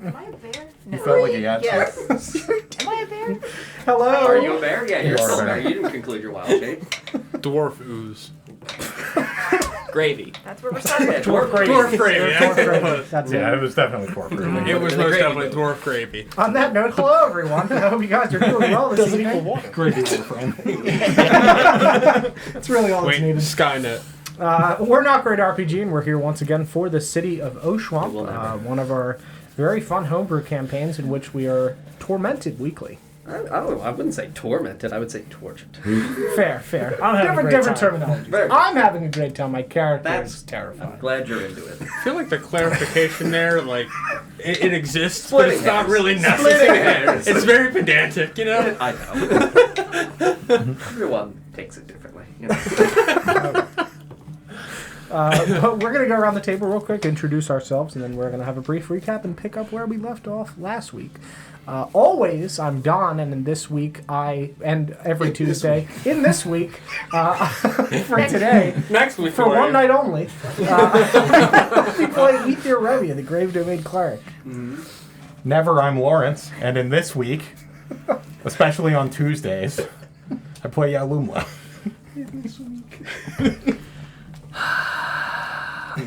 Am I a bear? No. You felt like a yacht. Yes. Am I a bear? Hello. Are you a bear? Yeah, you're You are still a a bear. bear. You didn't conclude your wild shape. Dwarf ooze. Gravy. That's where we're starting. Yeah, dwarf Gravy. Dwarf gravy. That's Yeah, it. it was definitely dwarf. It was The most gravy definitely boat. dwarf gravy. On that note, hello everyone. I hope you guys are doing well this evening. Gravy, little friend. That's really all that's Wait, needed. Skynet. We're Not Great RPG, and we're here once again for the City of Oshuamp, We'll never. one of our very fun homebrew campaigns in which we are tormented weekly. I wouldn't say tormented. I would say tortured. Fair. I'm having a great different time. terminology. Very- I'm having a great time. My character That's is terrifying. I'm glad you're into it. I feel like the clarification there, like, it exists, Splitting but it's not hairs. really Splitting necessary. hairs. It's very pedantic, you know? I know. Everyone takes it differently. You know? But we're going to go around the table real quick, introduce ourselves, and then we're going to have a brief recap and pick up where we left off last week. Always, I'm Don, and in this week, every Tuesday, in this week, for today, Next week for one night only, we play Ethir Revia, the Grave Domain Cleric. Never, I'm Lawrence, and in this week, especially on Tuesdays, I play Yalumla.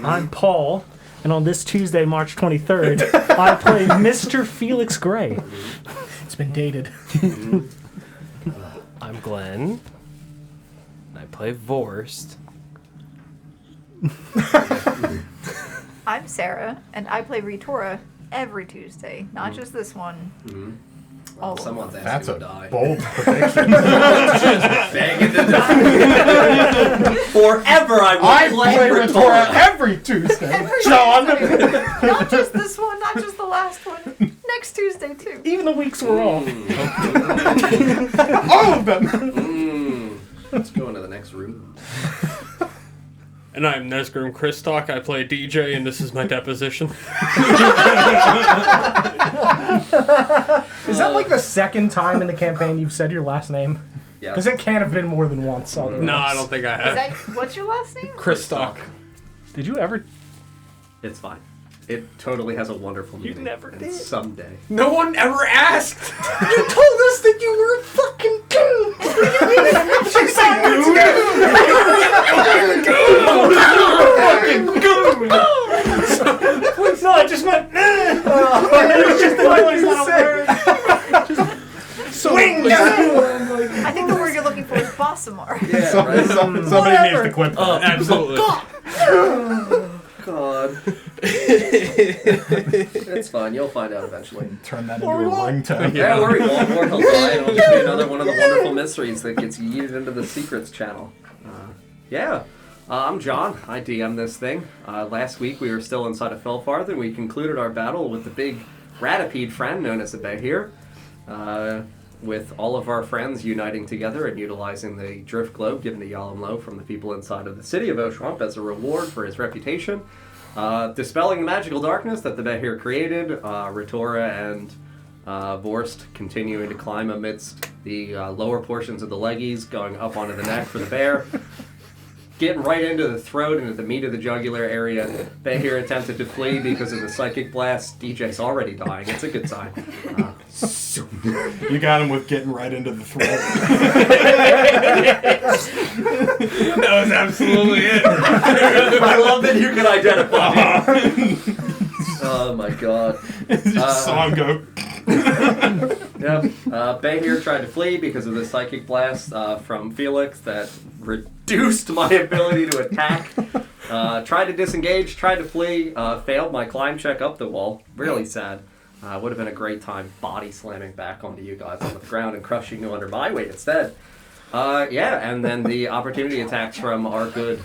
I'm Paul, and on this Tuesday, March 23rd, I play Mr. Felix Gray. It's been dated. I'm Glenn. And I play Vorst. I'm Sarah, and I play Rhirda every Tuesday, not just this one. All of them. Someone's asking That's to a die. bold prediction. Begging to die. Forever I will I play Rhetora Rhetora. every Tuesday. Every John! Tuesday. Not just this one, not just the last one. Next Tuesday, too. Even the weeks were off. All of them! Let's go into the next room. And I'm Nesgrim Kristock. I play DJ, and this is my deposition. Is that like the second time in the campaign you've said your last name? Yeah. Because it can't have been more than once. Otherwise. No, I don't think I Is have. that, what's your last name? Kristock. Did you ever? It's fine. It totally has a wonderful meaning. never and did. Someday. No one ever asked! You told us that you were a fucking goon! She said No, I just meant. It was just the noise, not a word. Swing! I think the word you're looking for is Bossamar. Yeah, right? Somebody needs to clip that. Absolutely. God. It's fine. You'll find out eventually. Turn that into a ringtone. Yeah, worry, won't. Or he'll die, and it'll just be another one of the wonderful mysteries that gets yeeted into the secrets channel. I'm John. I DM this thing. Last week we were still inside of Felfarth, and we concluded our battle with the big ratipede friend known as the Behir. With all of our friends uniting together and utilizing the drift globe given to Yalamlo from the people inside of the City of Oshuamp as a reward for his reputation. Dispelling the magical darkness that the Behir created, Rhetora and Vorst continuing to climb amidst the lower portions of the leggies, going up onto the neck for the bear. Getting right into the throat and at the meat of the jugular area. Behir attempted to flee because of the psychic blast. DJ's already dying. It's a good sign. You got him with getting right into the throat. That was absolutely it. I love that you can identify. Oh my god. Just saw him go. Yep. Behir tried to flee because of the psychic blast from Felix that reduced my ability to attack. Tried to disengage, tried to flee, failed my climb check up the wall. Really sad. Would have been a great time body slamming back onto you guys onto the ground and crushing you under my weight instead. And then the opportunity attacks from our good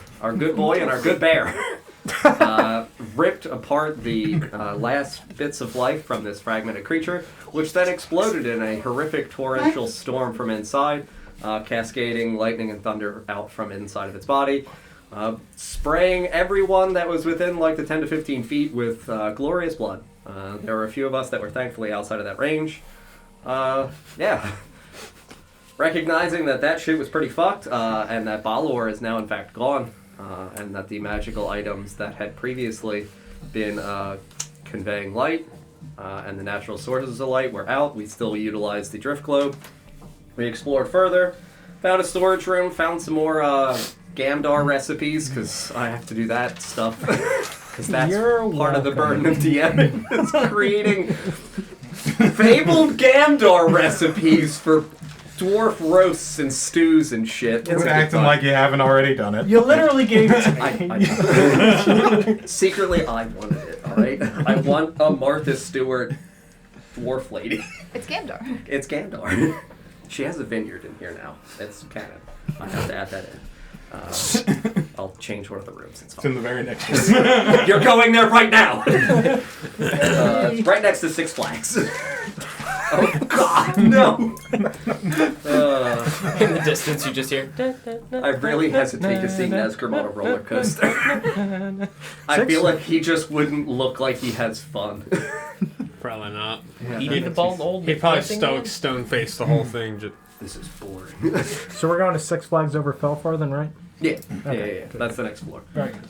boy and our good bear. Ripped apart the last bits of life from this fragmented creature, which then exploded in a horrific torrential storm from inside, cascading lightning and thunder out from inside of its body, spraying everyone that was within like the 10 to 15 feet with glorious blood. There were a few of us that were thankfully outside of that range. Recognizing that shit was pretty fucked, and that Balor is now in fact gone, and that the magical items that had previously been conveying light and the natural sources of light were out. We still utilized the drift globe. We explored further, found a storage room, found some more Gamdar recipes, because I have to do that stuff. Because that's part of the burden of DMing, is creating fabled Gamdar recipes for dwarf roasts and stews and shit. It's acting like you haven't already done it. You literally gave it to me. Secretly, I wanted it, alright? I want a Martha Stewart dwarf lady. It's Gamdar. It's Gamdar. She has a vineyard in here now. It's canon. I have to add that in. I'll change one of the rooms. It's It's fine. in the very next room. You're going there right now! It's right next to Six Flags. Oh, God, no! In the distance, you just hear. I really hesitate to see Nesgrim on a roller coaster. I feel like he just wouldn't look like he has fun. Probably not. He did the bald old. He probably dancing stone faced the whole thing. Just This is boring. So we're going to Six Flags over Felfar then, right? Yeah. Okay. That's the next floor. Very good.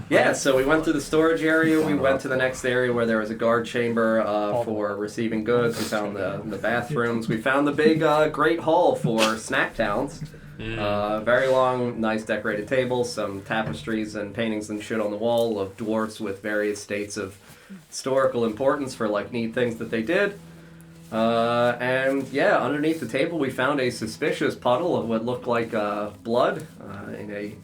Yeah, so we went through the storage area. We went to the next area where there was a guard chamber for receiving goods. We found the bathrooms. We found the big great hall for snack towns. Very long, nice decorated tables, some tapestries and paintings and shit on the wall of dwarfs with various states of historical importance for like neat things that they did. And yeah, underneath the table we found a suspicious puddle of what looked like blood in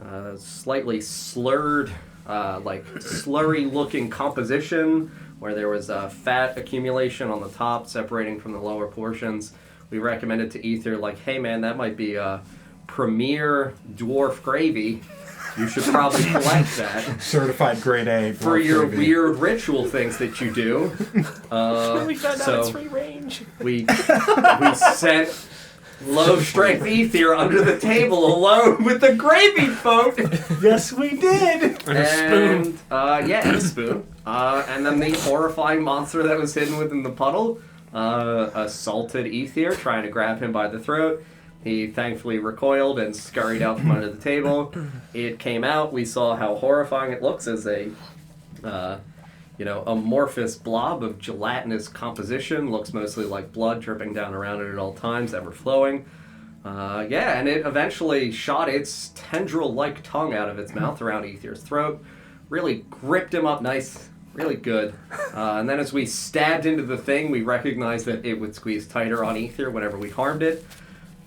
a slightly slurred, like slurry-looking composition where there was fat accumulation on the top separating from the lower portions. We recommended to Ethir, like, hey man, that might be premier dwarf gravy. You should probably collect that. Certified grade A. For your weird ritual things that you do. We found out it's So free range. we sent low strength Ethir under the table alone with the gravy boat. Yes, we did. and a spoon. And a spoon. And then the horrifying monster that was hidden within the puddle assaulted Ethir, trying to grab him by the throat. He thankfully recoiled and scurried out from under the table. It came out. We saw how horrifying it looks as a, amorphous blob of gelatinous composition. Looks mostly like blood dripping down around it at all times, ever flowing. And it eventually shot its tendril-like tongue out of its mouth around Ethir's throat. Really gripped him up nice, really good. And then as we stabbed into the thing, we recognized that it would squeeze tighter on Ethir whenever we harmed it.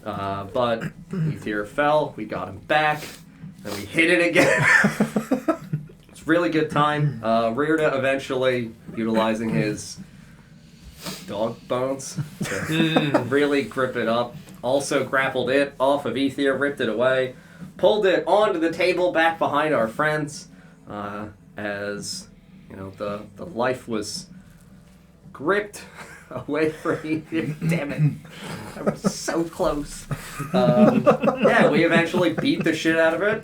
But Ethir fell, we got him back, and we hit it again. It's a really good time. Rhirda eventually, utilizing his dog bones to really grip it up, also grappled it off of Ethir, ripped it away, pulled it onto the table back behind our friends, as, the life was gripped away from Ethir. Damn it. I was so close. We eventually beat the shit out of it,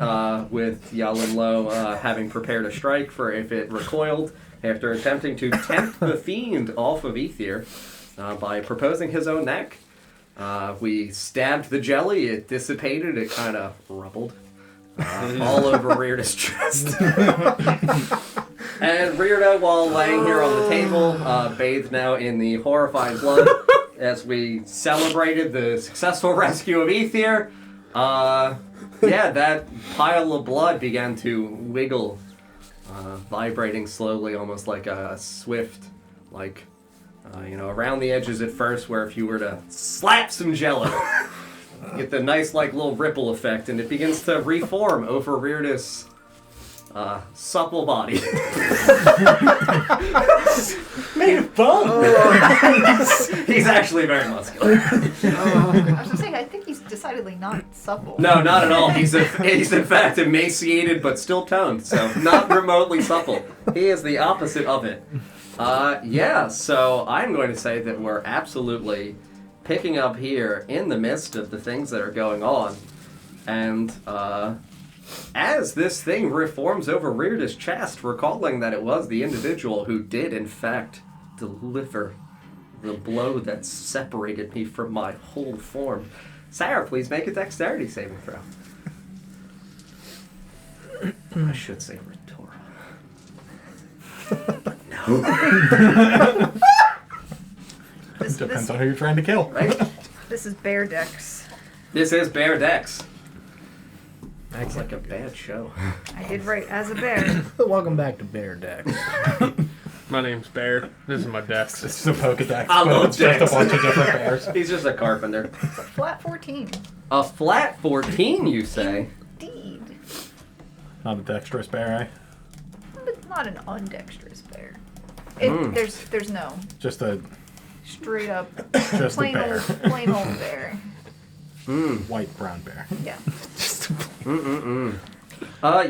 with Yalin Lo having prepared a strike for if it recoiled after attempting to tempt the fiend off of Ethir by proposing his own neck. We stabbed the jelly, it dissipated, it kind of rubbled all over Rhirda's chest. And Rhirda, while laying here on the table, bathed now in the horrifying blood, as we celebrated the successful rescue of Ethir, that pile of blood began to wiggle, vibrating slowly, almost like a swift, around the edges at first, where if you were to slap some jello, get the nice, little ripple effect, and it begins to reform over Rhirda's supple body. Made of bone. He's actually very muscular. I was gonna say, I think he's decidedly not supple. No, not at all. He's in fact emaciated but still toned, so not remotely supple. He is the opposite of it. So I'm going to say that we're absolutely picking up here in the midst of the things that are going on, and as this thing reforms over Rhirda's chest, recalling that it was the individual who did, in fact, deliver the blow that separated me from my whole form. Sarah, please make a dexterity saving throw. I should say Rhetora. But no. Depends on who you're trying to kill. Right? This is Bear Dex. This is Bear Dex. That's like a bad show. I did write as a bear. Welcome back to Bear Deck. My name's Bear. This is my desk. This is a Pokedex, I but love it's just a decks. bunch of different bears. He's just a carpenter. It's a flat 14. A flat 14, you say? Indeed. Not a dexterous bear, eh? But not an undexterous bear. There's no Just a straight up just a plain bear. old bear. White brown bear. Yeah.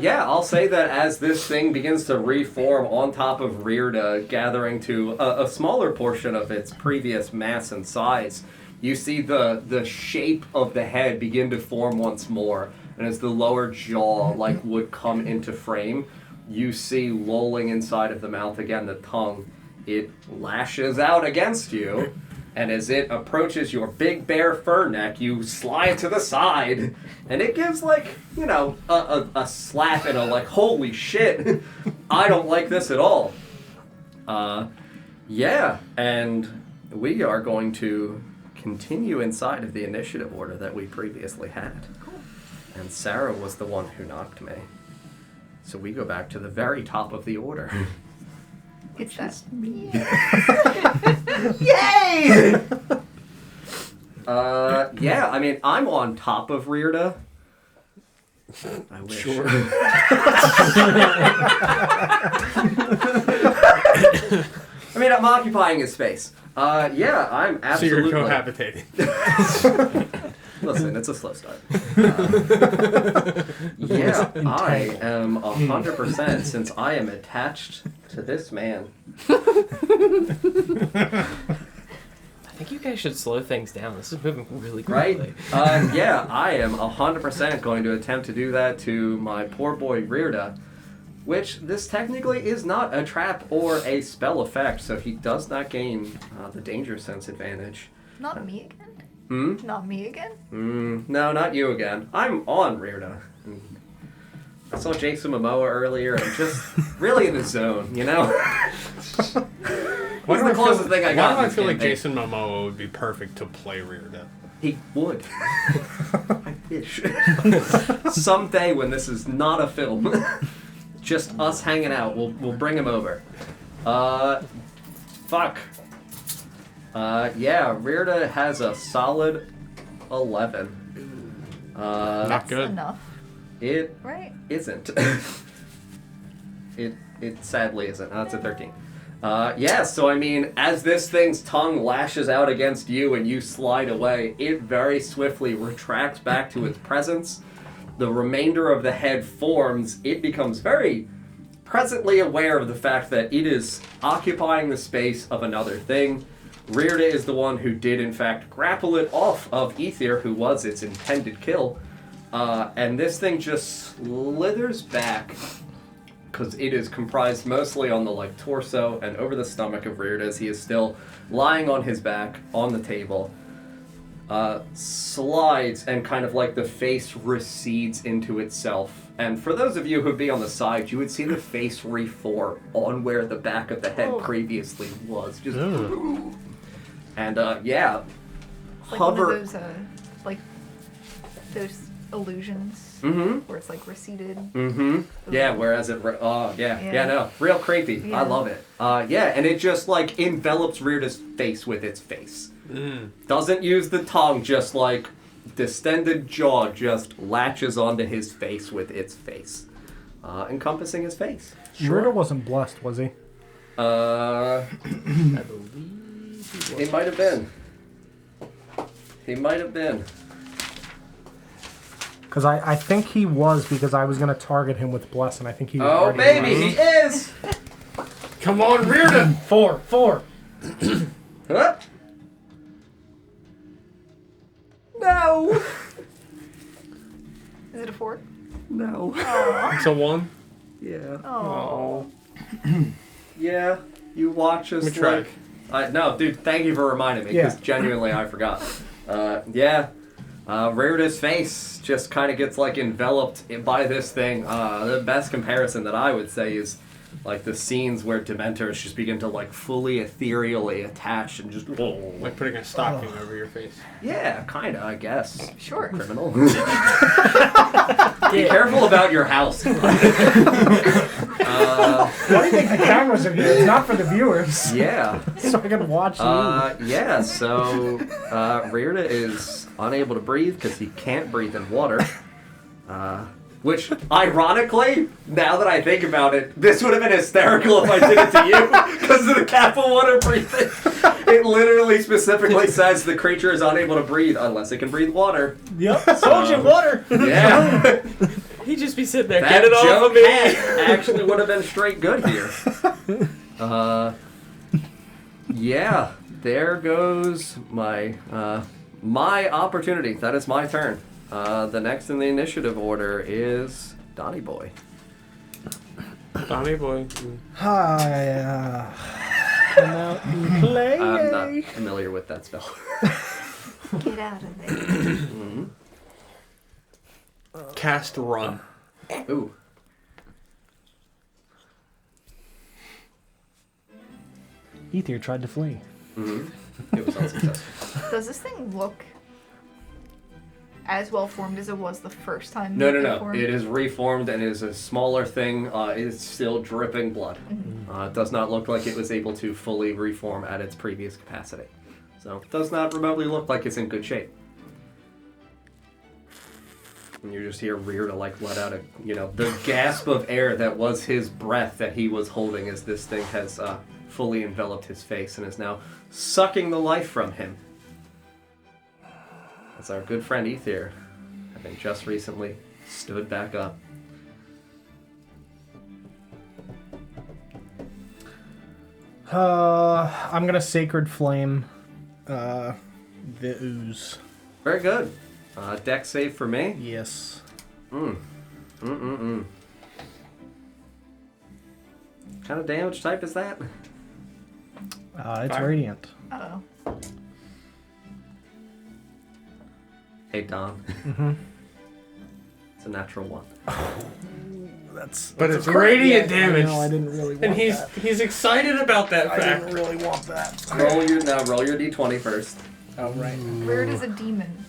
Yeah, I'll say that as this thing begins to reform on top of Rhirda, gathering to a smaller portion of its previous mass and size, you see the shape of the head begin to form once more. And as the lower jaw would come into frame, you see lolling inside of the mouth again the tongue. It lashes out against you. And as it approaches your big bear fur neck, you slide to the side, and it gives a slap and a holy shit, I don't like this at all. Yeah, and we are going to continue inside of the initiative order that we previously had. Cool. And Sarah was the one who knocked me. So we go back to the very top of the order. It's that. Yay! Yeah, I mean, I'm on top of Rhirda. I wish. Sure. I mean, I'm occupying his space. Yeah, I'm absolutely... So you're cohabitating. Listen, it's a slow start. Yeah, I am 100% since I am attached to this man. I think you guys should slow things down. This is moving really quickly. Right? Yeah, I am 100% going to attempt to do that to my poor boy Rhirda, which this technically is not a trap or a spell effect, so he does not gain the danger sense advantage. Not me again? Not me again? No, not you again. I'm on Rhirda. I saw Jason Momoa earlier, and I'm just really in the zone, you know? What's the closest thing I got? Why do I in this feel like campaign? Jason Momoa would be perfect to play Rhirda? He would. I wish. Someday when this is not a film, just us hanging out, we'll bring him over. Fuck. Yeah, Rhirda has a solid 11. Not That's good. enough, It right? isn't. It sadly isn't. That's a 13. Yeah, so I mean, as this thing's tongue lashes out against you and you slide away, it very swiftly retracts back to its presence. The remainder of the head forms. It becomes very presently aware of the fact that it is occupying the space of another thing. Rhirda is the one who did, in fact, grapple it off of Ethir, who was its intended kill. And this thing just slithers back, because it is comprised mostly on the torso and over the stomach of Rhirda as he is still lying on his back on the table. Slides and kind of the face recedes into itself. And for those of you who would be on the side, you would see the face reform on where the back of the head previously was. Just and yeah, It's like hover. one of those, those illusions where it's receded. Yeah, whereas it... yeah, no. Real creepy. Yeah. I love it. Yeah, and it just, envelops Rhirda's face with its face. Doesn't use the tongue, just, distended jaw just latches onto his face with its face. Encompassing his face. Rhirda wasn't blessed, was he? I believe He might have been. He might have been. Because I think he was, because I was going to target him with bless, and I think he was Oh, already baby, blessed. he is! Come on, Rhirda! 4. Huh? No! Is it a 4? No. It's a 1. Yeah. Oh. Yeah, you watch us Let me try. no, dude, thank you for reminding me, because Yeah. genuinely I forgot. Yeah. Rhirda's face just kind of gets enveloped by this thing. The best comparison that I would say is like the scenes where Dementors just begin to like fully ethereally attach and just Like putting a stocking over your face. yeah, kinda, I guess. Sure. Criminal. Be careful about your house. Why do you think the cameras are here? It's not for the viewers. Yeah. So I can watch you. Yeah, so Rhirda is unable to breathe because he can't breathe in water. Which, ironically, now that I think about it, this would have been hysterical if I did it to you because of the cap of water breathing. It literally specifically says the creature is unable to breathe unless it can breathe water. Yep. Told you, water. Yeah. He'd just be sitting there, That get it off joke of me. actually would have been straight good here. Yeah, there goes my my opportunity. That is my turn. The next in the initiative order is Donnie Boy. Donnie boy. Come out and play. I'm not familiar with that spell. Get out of there. Cast run. Ooh. Ethir tried to flee. Mm-hmm. It was unsuccessful. Does this thing look as well formed as it was the first time? No. reformed? It is reformed and is a smaller thing. It is still dripping blood. It does not look like it was able to fully reform at its previous capacity. So it does not remotely look like it's in good shape. And you just hear Rhirda like let out the gasp of air that was his breath that he was holding as this thing has fully enveloped his face and is now sucking the life from him. As our good friend Ethir, having just recently stood back up. I'm gonna Sacred Flame the ooze. Very good. Dex save for me. Yes. Kind of damage type is that? It's Fire. radiant. Uh-oh. Hey, Don. It's a natural one. But it's radiant damage. No, I didn't really want And he's excited about that I fact. didn't really want that. Roll your d20 first. Oh, right. Rhirda is a demon.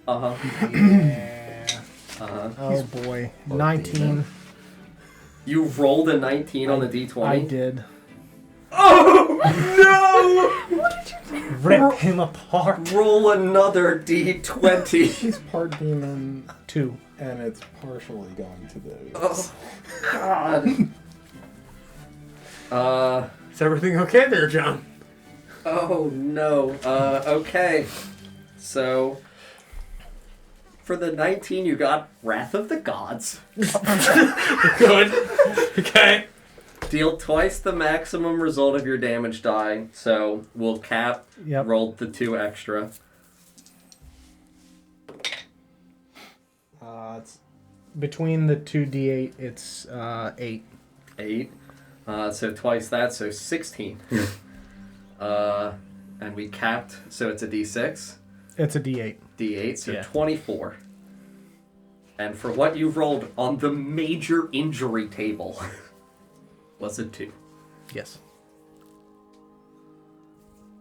Uh-huh. Yeah. Uh-huh. Oh, boy. 19. You rolled a 19 on the d20? I did. Oh, no! Rip him apart. Roll another d20. He's part demon, 2. and it's partially gone to the. Oh, God. Is everything okay there, John? Oh, no. Okay. So, for the 19, you got Wrath of the Gods. Good. Okay. Deal twice the maximum result of your damage die, so we'll cap, Yep. roll the 2 extra. It's between the 2d8, it's 8. 8. So twice that, so 16. And we capped, so it's a d6. It's a d8. D8, so Yeah. 24. And for what you rolled on the major injury table was a 2. Yes.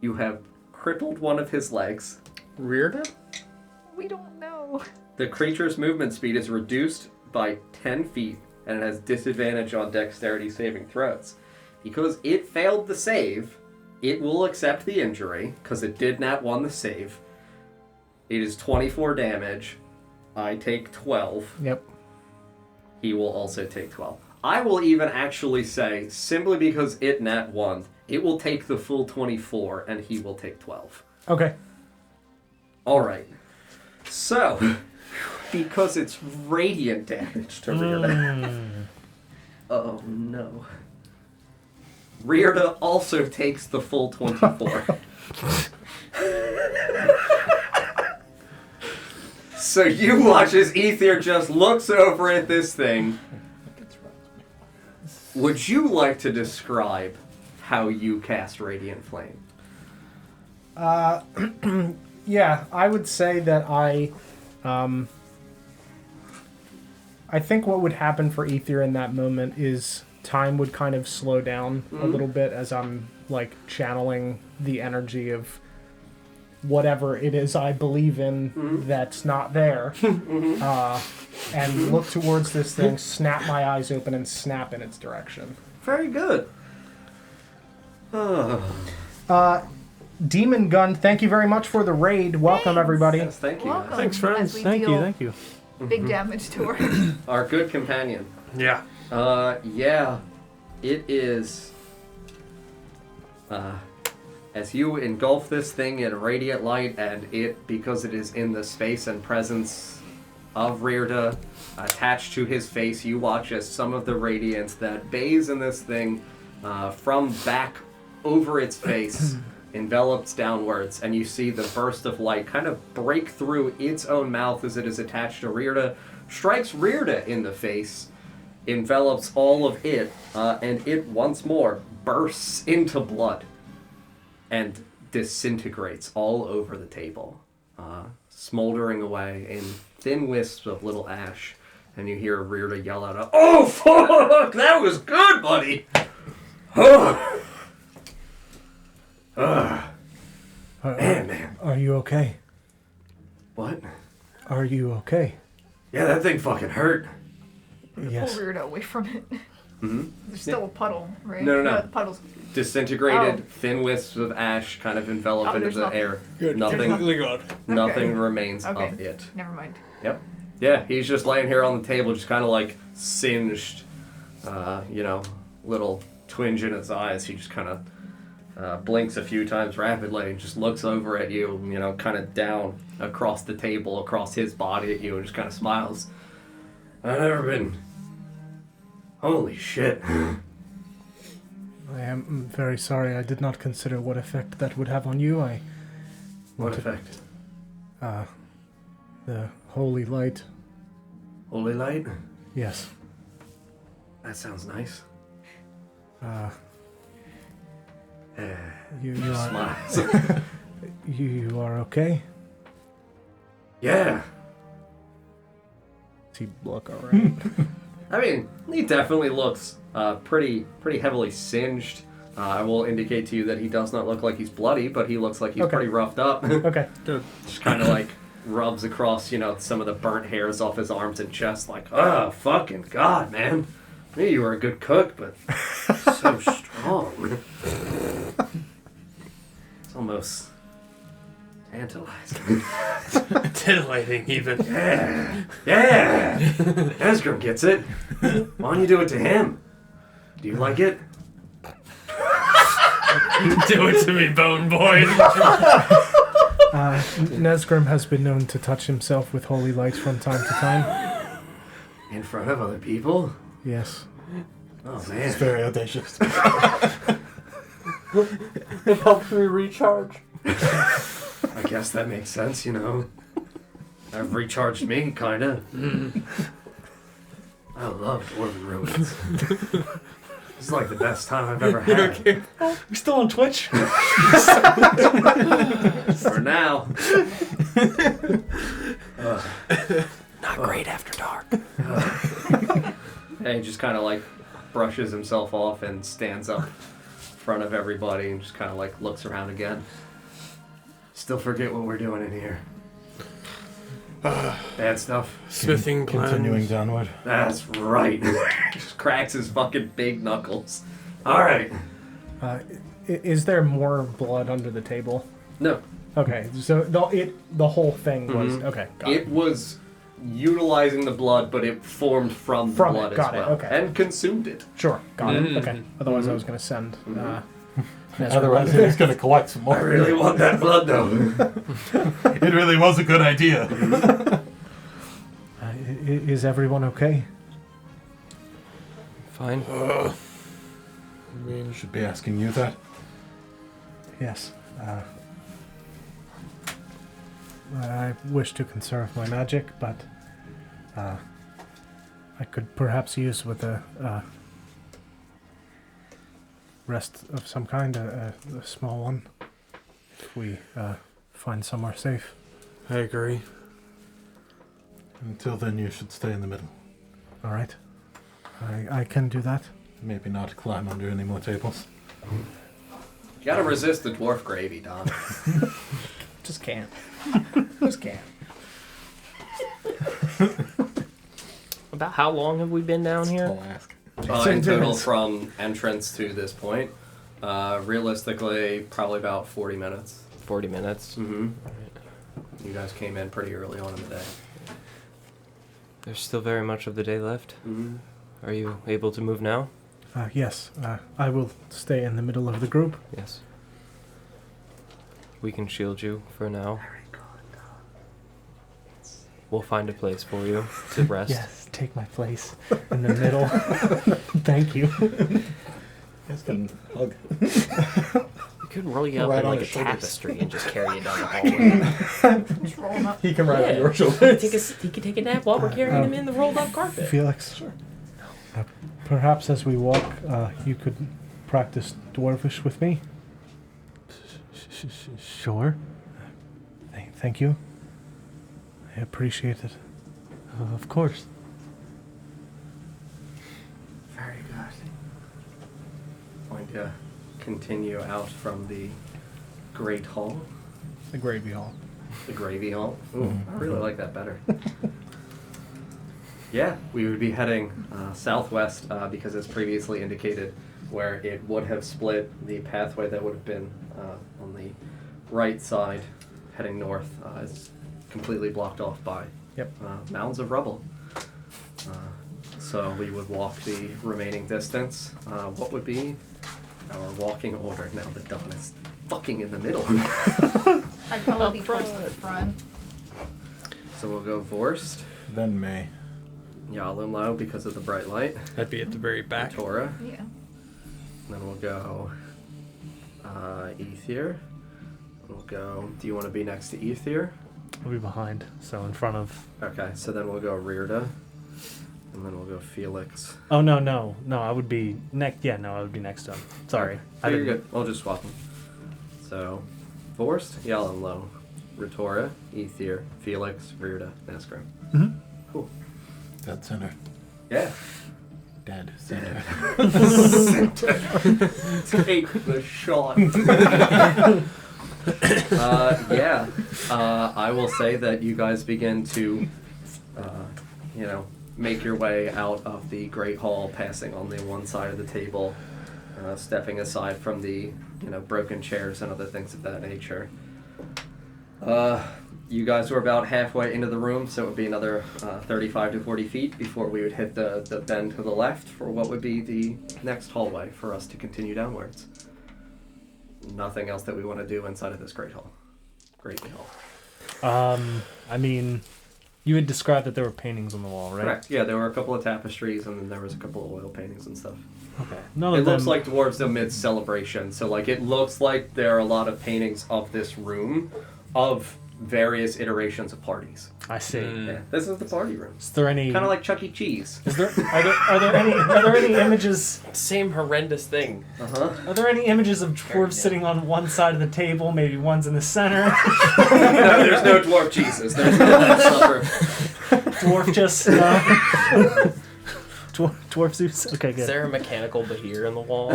You have crippled one of his legs. Rhirda? We don't know. The creature's movement speed is reduced by 10 feet, and it has disadvantage on dexterity saving throws. Because it failed the save, it will accept the injury, because it did not won the save. It is 24 damage. I take 12. Yep. He will also take 12. I will even actually say, simply because it nat 1, it will take the full 24, and he will take 12. Okay. Alright. So, because it's radiant damage to Rhirda. Oh no. Rhirda also takes the full 24. So you watch as Ethir just looks over at this thing. Would you like to describe how you cast Radiant Flame? Yeah, I would say that I think what would happen for Ethir in that moment is time would kind of slow down a little bit as I'm like channeling the energy of whatever it is I believe in that's not there, and look towards this thing, snap my eyes open, and snap in its direction. Very good. Demon Gun, thank you very much for the raid. Welcome, Thanks. everybody. Yes, thank you. Welcome. Thanks, friends. As we Thank you, deal thank you. Big damage to her. Our good companion. Yeah. Yeah. It is. As you engulf this thing in radiant light, and it, because it is in the space and presence of Rhirda, attached to his face, you watch as some of the radiance that bathes in this thing from back over its face envelops downwards, and you see the burst of light kind of break through its own mouth as it is attached to Rhirda, strikes Rhirda in the face, envelops all of it, and it once more bursts into blood and disintegrates all over the table, smoldering away in thin wisps of little ash. And you hear Rhirda yell out, "Oh, fuck! That was good, buddy!" Man. Are you okay? What? Are you okay? Yeah, that thing fucking hurt. Yes. Pull Rhirda away from it. There's still a puddle, right? No. The puddle's... Disintegrated, thin wisps of ash kind of envelop into there's the nothing. air. Good. Nothing, Technically good. nothing remains Okay. of it. Never mind. Yep. Yeah, he's just laying here on the table, just kind of like singed, little twinge in his eyes. He just kind of blinks a few times rapidly and just looks over at you, kind of down across the table, across his body at you, and just kind of smiles. I've never been... Holy shit. I am very sorry. I did not consider what effect that would have on you. What effect? The holy light. Holy light? Yes. That sounds nice. You are Smiles. you are okay? Yeah. Does he look alright? I mean, he definitely looks pretty heavily singed. I will indicate to you that he does not look like he's bloody, but he looks like he's Okay. pretty roughed up. Okay. Just kind of like rubs across, some of the burnt hairs off his arms and chest, like, oh, fucking God, man. I knew you were a good cook, but so strong. It's almost tantalizing. Titillating, even. Yeah! Esgrim gets it. Why don't you do it to him? Do you like it? Do it to me, bone boy. Nesgrim has been known to touch himself with holy lights from time to time. In front of other people? Yes. Oh, It's man. very audacious. It helps me recharge. I guess that makes sense, I've recharged me, kinda. I love Dwarven Ruins. It's like the best time I've ever had. Okay. We're still on Twitch. For now. Not great after dark. And he just kind of like brushes himself off and stands up in front of everybody and just kind of like looks around again. Still forget what we're doing in here. Bad stuff. Smithing plans. Continuing downward. That's right. Just cracks his fucking big knuckles. All right. Is there more blood under the table? No, Okay, so the whole thing was okay. Got it was utilizing the blood, but it formed from the From it, blood got as it, well, okay. and consumed it. Sure, got it. Okay. Otherwise, I was going to send. Otherwise, he's going to collect some more. I really want that blood, though. It really was a good idea. Is everyone okay? Fine. I mean, should be asking you that. Yes. I wish to conserve my magic, but I could perhaps use with a rest of some kind, a small one, if we find somewhere safe. I agree. Until then, you should stay in the middle. All right. I can do that. Maybe not climb under any more tables. You gotta resist the dwarf gravy, Don. Just can't. Just can't. About how long have we been down here? I'll ask. In total, from entrance to this point, realistically, probably about 40 minutes. 40 minutes. Mm-hmm. You guys came in pretty early on in the day. There's still very much of the day left. Mm-hmm. Are you able to move now? Yes, I will stay in the middle of the group. Yes. We can shield you for now. We'll find a place for you to rest. Yes, take my place in the middle. Thank you. Guys can hug. We could roll you up Right in on like a his shoulders. tapestry and just carry you down the hallway. Just roll 'em up. He can ride on Yeah. your shoulders. He could take a nap while we're carrying him in the rolled up carpet. Felix. Sure. Perhaps as we walk, you could practice Dwarvish with me. Sure. Thank you. I appreciate it. Of course. Very good. Going to continue out from the Great Hall, The Gravy Hall. the Gravy Hall. Ooh, I really like that better. Yeah, we would be heading southwest because, as previously indicated, where it would have split, the pathway that would have been on the right side heading north is completely blocked off by mounds of rubble. So we would walk the remaining distance. What would be our walking order now that Don is fucking in the middle? I'd probably be towards the front. So we'll go Vorst, Then May. Yalimlo because of the bright light, I'd be at the very back. Torah, Yeah. then we'll go Ethir. We'll go. Do you want to be next to Ethir? I'll be behind, so in front of. Okay, so then we'll go Rhirda, and then we'll go Felix. Oh no! I would be next. Yeah, no, I would be next to him. Sorry. So you're good. I'll just swap them. So, Vorst, Yalimlo, Ritora, Ethir, Felix, Rhirda, Neskrim. Mm-hmm. Cool. Dead center. Yeah. Dead center. Take the shot. I will say that you guys begin to, make your way out of the Great Hall, passing on the one side of the table, stepping aside from the, broken chairs and other things of that nature. You guys were about halfway into the room, so it would be another 35 to 40 feet before we would hit the bend to the left for what would be the next hallway for us to continue downwards. Nothing else that we want to do inside of this Great Hall. I mean, you had described that there were paintings on the wall, right? Correct. Yeah, there were a couple of tapestries, and then there was a couple of oil paintings and stuff. Okay. None It of them. looks like dwarves amid celebration, so it looks like there are a lot of paintings of this room, of various iterations of parties. I see. Yeah, this is the party room. Is there any? Kind of like Chuck E. Cheese. Are there any images? Same horrendous thing. Are there any images of dwarves sitting on one side of the table? Maybe one's in the center. No, there's no dwarf Jesus. There's no Last Supper. Dwarf just. Dwarf Zeus. Okay, good. Is there a mechanical Bahir in the wall?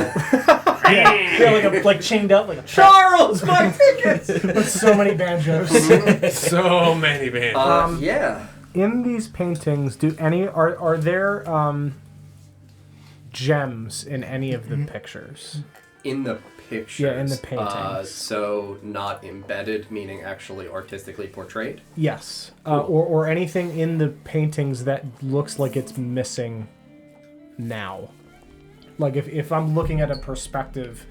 Yeah, like chained up like a Charles, my tickets! With so many banjos. So many bands. Yeah. In these paintings, are there gems in any of the pictures? In the pictures. Yeah, in the paintings. So not embedded, meaning actually artistically portrayed. Yes. Or anything in the paintings that looks like it's missing now. Like if I'm looking at a perspective,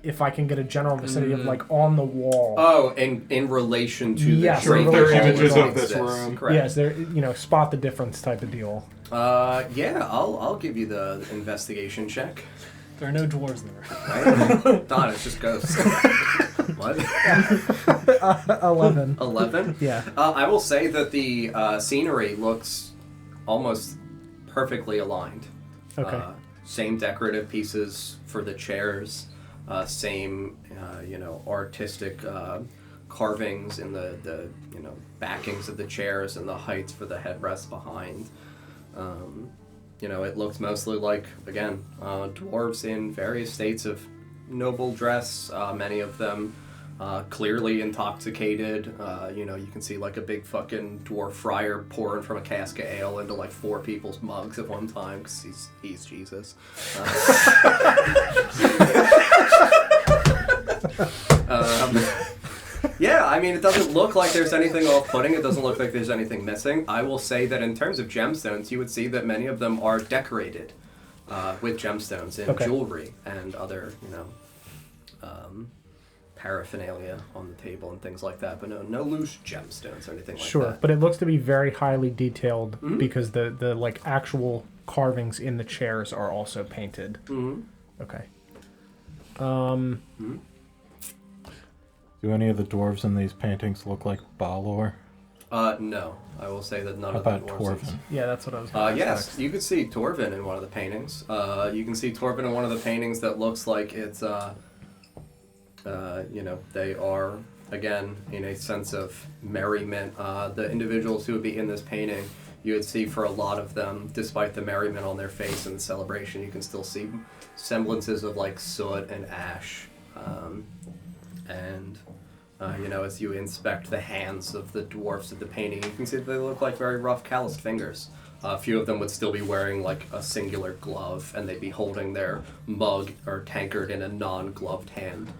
if I can get a general vicinity of on the wall. Oh, in relation to Yes, the in drapes relation that to images the of this exist. room. Correct. Yes, there. Spot the difference type of deal. Yeah, I'll give you the investigation check. There are no dwarves in the room. Right? Don, it's just ghosts. What? 11. 11? Yeah. I will say that the scenery looks almost perfectly aligned. Okay. Same decorative pieces for the chairs. Same, artistic carvings in the backings of the chairs and the heights for the headrests behind. it looks mostly like, again, dwarves in various states of noble dress, many of them clearly intoxicated. You can see like a big fucking dwarf friar pouring from a cask of ale into like 4 people's mugs at one time because he's Jesus. Yeah, I mean, it doesn't look like there's anything off-putting. It doesn't look like there's anything missing. I will say that in terms of gemstones, you would see that many of them are decorated with gemstones and jewelry and other, paraphernalia on the table and things like that. But no loose gemstones or anything like that. Sure, but it looks to be very highly detailed because the like actual carvings in the chairs are also painted. Mm-hmm. Okay. Do any of the dwarves in these paintings look like Balor? No. I will say that none How of the about dwarves. Torvin? Yeah, that's what I was going to Yes, you could see Torvin in one of the paintings. You can see Torvin in one of the paintings that looks like it's, they are, again, in a sense of merriment. The individuals who would be in this painting, you would see for a lot of them, despite the merriment on their face and the celebration, you can still see semblances of like soot and ash. As you inspect the hands of the dwarfs of the painting, you can see that they look like very rough, calloused fingers. A few of them would still be wearing like a singular glove, and they'd be holding their mug or tankard in a non-gloved hand,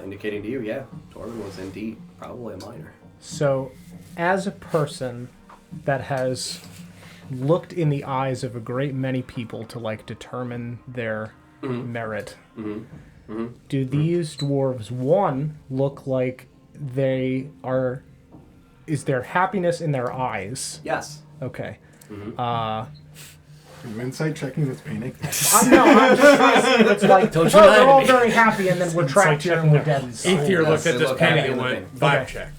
indicating to you, yeah, Torvin was indeed probably a minor. So, as a person that has looked in the eyes of a great many people to like determine their merit, do these dwarves, one, look like they are... Is there happiness in their eyes? Yes. Okay. Are you insight checking this painting? I'm just trying to see if it's like, they're all very happy and then we're trapped here and we're dead. Ethir looked at this painting and went, vibe check.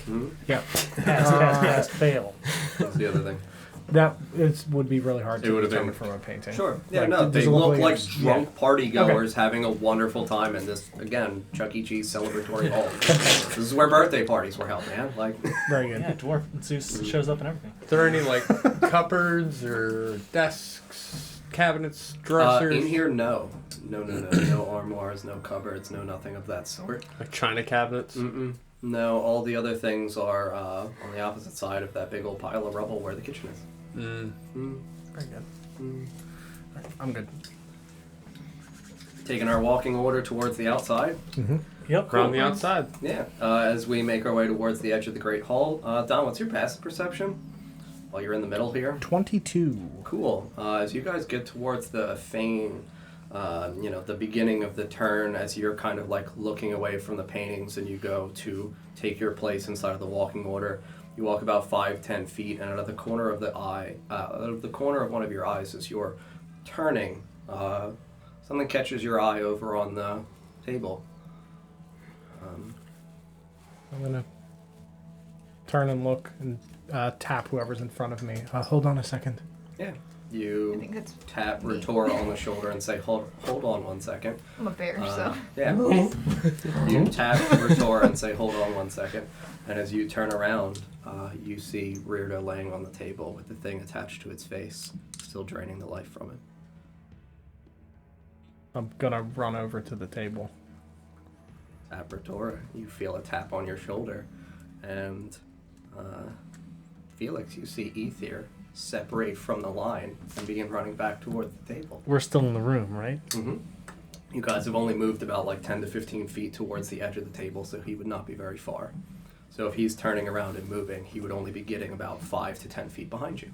Yep. Pass, fail. That's the other thing. That would be really hard It to would have determine been- from a painting. Sure. Yeah, Like, no, does they it look like yeah. drunk party goers having a wonderful time in this, again, Chuck E. Cheese celebratory hall. This is where birthday parties were held, man. Like, Very good. Yeah, dwarf Zeus shows up and everything. Is there any like cupboards or desks, cabinets, dressers? in here, no. No armoires, no cupboards, no nothing of that sort. Like china cabinets? No, all the other things are on the opposite side of that big old pile of rubble where the kitchen is. Very good. I'm good. Taking our walking order towards the outside. Yep. Around the outside. Yeah, as we make our way towards the edge of the Great Hall. Don, what's your passive perception? While you're in the middle here. 22. Cool. As you guys get towards the fane, the beginning of the turn, as you're kind of like looking away from the paintings and you go to take your place inside of the walking order, you walk about 5-10 feet, and out of the corner of one of your eyes as you're turning, something catches your eye over on the table. I'm going to turn and look and tap whoever's in front of me. Hold on a second. Yeah. I You think it's tap me. Rhirda on the shoulder and say, hold on one second. I'm a bear, so. Yeah. You tap Rhirda and say, hold on one second. And as you turn around, you see Rhirda laying on the table with the thing attached to its face, still draining the life from it. I'm going to run over to the table. Tap Rhirda, you feel a tap on your shoulder. And Felix, you see Ethir separate from the line and begin running back toward the table. We're still in the room, right? You guys have only moved about like 10 to 15 feet towards the edge of the table, so he would not be very far. So if he's turning around and moving, he would only be getting about 5 to 10 feet behind you.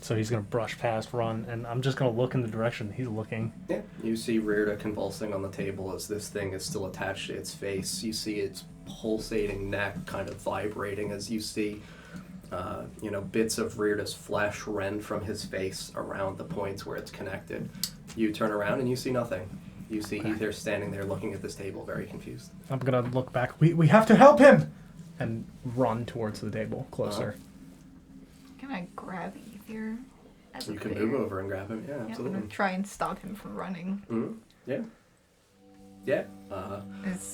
So he's gonna brush past, run, and I'm just gonna look in the direction he's looking. Yeah. You see Rhirda convulsing on the table as this thing is still attached to its face. You see its pulsating neck kind of vibrating as you see bits of Rhirda's flesh rend from his face around the points where it's connected. You turn around and you see nothing. You see Ethir standing there looking at this table, very confused. I'm going to look back. We have to help him! And run towards the table, closer. Can I grab Ethir as a You can bear? move over and grab him. Yeah, Yeah, I'm absolutely. gonna try and stop him from running. Yeah. Yeah.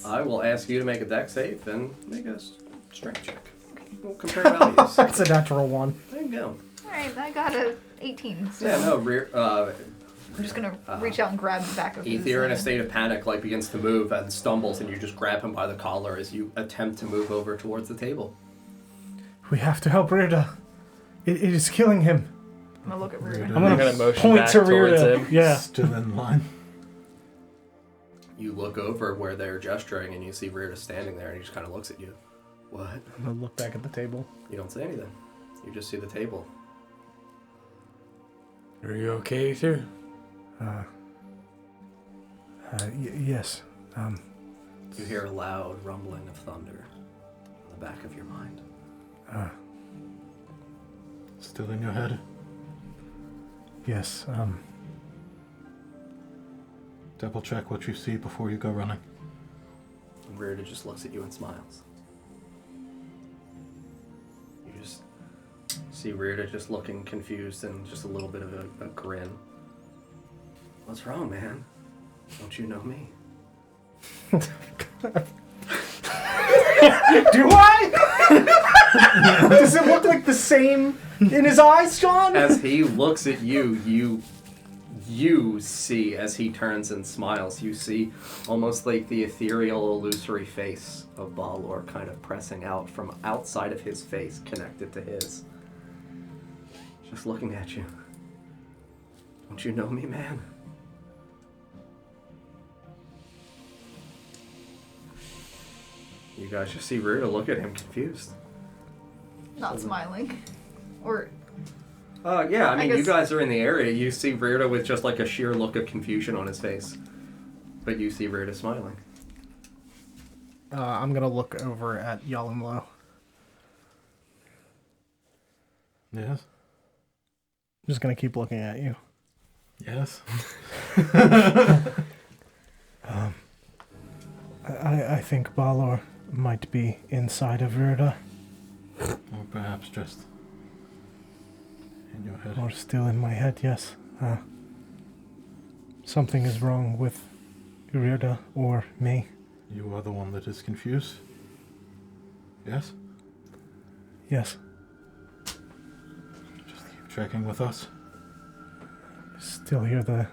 I will ask you to make a dex save and make a strength check. We'll compare values. That's a natural one. There you go. Alright, I got a 18. So Yeah, no, I'm just gonna reach out and grab the back of his. Ethir, in a state of panic, like begins to move and stumbles, and you just grab him by the collar as you attempt to move over towards the table. We have to help Rhirda. It is killing him. I'm gonna look at Rhirda. I'm I'm gonna gonna motion point back to towards Rhirda. him. Yeah. Still in line. You look over where they're gesturing, and you see Rhirda standing there, and he just kind of looks at you. What? I'm gonna look back at the table. You don't say anything. You just see the table. Are you okay, Ethir? Yes. You hear a loud rumbling of thunder in the back of your mind. Still in your head. Yes. Double check what you see before you go running. And Rhirda just looks at you and smiles. You just see Rhirda just looking confused and just a little bit of a grin. What's wrong, man? Don't you know me? Do I? Does it look like the same in his eyes, John? As he looks at you, you see, as he turns and smiles, you see almost like the ethereal, illusory face of Balor kind of pressing out from outside of his face, connected to his. Just looking at you. Don't you know me, man? You guys just see Rhirda look at him confused. Not smiling. Or Yeah, I mean, you guess- guys are in the area. You see Rhirda with just like a sheer look of confusion on his face. But you see Rhirda smiling. I'm gonna look over at Yalumlo. Yes. I'm just gonna keep looking at you. Yes. I think Balor might be inside of Rhirda, Or perhaps just in your head. or still in my head. Yes. Something is wrong with Rhirda or me. You are the one that is confused. Yes? Yes. Just keep checking with us. Still hear the.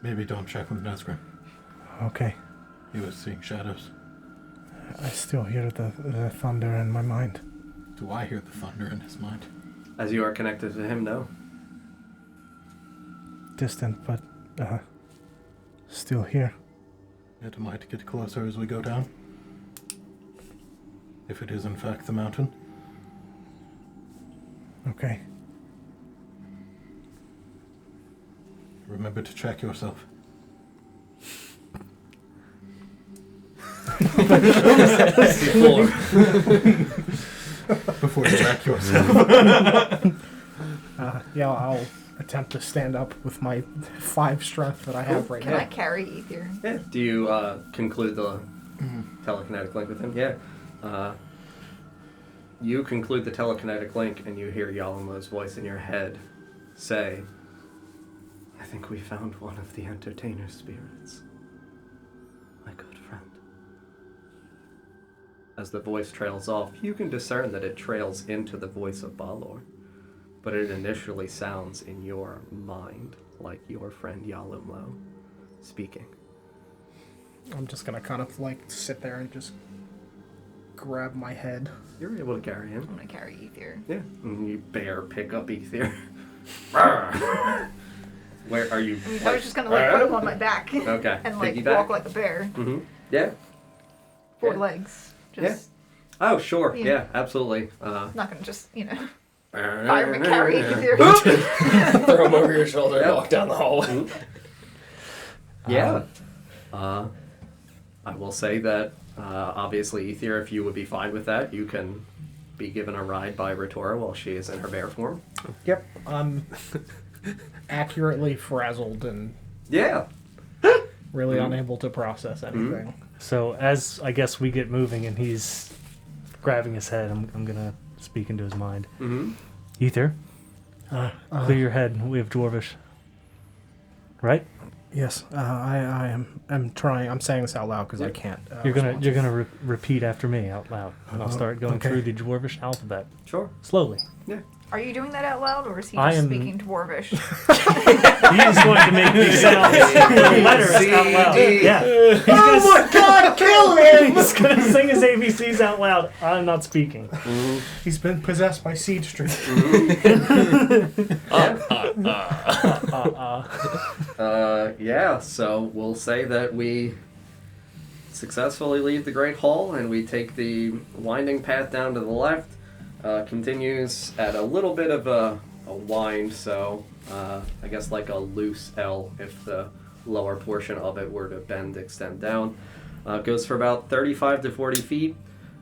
Maybe don't check with Nazgrim. Okay. He was seeing shadows. I still hear the thunder in my mind. Do I hear the thunder in his mind? As you are connected to him, no. Distant, but still here. It might get closer as we go down. If it is in fact the mountain. Okay. Remember to check yourself. Before. Before you check yourself. Yeah, I'll attempt to stand up with my 5 strength that I have right can now. I carry Ethir? Yeah. Do you conclude the telekinetic link with him? Yeah. You conclude the telekinetic link and you hear Yalamo's voice in your head say, I think we found one of the entertainer's spirits. My good friend. As the voice trails off, you can discern that it trails into the voice of Balor, but it initially sounds in your mind like your friend Yalumlo speaking. I'm just gonna kind of like sit there and just grab my head. You're able to carry him. I'm gonna carry Ethir. Yeah. And you bear pick up Ethir. Where are you? I was just gonna like put him on my back. Okay. And like Piggyback? walk like a bear. Mm-hmm. Yeah. 4 Yeah. legs. Just Oh, sure. Yeah. Yeah, absolutely. not gonna just, fireman carry Ethir. Throw him over your shoulder and Yep. walk down the hallway. Yeah. I will say that, obviously, Ethir, if you would be fine with that, you can be given a ride by Rhirda while she is in her bear form. Yep. I'm accurately frazzled and Yeah. really unable to process anything. So as I guess we get moving and he's grabbing his head, I'm gonna speak into his mind. Mm-hmm. Ethir, clear your head. We have Dwarvish. Right? Yes, I'm trying. I'm saying this out loud because I can't. You're respond. gonna repeat after me out loud, and I'll start going okay. through the Dwarvish alphabet Sure. slowly. Yeah. Are you doing that out loud, or is he I just am- speaking Dwarvish? He's going to make me sound letters out loud. Yeah. Oh my God! Kill him! He's going to sing his ABCs out loud. I'm not speaking. He's been possessed by Seed Street. Yeah, so we'll say that we successfully leave the Great Hall and we take the winding path down to the left. Continues at a little bit of a wind, so I guess like a loose L if the lower portion of it were to bend, extend down. Goes for about 35 to 40 feet,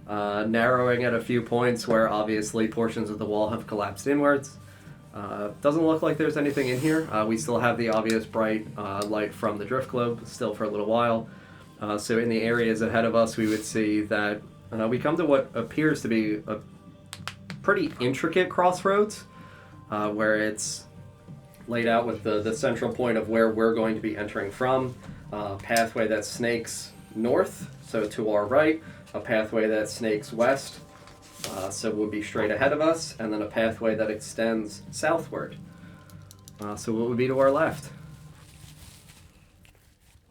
narrowing at a few points where obviously portions of the wall have collapsed inwards. Doesn't look like there's anything in here. We still have the obvious bright light from the drift globe still for a little while. So in the areas ahead of us, we would see that we come to what appears to be a pretty intricate crossroads, where it's laid out with the central point of where we're going to be entering from. A pathway that snakes north, so to our right. A pathway that snakes west, so would be straight ahead of us. And then a pathway that extends southward, so what would be to our left.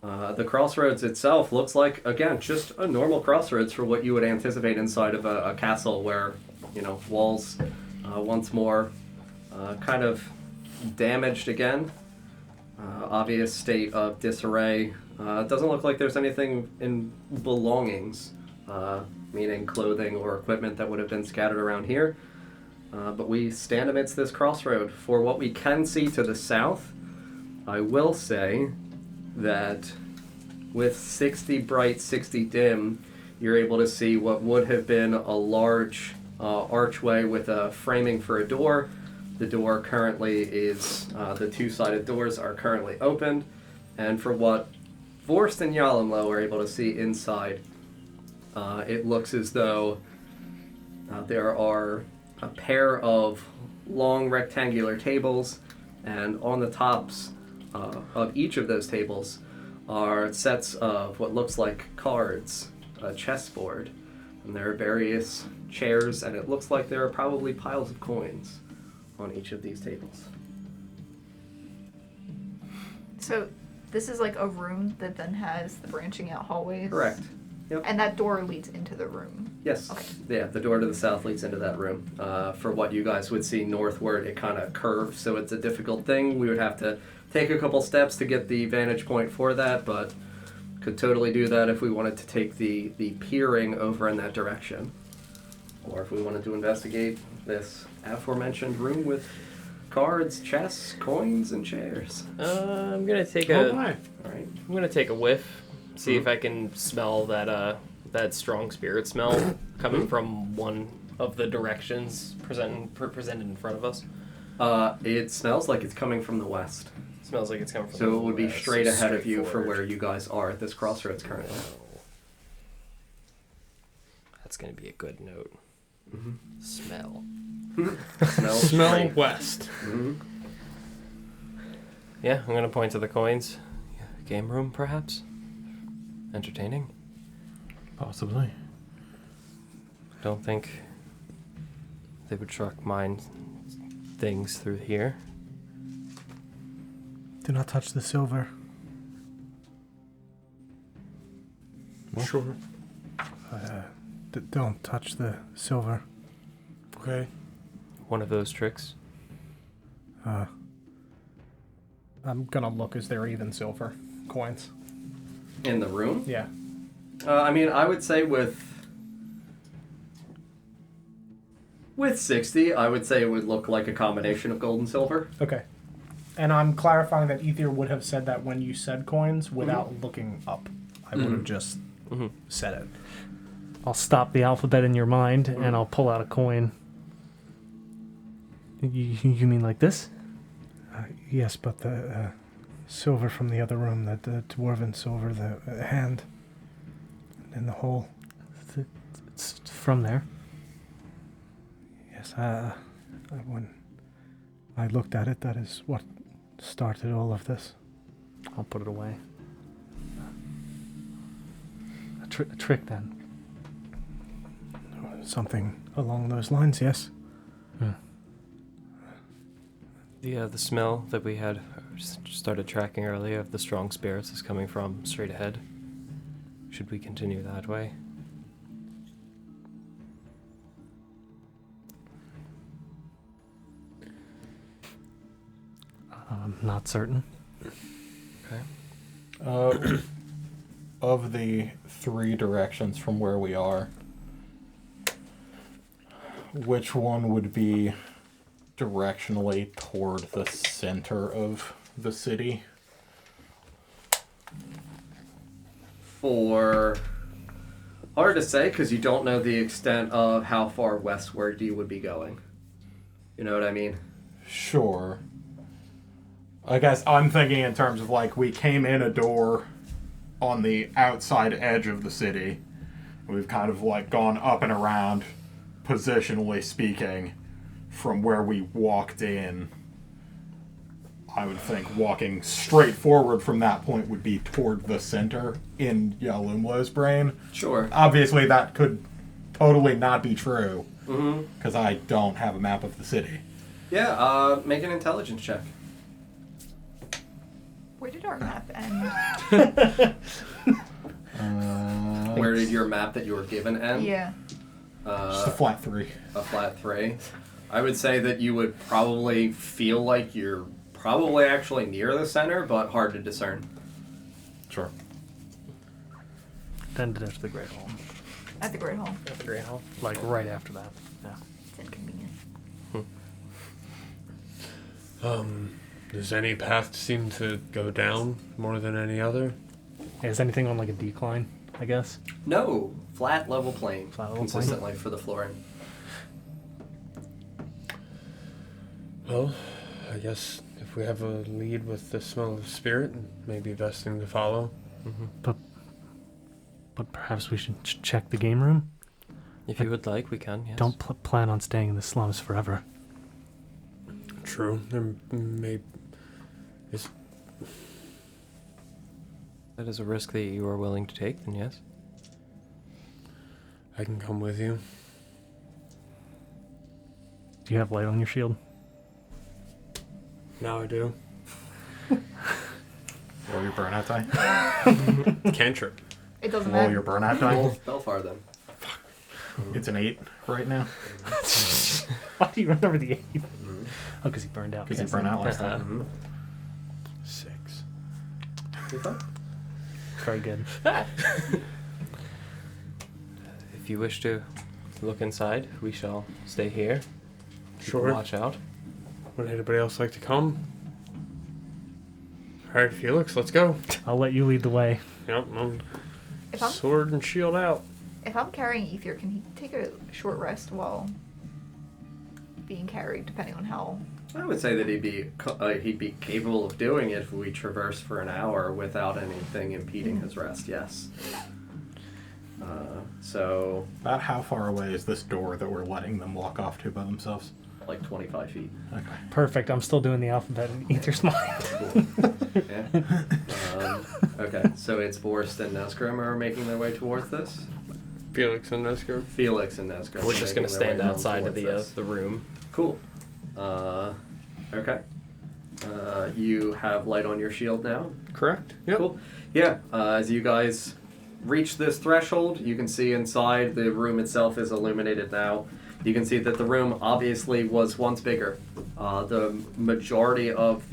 The crossroads itself looks like, again, just a normal crossroads for what you would anticipate inside of a castle where, walls once more kind of damaged again. Obvious state of disarray. It doesn't look like there's anything in belongings, meaning clothing or equipment that would have been scattered around here. But we stand amidst this crossroad. For what we can see to the south, I will say that with 60 bright, 60 dim, you're able to see what would have been a large archway with a framing for a door. The door currently is, the two-sided doors are currently opened, and for what Vorst and Yalimlo are able to see inside, it looks as though there are a pair of long rectangular tables, and on the tops of each of those tables are sets of what looks like cards, a chessboard, and there are various chairs, and it looks like there are probably piles of coins on each of these tables. So this is like a room that then has the branching out hallways? Correct. Yep. And that door leads into the room? Yes. Okay. Yeah, the door to the south leads into that room. For what you guys would see northward, it kind of curves, so it's a difficult thing. We would have to take a couple steps to get the vantage point for that, but could totally do that if we wanted to take the peering over in that direction. Or if we wanted to investigate this aforementioned room with cards, chess, coins, and chairs. I'm gonna take Oh a. my. All right. I'm gonna take a whiff, see if I can smell that strong spirit smell coming from one of the directions presented in front of us. It smells like it's coming from the west. Smells like it's coming from. So the it would be west, straight ahead of you for straightforward. where you guys are at this crossroads currently. That's gonna be a good note. Mm-hmm. Smell. Smell straight. west. Mm-hmm. Yeah, I'm gonna point to the coins. Game room, perhaps. Entertaining. Possibly. Don't think they would truck mine things through here. Do not touch the silver. Sure. Don't touch the silver. Okay. One of those tricks. I'm gonna look. Is there even silver coins? In the room? Yeah. I mean, I would say with 60, I would say it would look like a combination of gold and silver. Okay. And I'm clarifying that Ethir would have said that when you said coins without looking up. I would have just said it. I'll stop the alphabet in your mind, and I'll pull out a coin. You mean like this? Yes, but the silver from the other room, that dwarven silver, the hand in the hole. It's from there. Yes, when I looked at it, that is what started all of this. I'll put it away. A trick, then. Something along those lines, yes. The smell that we had started tracking earlier of the strong spirits is coming from straight ahead. Should we continue that way? I'm not certain. Okay. Of the 3 directions from where we are, which one would be directionally toward the center of the city? Hard to say because you don't know the extent of how far westward you would be going. You know what I mean? Sure. I guess I'm thinking in terms of like we came in a door on the outside edge of the city. We've kind of like gone up and around, positionally speaking, from where we walked in. I would think walking straight forward from that point would be toward the center in Yalumlo's brain. Sure. Obviously, that could totally not be true, Mm-hmm. because I don't have a map of the city. Yeah, make an intelligence check. Where did our map end? Where did your map that you were given end? Yeah. Just a flat 3. A flat 3. I would say that you would probably feel like you're probably actually near the center, but hard to discern. Sure. Then to the Great Hall. At the Great Hall. At the Great Hall. Like right after that. Yeah. It's inconvenient. Does any path seem to go down more than any other? Is anything on like a decline, I guess? No, flat level plane. Flat level plane. Consistently for the flooring. Well, I guess if we have a lead with the smell of spirit, it may be best thing to follow. But perhaps we should check the game room? If you would like, we can, yes. Don't plan on staying in the slums forever. True. There may... That is a risk that you are willing to take, then yes. I can come with you. Do you have light on your shield? Now I do. Roll your burnout die. Cantrip. It doesn't Roll matter. your burnout Roll die. Belfar then. It's an 8 right now. Why do you remember the 8? Oh, because he burned out. Because he burned out last time. Mm-hmm. 6. You're fine. Very good. If you wish to look inside, we shall stay here. Sure. Watch out. Would anybody else like to come? Alright, Felix, let's go. I'll let you lead the way. Yep, I'm If I'm sword and shield out. If I'm carrying Ethir, can he take a short rest while being carried, depending on how? I would say that he'd be capable of doing it if we traverse for an hour without anything impeding his rest. Yes. So About how far away is this door that we're letting them walk off to by themselves? like 25 feet. Okay. Perfect. I'm still doing the alphabet in Ether's mind. Yeah. Okay. So it's Vorst and Nesgrim are making their way towards this. Felix and Nesgrim. Felix and Nesgrim. We're just going to stand outside of the room. Cool. Okay. You have light on your shield now. Correct? Yep. Cool. Yeah. As you guys reach this threshold, you can see inside the room itself is illuminated now. You can see that the room obviously was once bigger. The majority of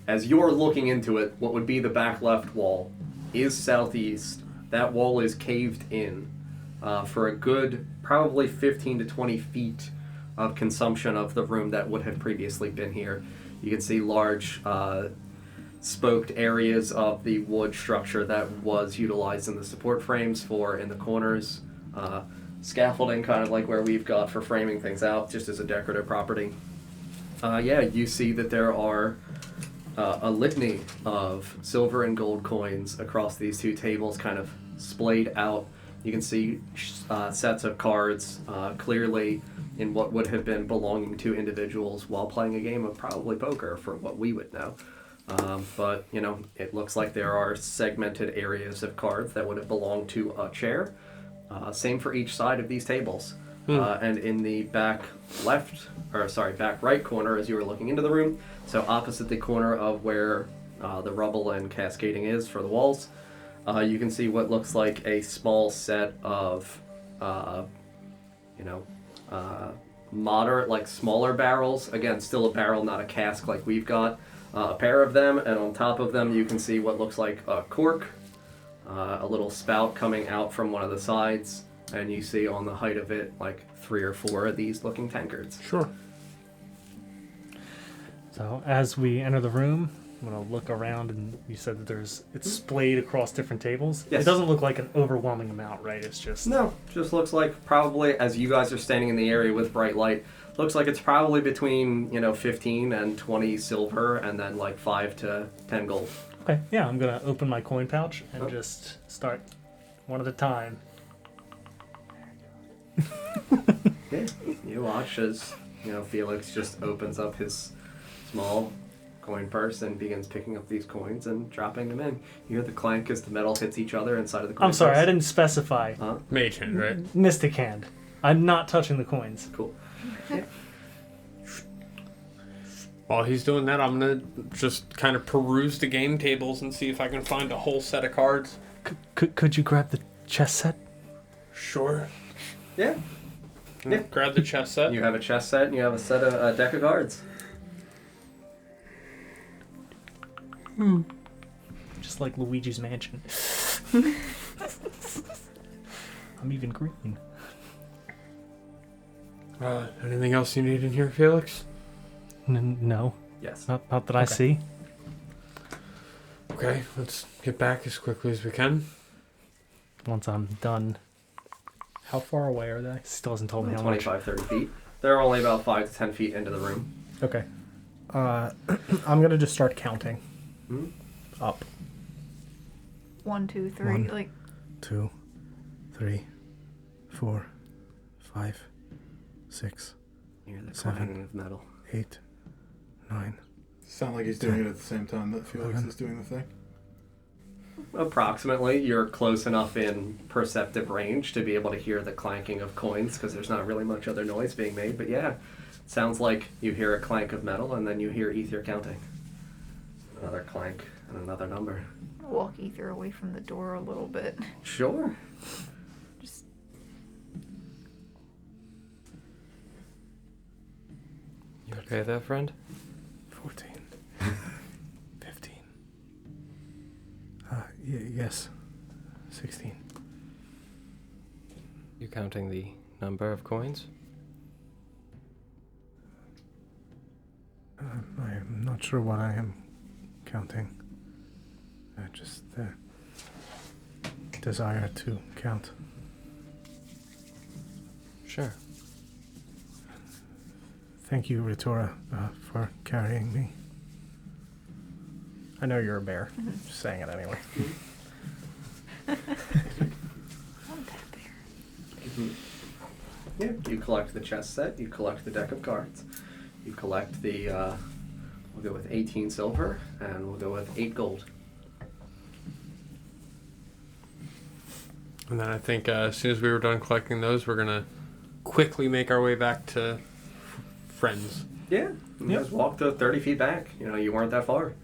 as you're looking into it, what would be the back left wall is southeast. That wall is caved in for a good probably 15 to 20 feet of consumption of the room that would have previously been here. You can see large spoked areas of the wood structure that was utilized in the support frames in the corners. Scaffolding, kind of like where we've got for framing things out, just as a decorative property. You see that there are a litany of silver and gold coins across these two tables, kind of splayed out. You can see sets of cards clearly in what would have been belonging to individuals while playing a game of probably poker, from what we would know. But, it looks like there are segmented areas of cards that would have belonged to a chair. Same for each side of these tables. And in the back right corner as you were looking into the room, so opposite the corner of where the rubble and cascading is for the walls, you can see what looks like a small set of, moderate, like smaller barrels. Again, still a barrel, not a cask like we've got. A pair of them, and on top of them you can see what looks like a cork, a little spout coming out from one of the sides, and you see on the height of it like 3 or 4 of these looking tankards. Sure. So as we enter the room, I'm gonna look around, and you said that it's splayed across different tables. Yes. It doesn't look like an overwhelming amount, right? It's just No, just looks like probably, as you guys are standing in the area with bright light, looks like it's probably between 15 and 20 silver, and then like 5 to 10 gold. Okay, yeah, I'm gonna open my coin pouch and just start one at a time. Yeah, you watch as Felix just opens up his small coin purse and begins picking up these coins and dropping them in. You hear the clank as the metal hits each other inside of the coin I'm sorry, purse. I didn't specify. Mage hand, right? Mystic hand. I'm not touching the coins. Cool. While he's doing that, I'm gonna just kind of peruse the game tables and see if I can find a whole set of cards. Could you grab the chess set? Sure. Yeah. Yeah. Grab the chess set. You have a chess set and you have a deck of cards. Just like Luigi's Mansion. I'm even green. Anything else you need in here, Felix? No, Yes. not that I see. Okay, let's get back as quickly as we can. Once I'm done. How far away are they? Still hasn't told me how much. 25, 30 feet. They're only about 5 to 10 feet into the room. Okay. I'm gonna just start counting. Up. 1, 2, 3. One. Like 2, 3, 4, 5, 6, You hear the 7. clanging of metal. 8, 9. Sound like he's doing it at the same time that Felix is doing the thing. Approximately, you're close enough in perceptive range to be able to hear the clanking of coins because there's not really much other noise being made. But yeah, sounds like you hear a clank of metal and then you hear Ethir counting. Another clank and another number. walk Ethir away from the door a little bit. Sure. Just You okay there, friend? 14. 15. Yes. 16. You counting the number of coins? I'm not sure what I am counting. Just the desire to count. Sure. Thank you, Rhirda, for carrying me. I know you're a bear. Just saying it anyway. I'm that bear. Yeah, you collect the chess set, you collect the deck of cards. You collect the, we'll go with 18 silver, and we'll go with 8 gold. And then I think as soon as we were done collecting those, we're going to quickly make our way back to friends. Yeah, you guys walked 30 feet back. You know, you weren't that far.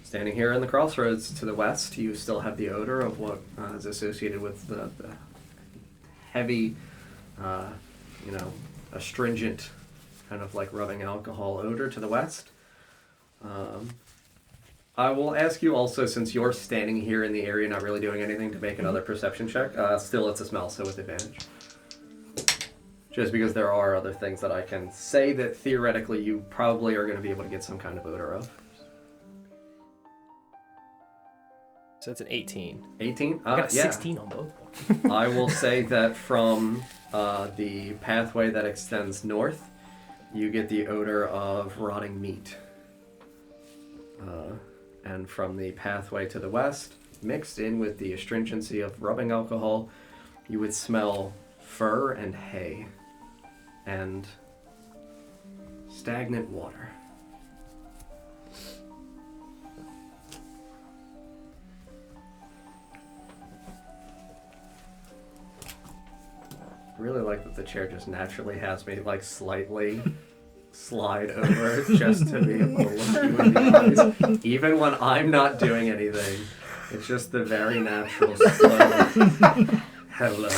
Standing here in the crossroads to the west, you still have the odor of what is associated with the heavy, astringent kind of like rubbing alcohol odor to the west. I will ask you also, since you're standing here in the area not really doing anything, to make another perception check. Still, it's a smell, so with advantage. Just because there are other things that I can say that theoretically you probably are going to be able to get some kind of odor of. So it's an 18. 18? I got a Yeah. 16 on both. I will say that from the pathway that extends north, you get the odor of rotting meat. And from the pathway to the west, mixed in with the astringency of rubbing alcohol, you would smell fur and hay and stagnant water. really like that the chair just naturally has me like slightly slide over just to be able to look you in the eyes. Even when I'm not doing anything, it's just the very natural slow hello.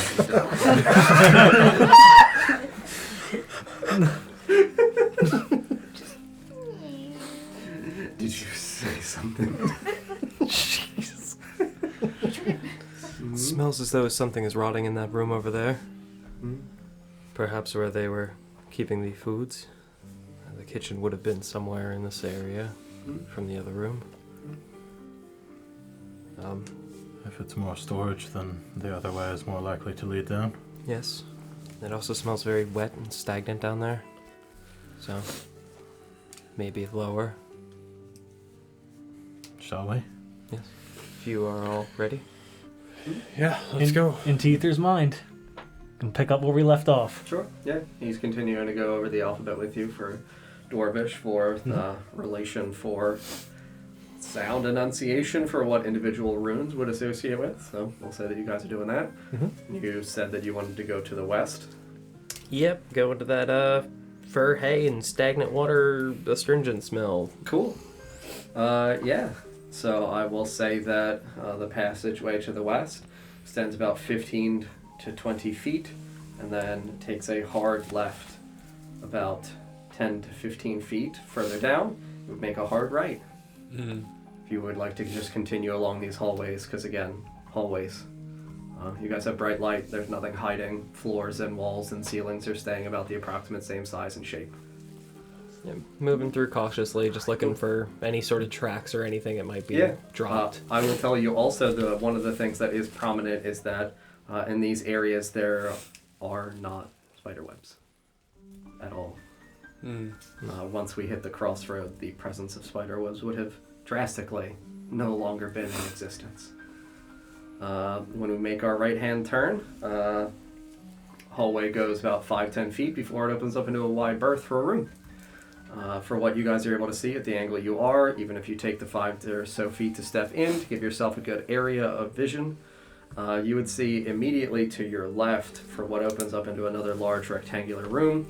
Did you say something? Smells as though something is rotting in that room over there. Perhaps where they were keeping the foods. The kitchen would have been somewhere in this area from the other room. If it's more storage, then the other way is more likely to lead down. Yes. It also smells very wet and stagnant down there. So, maybe lower. Shall we? Yes. If you are all ready. Yeah, let's go. Into Ethir's mind. And pick up where we left off. Sure. Yeah. He's continuing to go over the alphabet with you for Dwarvish, for relation for sound enunciation for what individual runes would associate with. So we'll say that you guys are doing that. You said that you wanted to go to the west. Yep, go into that fur, hay, and stagnant water astringent smell. Cool. Yeah. So I will say that the passageway to the west extends about 15 to 20 feet and then takes a hard left about 10 to 15 feet further down. It would make a hard right. If you would like to just continue along these hallways, because again, hallways. You guys have bright light, there's nothing hiding. Floors and walls and ceilings are staying about the approximate same size and shape. Yeah, moving through cautiously, just looking for any sort of tracks or anything that might be dropped. I will tell you also, one of the things that is prominent is that in these areas there are not spider webs at all. Once we hit the crossroad, the presence of spider webs would have drastically no longer been in existence. When we make our right-hand turn, hallway goes about 5-10 feet before it opens up into a wide berth for a room. For what you guys are able to see at the angle you are, even if you take the 5 or so feet to step in to give yourself a good area of vision, you would see immediately to your left for what opens up into another large rectangular room.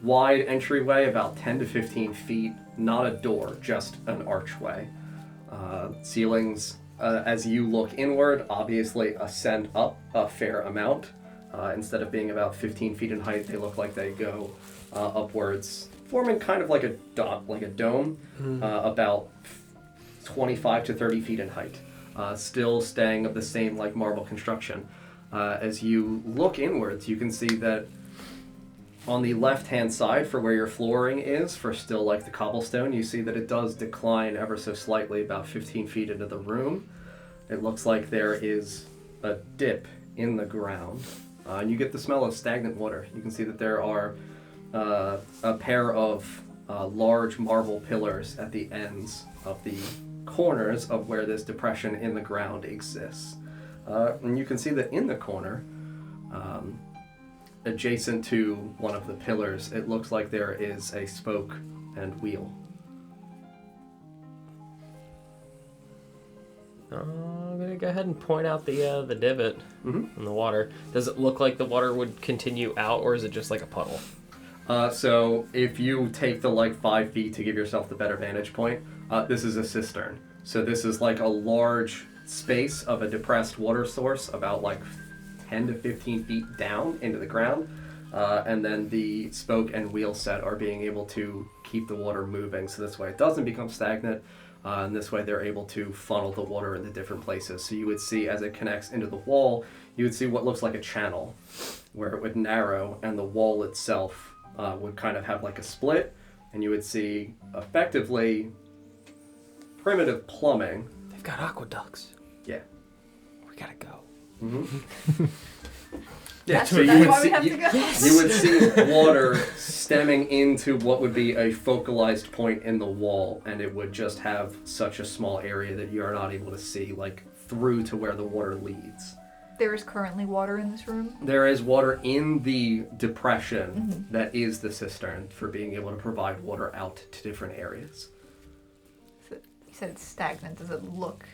Wide entryway, about 10 to 15 feet, not a door, just an archway. Ceilings, as you look inward, obviously ascend up a fair amount. Instead of being about 15 feet in height, they look like they go upwards, forming kind of like a dome, about 25 to 30 feet in height. Still staying of the same like marble construction. As you look inwards, you can see that on the left-hand side for where your flooring is, for still like the cobblestone, you see that it does decline ever so slightly about 15 feet into the room. It looks like there is a dip in the ground. And you get the smell of stagnant water. You can see that there are a pair of large marble pillars at the ends of the corners of where this depression in the ground exists. And you can see that in the corner, adjacent to one of the pillars, it looks like there is a spoke and wheel. I'm gonna go ahead and point out the divot in the water. Does it look like the water would continue out, or is it just like a puddle? So if you take the 5 feet to give yourself the better vantage point, this is a cistern. So this is like a large space of a depressed water source, about 10 to 15 feet down into the ground. And then the spoke and wheel set are being able to keep the water moving, so this way it doesn't become stagnant. And this way they're able to funnel the water into different places. So you would see as it connects into the wall, you would see what looks like a channel where it would narrow and the wall itself would kind of have like a split. And you would see effectively primitive plumbing. They've got aqueducts. Yeah. We gotta go. That's so why we have to go. You would see water stemming into what would be a focalized point in the wall, and it would just have such a small area that you are not able to see through to where the water leads. There is currently water in this room? There is water in the depression that is the cistern for being able to provide water out to different areas. So you said it's stagnant. Does it look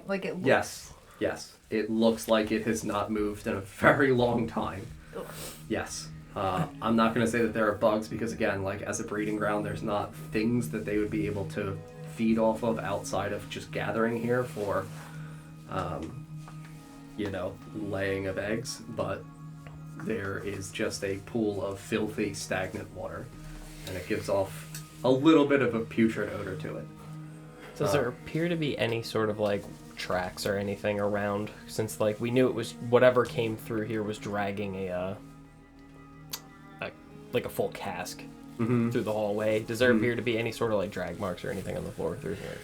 like it looks? Yes. it looks like it has not moved in a very long time. Ugh. Yes. I'm not going to say that there are bugs because, again, like as a breeding ground, there's not things that they would be able to feed off of outside of just gathering here for, laying of eggs. But there is just a pool of filthy, stagnant water, and it gives off a little bit of a putrid odor to it. Does there appear to be any sort of like tracks or anything around? Since like we knew it was whatever came through here was dragging a full cask through the hallway. Does there appear to be any sort of like drag marks or anything on the floor through here?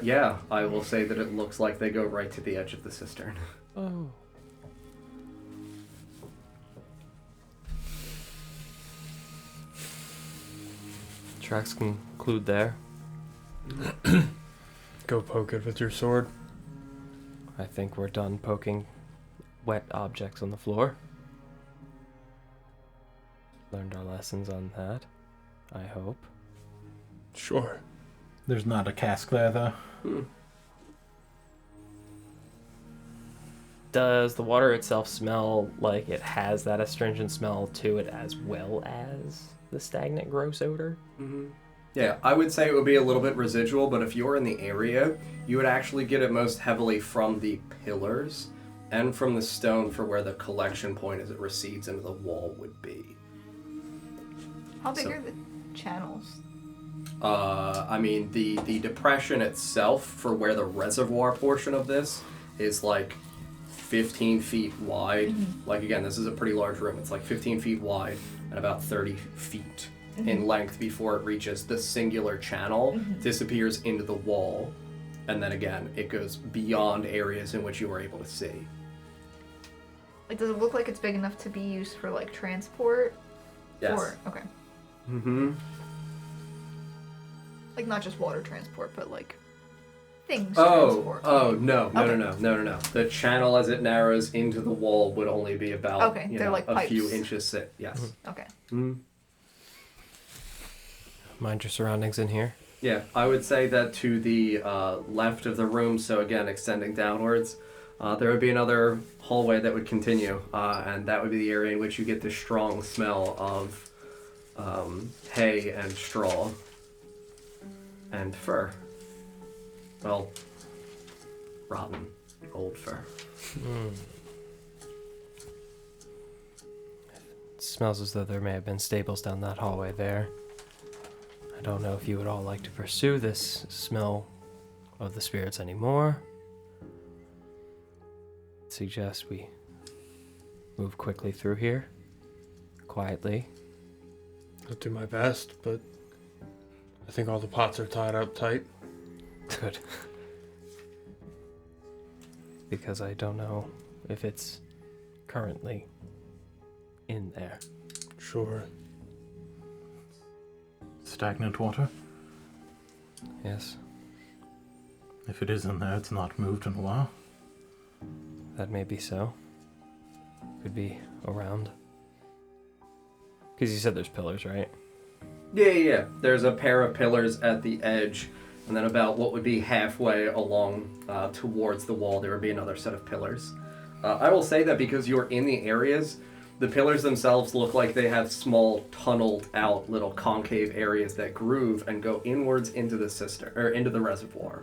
Yeah, I will say that it looks like they go right to the edge of the cistern. Oh. Tracks conclude there. Go poke it with your sword. I think we're done poking wet objects on the floor. Learned our lessons on that, I hope. Sure. There's not a cask there, though. Does the water itself smell like it has that astringent smell to it as well as the stagnant gross odor? Yeah, I would say it would be a little bit residual, but if you're in the area, you would actually get it most heavily from the pillars and from the stone for where the collection point as it recedes into the wall would be. How big are the channels? The depression itself for where the reservoir portion of this is like 15 feet wide. Like, again, this is a pretty large room. It's like 15 feet wide and about 30 feet in length before it reaches the singular channel, disappears into the wall, and then again, it goes beyond areas in which you were able to see. Like, does it look like it's big enough to be used for, like, transport? Yes. Okay. Like, not just water transport, but, like, things transport. No. The channel as it narrows into the wall would only be about like a pipes. few inches thick. Yes. Okay. Mind your surroundings in here. Yeah, I would say that to the left of the room, so again, extending downwards, there would be another hallway that would continue, and that would be the area in which you get the strong smell of hay and straw and fur. Well, rotten old fur. It smells as though there may have been stables down that hallway there. I don't know if you would all like to pursue this smell of the spirits anymore. I'd suggest we move quickly through here, quietly. I'll do my best, but I think all the pots are tied up tight. Good. Because I don't know if it's currently in there. Sure. Stagnant water? Yes, If it is in there, it's not moved in a while. that may be so. Could be around. Because you said there's pillars, right? Yeah. There's a pair of pillars at the edge, and then about what would be halfway along towards the wall, there would be another set of pillars. I will say that because you're in the areas, the pillars themselves look like they have small, tunneled out little concave areas that groove and go inwards into the cistern or into the reservoir.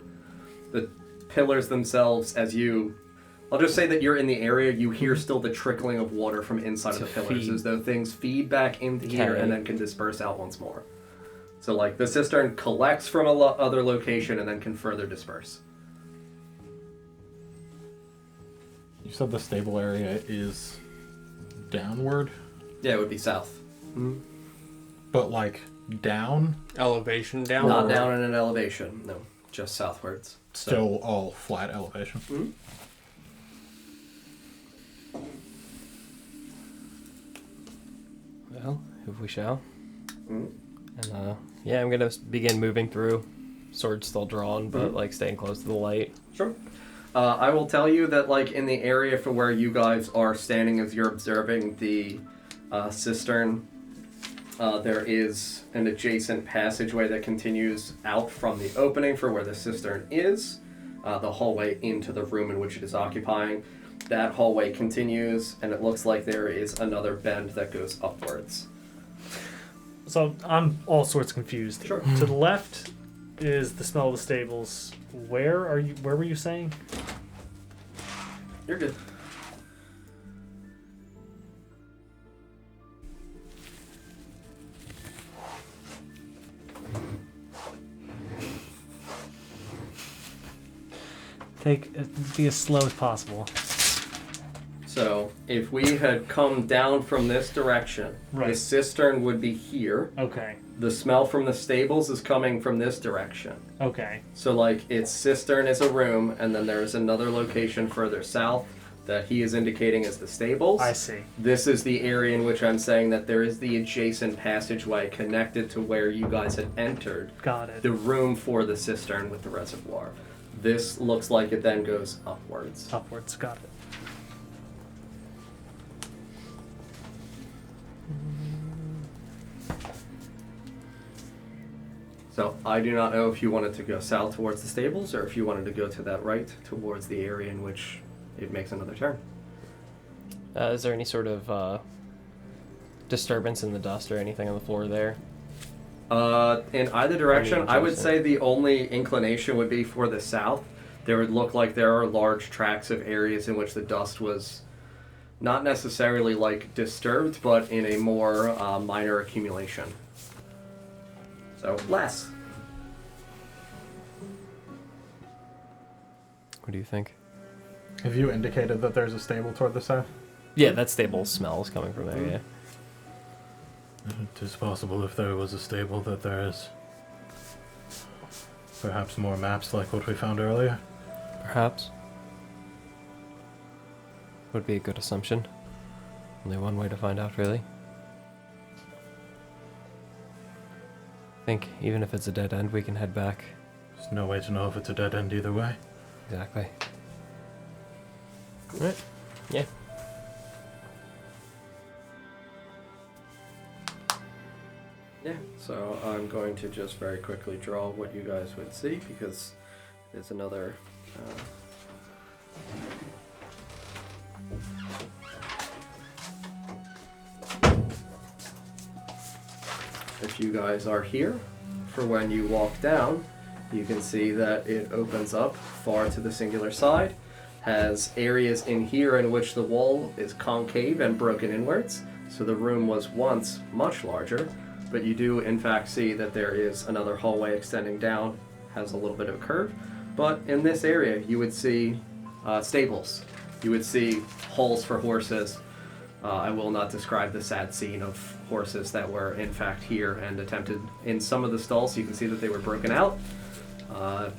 The pillars themselves, I'll just say that you're in the area, you hear still the trickling of water from inside of the pillars, feed. as though things feed back into here and then can disperse out once more. So, like, the cistern collects from other location and then can further disperse. You said the stable area is downward, Yeah, it would be south. but like down, Elevation down. Not down in an elevation, no, just southwards. So, still all flat elevation. Well, if we shall. And I'm gonna begin moving through. Sword still drawn, but like staying close to the light. Sure. I will tell you that, like, in the area for where you guys are standing as you're observing the cistern, there is an adjacent passageway that continues out from the opening for where the cistern is, the hallway into the room in which it is occupying. That hallway continues, and it looks like there is another bend that goes upwards. So I'm all sorts confused. Sure. To the left is the smell of the stables. Where were you saying? You're good. Be as slow as possible. So, if we had come down from this direction, the Right. cistern would be here. Okay. The smell from the stables is coming from this direction. Okay. So, like, its cistern is a room, and then there's another location further south that he is indicating as the stables. I see. This is the area in which I'm saying that there is the adjacent passageway connected to where you guys had entered. Got it. The room for the cistern with the reservoir. This looks like it then goes upwards. Upwards. Got it. So I do not know if you wanted to go south towards the stables or if you wanted to go to that right towards the area in which it makes another turn. Is there any sort of disturbance in the dust or anything on the floor there? In either direction, I would adjacent. say the only inclination would be for the south. There would look like there are large tracts of areas in which the dust was not necessarily like disturbed, but in a more minor accumulation. So less. What do you think? Have you indicated that there's a stable toward the south? Yeah, that stable smell is coming from there, yeah. It is possible if there was a stable that there is perhaps more maps like what we found earlier. Perhaps. Would be a good assumption. Only one way to find out, really. I think even if it's a dead end, we can head back. There's no way to know if it's a dead end either way. Exactly. Right. Yeah. Yeah, so I'm going to just very quickly draw what you guys would see because there's another. If you guys are here, for when you walk down, you can see that it opens up far to the singular side, has areas in here in which the wall is concave and broken inwards, so the room was once much larger. But you do, in fact, see that there is another hallway extending down, has a little bit of a curve. But in this area, you would see stables. You would see holes for horses. I will not describe the sad scene of horses that were, in fact, here and attempted. In some of the stalls, you can see that they were broken out.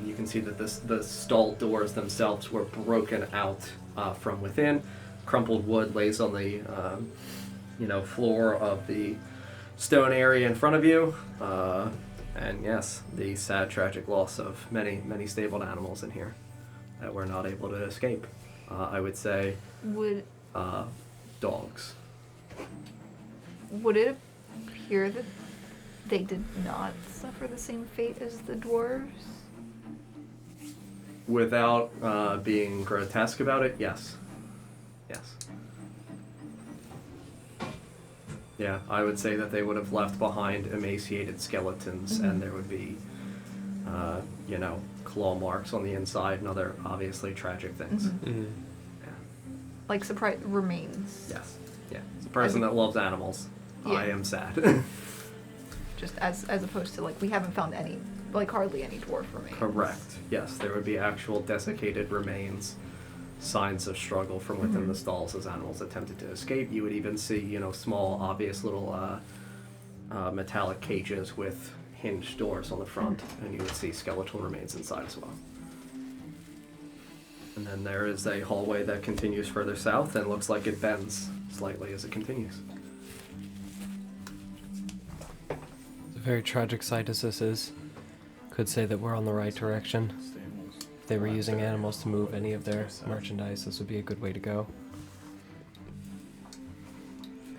You can see that the stall doors themselves were broken out from within. Crumpled wood lays on the floor of the stone area in front of you, and yes, the sad, tragic loss of many, many stabled animals in here that were not able to escape. I would say dogs. Would it appear that they did not suffer the same fate as the dwarves? Without being grotesque about it, yes. Yes. Yeah, I would say that they would have left behind emaciated skeletons, and there would be, claw marks on the inside and other obviously tragic things. Mm-hmm. Yeah. Like remains. Yes. Yeah. It's a person that loves animals. Yeah. I am sad. Just as opposed to we haven't found any, hardly any dwarf remains. Correct. Yes, there would be actual desiccated remains, signs of struggle from within the stalls as animals attempted to escape. You would even see, small, obvious little metallic cages with hinged doors on the front, and you would see skeletal remains inside as well. And then there is a hallway that continues further south and looks like it bends slightly as it continues. It's a very tragic sight as this is. Could say that we're on the right direction. If they were using animals to move any of their merchandise, this would be a good way to go.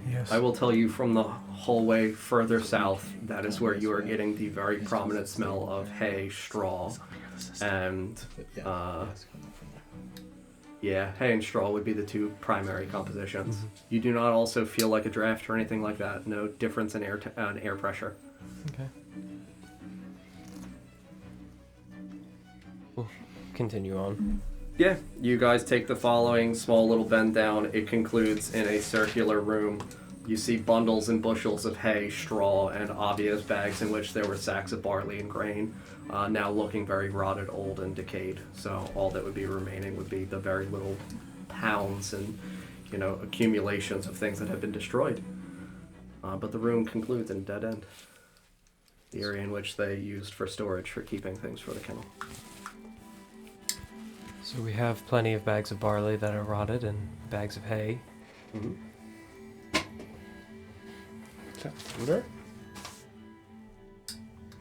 Yes. I will tell you from the hallway further south, that is where you are getting the very prominent smell of hay, straw, and hay and straw would be the two primary compositions. You do not also feel like a draft or anything like that. No difference in air pressure. Okay. We'll continue on. Yeah, you guys take the following small little bend down. It concludes in a circular room. You see bundles and bushels of hay, straw, and obvious bags in which there were sacks of barley and grain, now looking very rotted, old, and decayed. So all that would be remaining would be the very little pounds and, accumulations of things that have been destroyed. But the room concludes in a dead end. The area in which they used for storage for keeping things for the kennel. So we have plenty of bags of barley that are rotted and bags of hay. Mm-hmm. Is that thunder?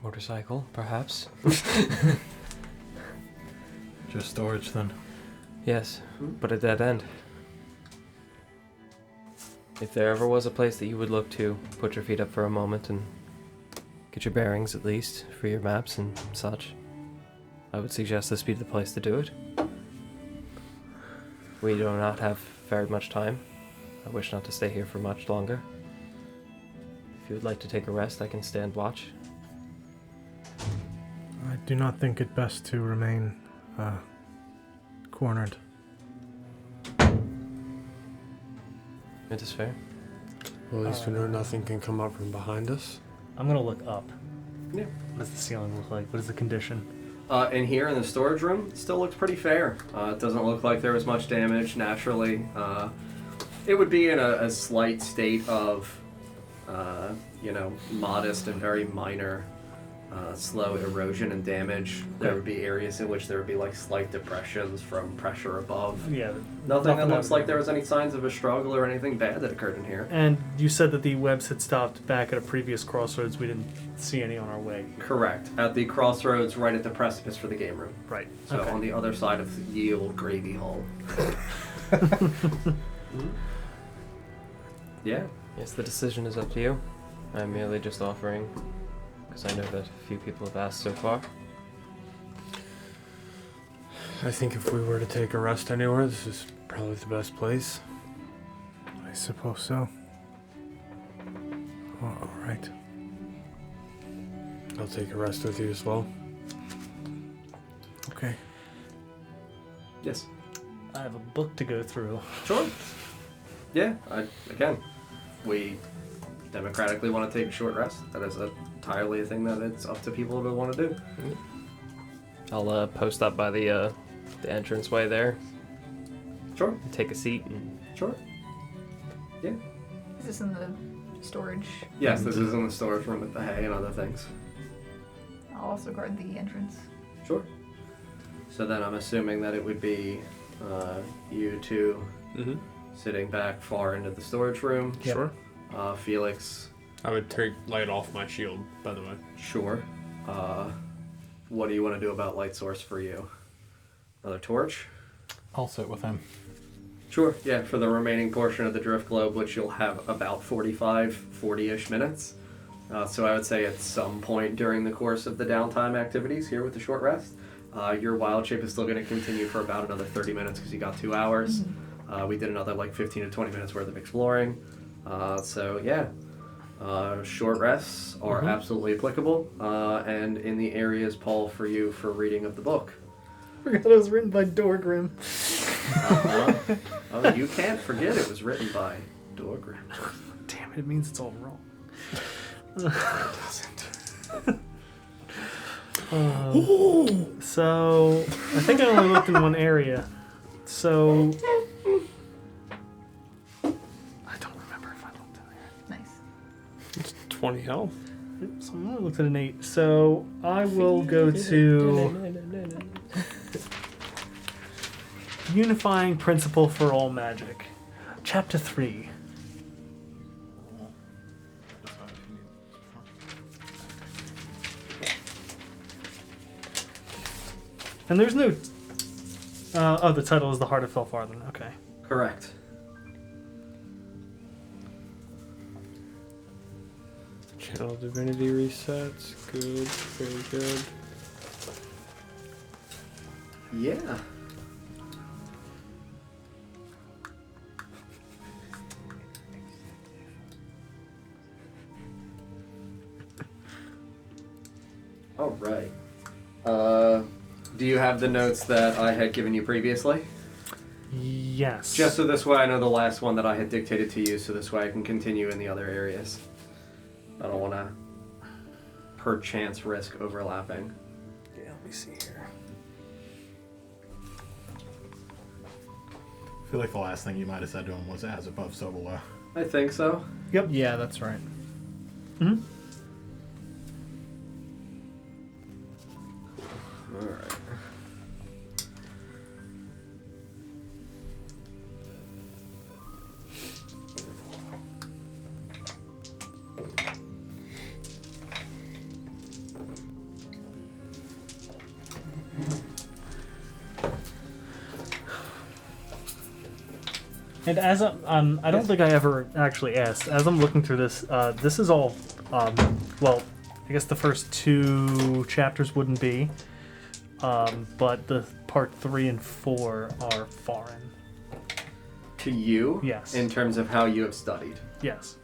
Motorcycle, perhaps. Just storage then. Yes, but a dead end. If there ever was a place that you would look to, put your feet up for a moment and get your bearings at least for your maps and such, I would suggest this be the place to do it. We do not have very much time. I wish not to stay here for much longer. If you would like to take a rest, I can stand watch. I do not think it best to remain cornered. It is fair. Well, at least we know nothing can come up from behind us. I'm gonna look up. Yeah. What does the ceiling look like? What is the condition? In here in the storage room, it still looks pretty fair. It doesn't look like there was much damage naturally. It would be in a slight state of, modest and very minor slow erosion and damage. There would be areas in which there would be like slight depressions from pressure above. Yeah. Nothing that looks like there was any signs of a struggle or anything bad that occurred in here. And you said that the webs had stopped back at a previous crossroads. We didn't see any on our way. Correct. At the crossroads right at the precipice for the game room. Right. So Okay. on the other side of the old gravy hole. Yeah. Yes, the decision is up to you. I'm merely just offering, because I know that a few people have asked so far. I think if we were to take a rest anywhere, this is probably the best place. I suppose so. All right. I'll take a rest with you as well. Okay. Yes. I have a book to go through. Sure. Yeah. We democratically want to take a short rest. That is entirely a thing that it's up to people to want to do. I'll post up by the entranceway there. Sure. Take a seat and Sure. Yeah. Is this in the storage? Yes, this is in the storage room with the hay and other things. I'll also guard the entrance. Sure. So then I'm assuming that it would be you two sitting back far into the storage room. Yep. Sure. Felix. I would light off my shield, by the way. Sure. What do you want to do about light source for you? Another torch? I'll sit with him. Sure, yeah, for the remaining portion of the drift globe, which you'll have about 40-ish minutes. So I would say at some point during the course of the downtime activities here with the short rest, your wild shape is still going to continue for about another 30 minutes because you got 2 hours. We did another 15 to 20 minutes worth of exploring. Short rests are absolutely applicable. And in the areas, Paul, for you for reading of the book. I forgot it was written by Dorgrim. Oh, you can't forget it was written by Dorgrim. Damn it, it means it's all wrong. So, I think I only looked in one area. So, I don't remember if I looked in there. Nice. It's 20 health. So I only looked at an 8. So, I will go to Unifying Principle for All Magic. Chapter 3. And there's no... the title is The Heart of Felfarthen. Okay. Correct. Channel divinity resets. Good. Very good. Yeah. All right. Do you have the notes that I had given you previously? Yes. Just so this way I know the last one that I had dictated to you, so this way I can continue in the other areas. I don't want to, perchance, risk overlapping. Yeah, let me see here. I feel like the last thing you might have said to him was as above, so below. I think so. Yep. Yeah, that's right. Mm-hmm. All right. And as I don't think I ever actually asked. As I'm looking through this, this is all. Well, I guess the first 2 chapters wouldn't be, but the part 3 and 4 are foreign. To you? Yes. In terms of how you have studied? Yes.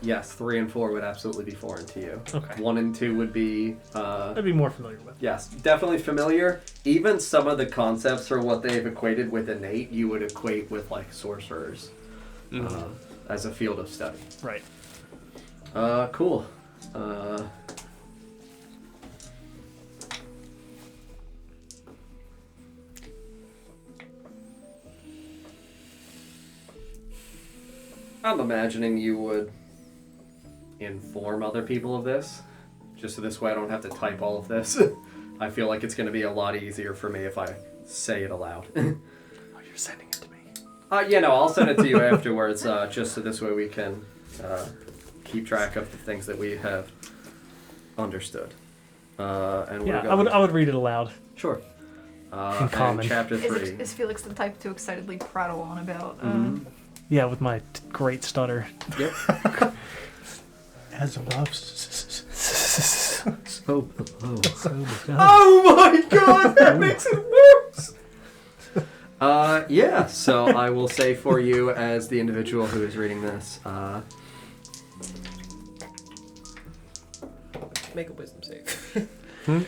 Yes, 3 and 4 would absolutely be foreign to you. Okay. 1 and 2 would be... I'd be more familiar with. Yes, definitely familiar. Even some of the concepts for what they've equated with innate, you would equate with, like, sorcerers as a field of study. Right. Cool. I'm imagining you would inform other people of this, just so this way I don't have to type all of this. I feel like it's going to be a lot easier for me if I say it aloud. Oh, you're sending it to me. Yeah, no, I'll send it to you afterwards, just so this way we can keep track of the things that we have understood. And we're Yeah, going I would read it aloud. Sure. In And common. chapter 3. Is Felix the type to excitedly prattle on about? Yeah, with my great stutter. Yep. As above. So, Oh my god, that makes it worse! Yeah, so I will say for you as the individual who is reading this, Make a wisdom save. No.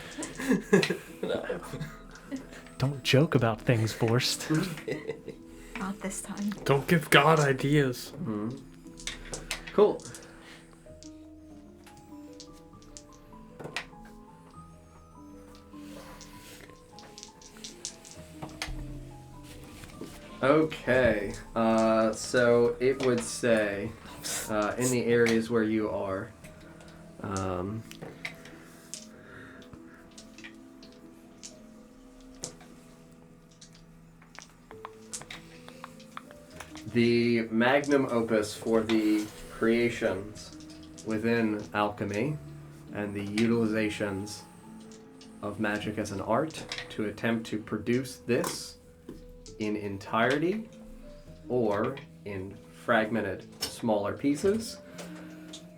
Don't joke about things, Vorst. Not this time. Don't give God ideas. Cool. Okay, so it would say, in the areas where you are, the magnum opus for the creations within alchemy and the utilizations of magic as an art to attempt to produce this in entirety or in fragmented smaller pieces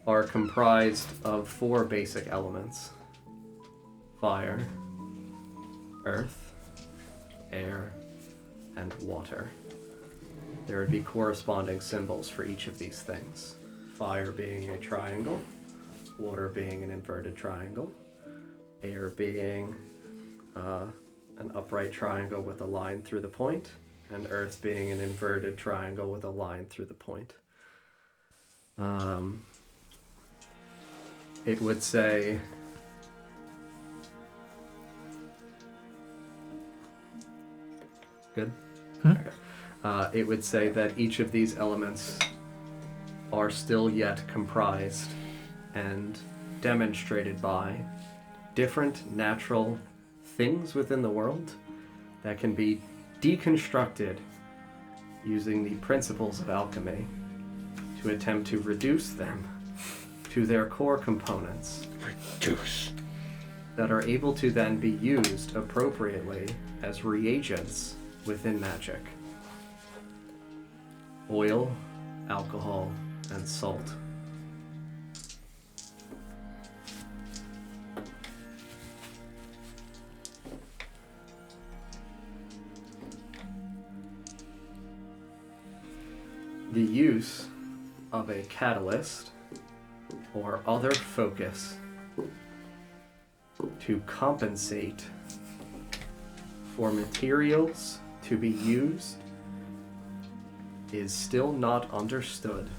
are comprised of 4 basic elements: fire, earth, air, and water. There would be corresponding symbols for each of these things. Fire being a triangle, water being an inverted triangle, air being an upright triangle with a line through the point, and earth being an inverted triangle with a line through the point. It would say good? Okay. It would say that each of these elements are still yet comprised and demonstrated by different natural things within the world that can be deconstructed using the principles of alchemy to attempt to reduce them to their core components. Reduce. That are able to then be used appropriately as reagents within magic. Oil, alcohol, and salt. the use of a catalyst or other focus to compensate for materials to be used is still not understood,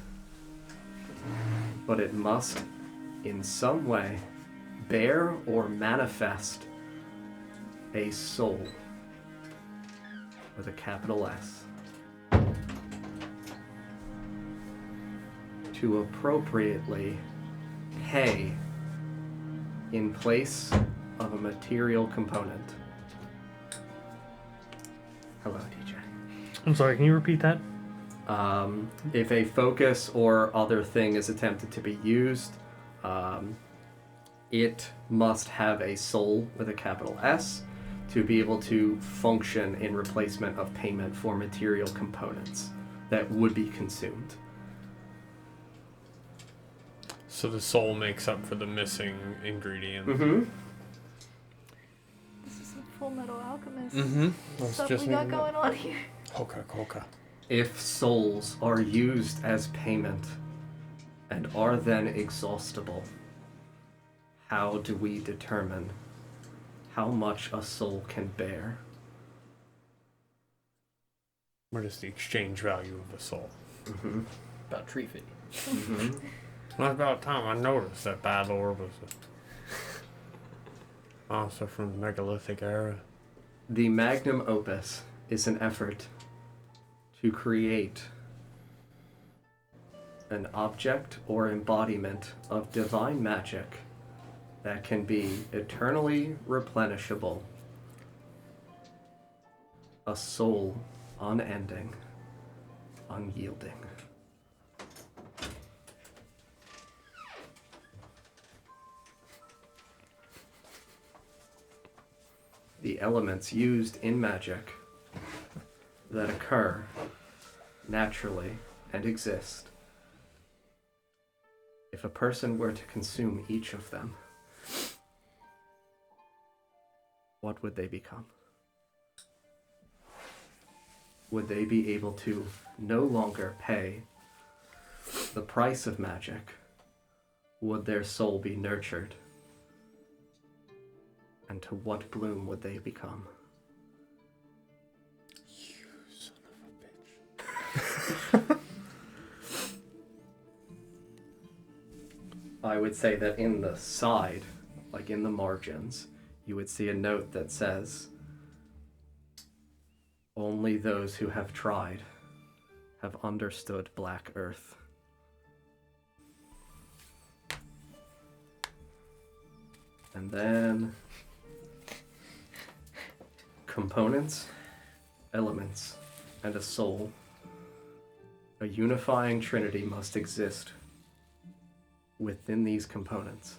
but it must in some way bear or manifest a soul with a capital S to appropriately pay in place of a material component. Hello, DJ. I'm sorry, can you repeat that? If a focus or other thing is attempted to be used, it must have a soul with a capital S to be able to function in replacement of payment for material components that would be consumed. So the soul makes up for the missing ingredient. Mm-hmm. This is some Full Metal Alchemist That's stuff just we got going on here. Coca. If souls are used as payment and are then exhaustible, how do we determine how much a soul can bear? What is the exchange value of a soul? About tree fee. Not about time I noticed that Battlelord was a monster from the megalithic era. The magnum opus is an effort to create an object or embodiment of divine magic that can be eternally replenishable, a soul unending, unyielding. The elements used in magic that occur naturally and exist. If a person were to consume each of them, what would they become? Would they be able to no longer pay the price of magic? Would their soul be nurtured? And to what bloom would they become? You son of a bitch. I would say that in the side, like in the margins, you would see a note that says, "Only those who have tried have understood Black Earth." And then components, elements, and a soul. A unifying trinity must exist within these components.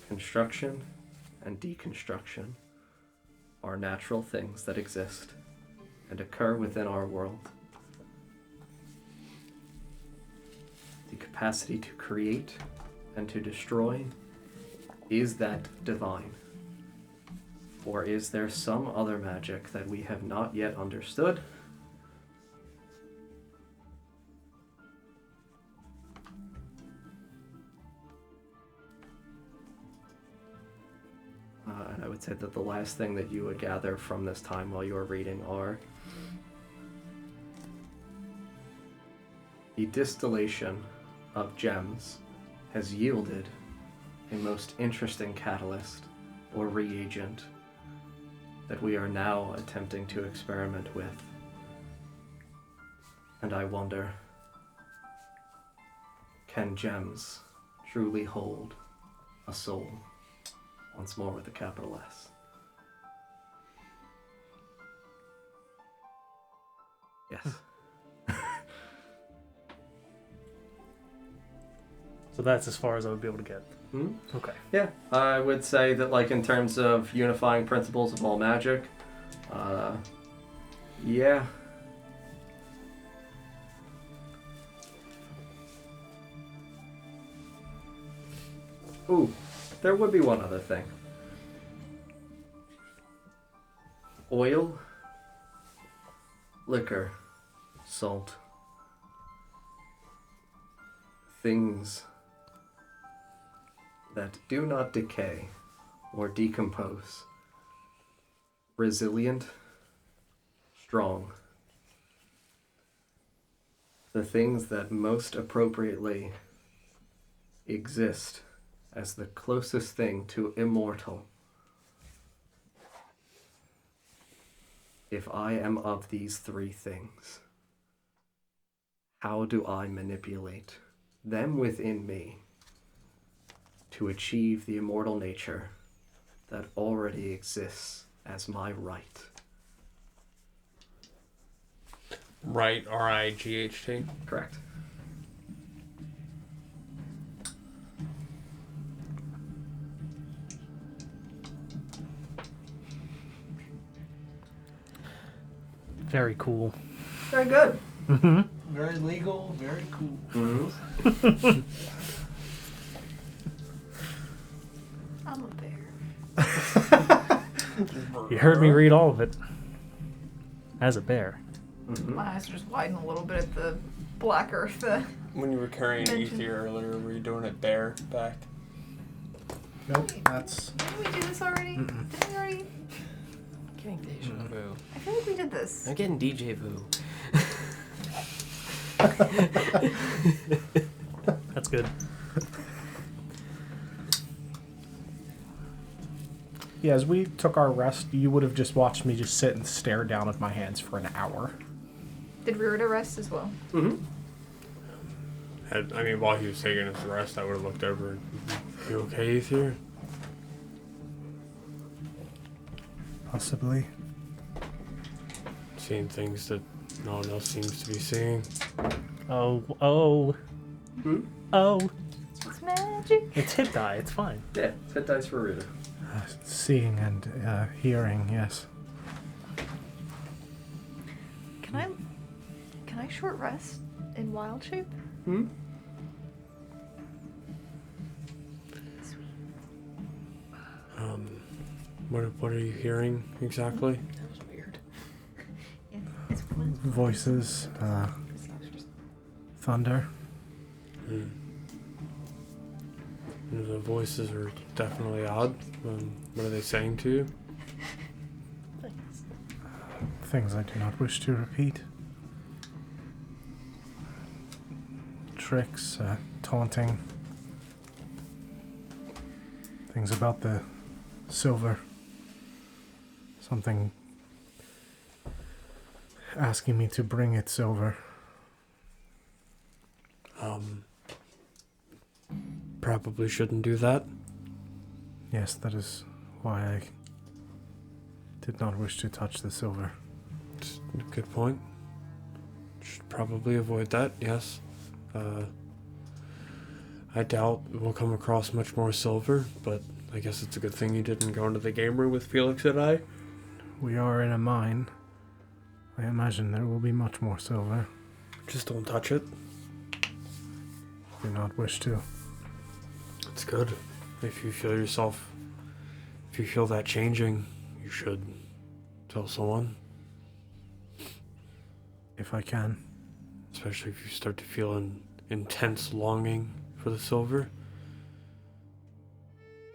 Construction and deconstruction are natural things that exist and occur within our world. The capacity to create and to destroy, is that divine? Or is there some other magic that we have not yet understood? And I would say that the last thing that you would gather from this time while you are reading are the distillation of gems has yielded a most interesting catalyst or reagent that we are now attempting to experiment with. And I wonder, can gems truly hold a soul? Once more with a capital S. Yes. So that's as far as I would be able to get. Hmm? Okay. Yeah, I would say that, like, in terms of unifying principles of all magic, yeah. Ooh, there would be one other thing. Oil liquor, salt, things that do not decay or decompose, resilient, strong, the things that most appropriately exist as the closest thing to immortal. If I am of these three things, how do I manipulate them within me to achieve the immortal nature that already exists as my right? Right, R-I-G-H-T. Correct. Very cool. Very good. Very legal, very cool. I'm a bear. You heard me read all of it. As a bear. My eyes are just widen a little bit at the black earth. When you were carrying Mention- Ethir earlier, were you doing it bare back? Nope, that's... Didn't we do this already? Didn't we already? I'm getting deja vu. I feel like we did this. I'm getting DJ vu. That's good. Yeah, as we took our rest, you would have just watched me just sit and stare down at my hands for an hour. Did Rhirda rest as well? I mean, while he was taking his rest, I would have looked over and, you okay, Ethir? Possibly. Seeing things that no one else seems to be seeing. Oh. It's magic. It's hit die, it's fine. Yeah, hit dice for Rhirda. Seeing and hearing, yes. Can I short rest in wild shape? What are you hearing exactly? That was weird. Yeah, it's fun. Voices, thunder. The voices are definitely odd. What are they saying to you? Things I do not wish to repeat. Tricks, taunting. Things about the silver. Something asking me to bring it silver. Probably shouldn't do that. Yes, that is why I did not wish to touch the silver. It's a good point. Should probably avoid that, yes. I doubt we'll come across much more silver, but I guess it's a good thing you didn't go into the game room with Felix and I. We are in a mine. I imagine there will be much more silver. Just don't touch it. Do not wish to. It's good. If you feel that changing, you should tell someone. If I can. Especially if you start to feel an intense longing for the silver.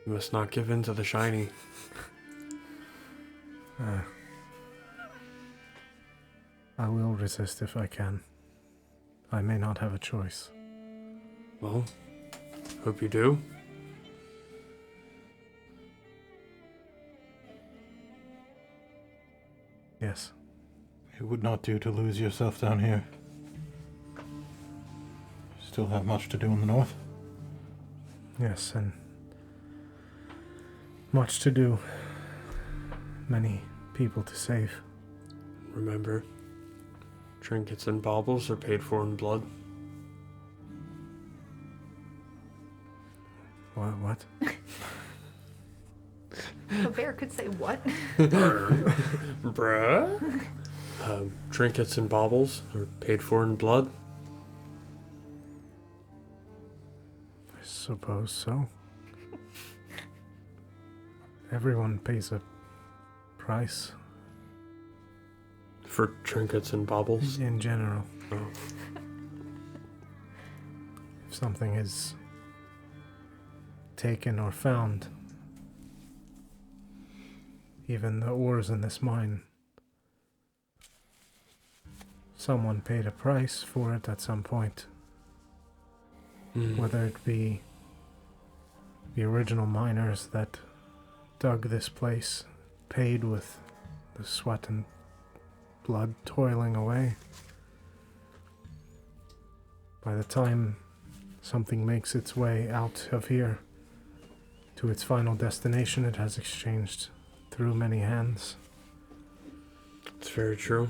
You must not give in to the shiny. I will resist if I can. I may not have a choice. Well, hope you do. Yes. It would not do to lose yourself down here. Still have much to do in the north. Yes, and much to do. Many people to save. Remember, trinkets and baubles are paid for in blood. What? A bear could say what? Bruh? Trinkets and baubles are paid for in blood. I suppose so. Everyone pays a price. For trinkets and baubles? In general. Oh. If something is taken or found, even the ores in this mine, someone paid a price for it at some point. Whether it be the original miners that dug this place, paid with the sweat and blood toiling away. By the time something makes its way out of here to its final destination, it has exchanged through many hands. It's very true.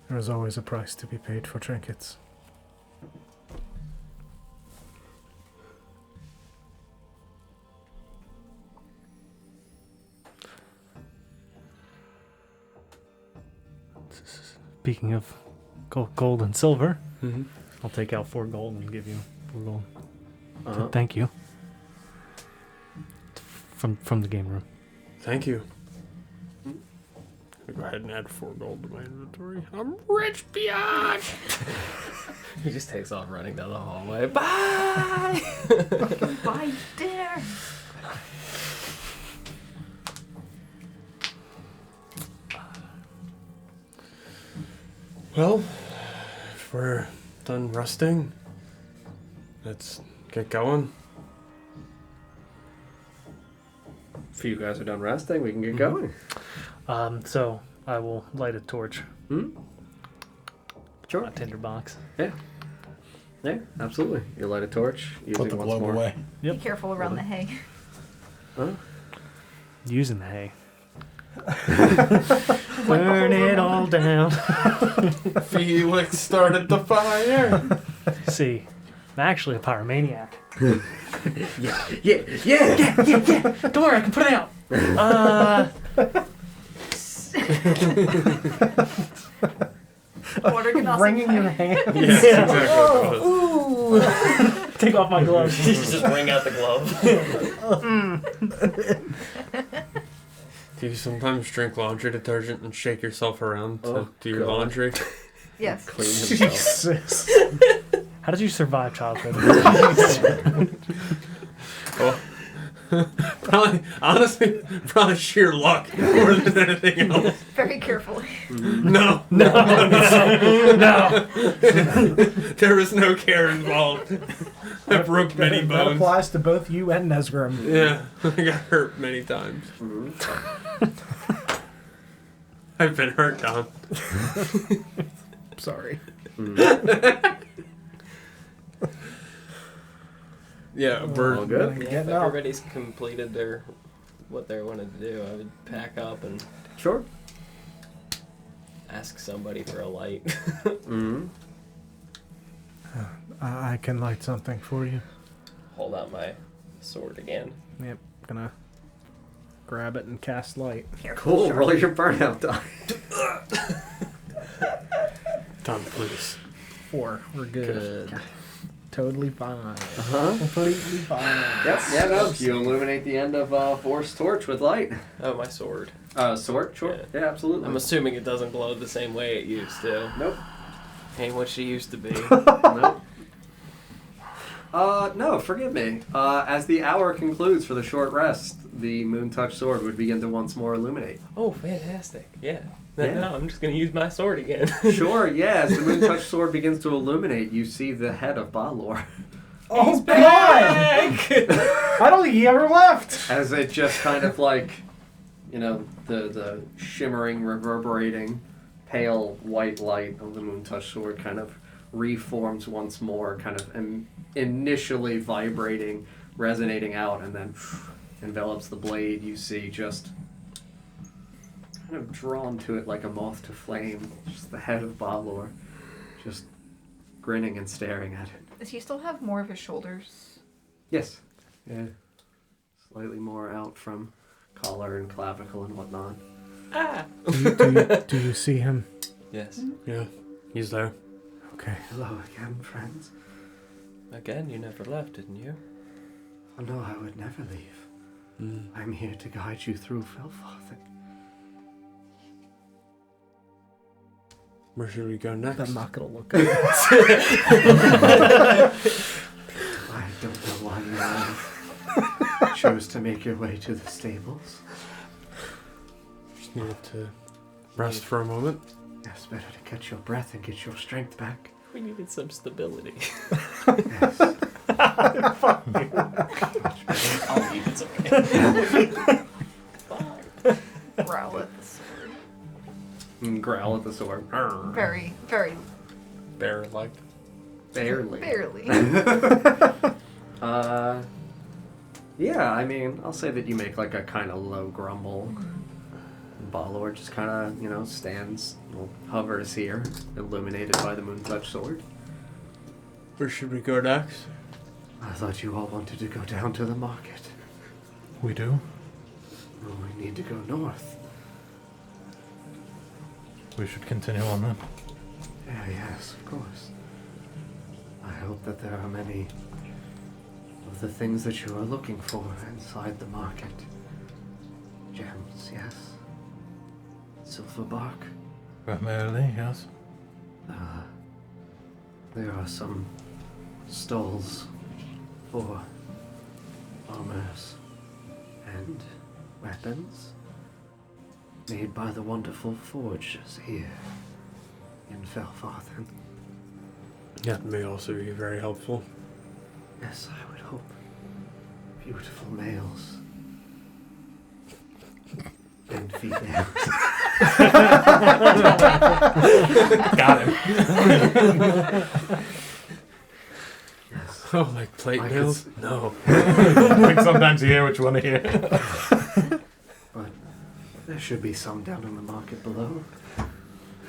There is always a price to be paid for trinkets. Speaking of gold and silver, Mm-hmm. I'll take out 4 gold and give you 4 gold. Uh-huh. Thank you. From the game room. Thank you. I'll go ahead and add 4 gold to my inventory. I'm rich, biatch! He just takes off running down the hallway. Bye! Buy dinner. Well, if we're done rusting, let's get going. If you guys are done resting, we can get going. So I will light a torch. Sure. A tinderbox. Yeah, absolutely. You light a torch, Put using the once globe more. away. Yep. Be careful around the hay. Huh? Using the hay. Burn it all down. Felix started the fire. See, I'm actually a pyromaniac. Yeah. Don't worry, I can put it out. Water can also Wringing your fire. hand. Yes, exactly. Ooh. Take off my gloves. Just bring out the glove. Do you sometimes drink laundry detergent and shake yourself around to Oh, do your God. laundry? Yes. Clean himself. Jesus. How did you survive childhood? Probably sheer luck more than anything else. Very carefully. No. There was no care involved. I broke many That bones. applies to both you and Nesgrim. Yeah, I got hurt many times. I've been hurt, Don. Sorry. Yeah, All good. Yeah, if Getting up. everybody's completed what they wanted to do, I would pack up and Sure. ask somebody for a light. I can light something for you. Hold out my sword again. Yep, gonna grab it and cast light. Careful. Cool. sharp. Roll your burnout die. Don, please. 4. We're good. Totally fine. Uh-huh. Completely fine. Yep. Yeah. No. You illuminate the end of Force Torch with light. Oh, my sword. Sword. Sure. Yeah. Yeah. Absolutely. I'm assuming it doesn't glow the same way it used to. Nope. Ain't what she used to be. Nope. No, forgive me. As the hour concludes for the short rest, the Moon Touch sword would begin to once more illuminate. Oh, fantastic. Yeah. Yeah. No, I'm just going to use my sword again. Sure, yeah. As the Moon Touch sword begins to illuminate, you see the head of Balor. Oh, God! I don't think he ever left! As it just kind of like, the shimmering, reverberating, pale white light of the Moon Touch sword kind of reforms once more, kind of initially vibrating, resonating out, and then envelops the blade. You see just kind of drawn to it like a moth to flame, just the head of Balor, just grinning and staring at it. Does he still have more of his shoulders? Yes. Yeah. Slightly more out from collar and clavicle and whatnot. Do you see him? Yes. Yeah, he's there. Okay. Hello again, friends. Again, you never left, didn't you? Oh no, I would never leave. I'm here to guide you through Felfathic. Where should we go next? I'm not gonna look at it. I don't know why you chose to make your way to the stables. Just needed to rest for a moment. It's better to catch your breath and get your strength back. We needed some stability. Yes. I'll leave. It's okay. Growl at the sword. And growl at the sword. Very, very Bear-like. Barely. barely. Yeah, I mean, I'll say that you make like a kind of low grumble. Balor just kind of, stands, hovers here, illuminated by the moon-touched sword. Where should we go next? I thought you all wanted to go down to the market. We do? Well, we need to go north. We should continue on then. Yes, of course. I hope that there are many of the things that you are looking for inside the market. Gems, yes. Silver bark. Primarily, yes. There are some stalls for armors and weapons made by the wonderful forgers here in Felfarthen. That may also be very helpful. Yes, I would hope. Beautiful males. And females. Got him. Yes. Oh, like plate I nails? could No. I think sometimes you hear what you want to hear. But there should be some down in the market below.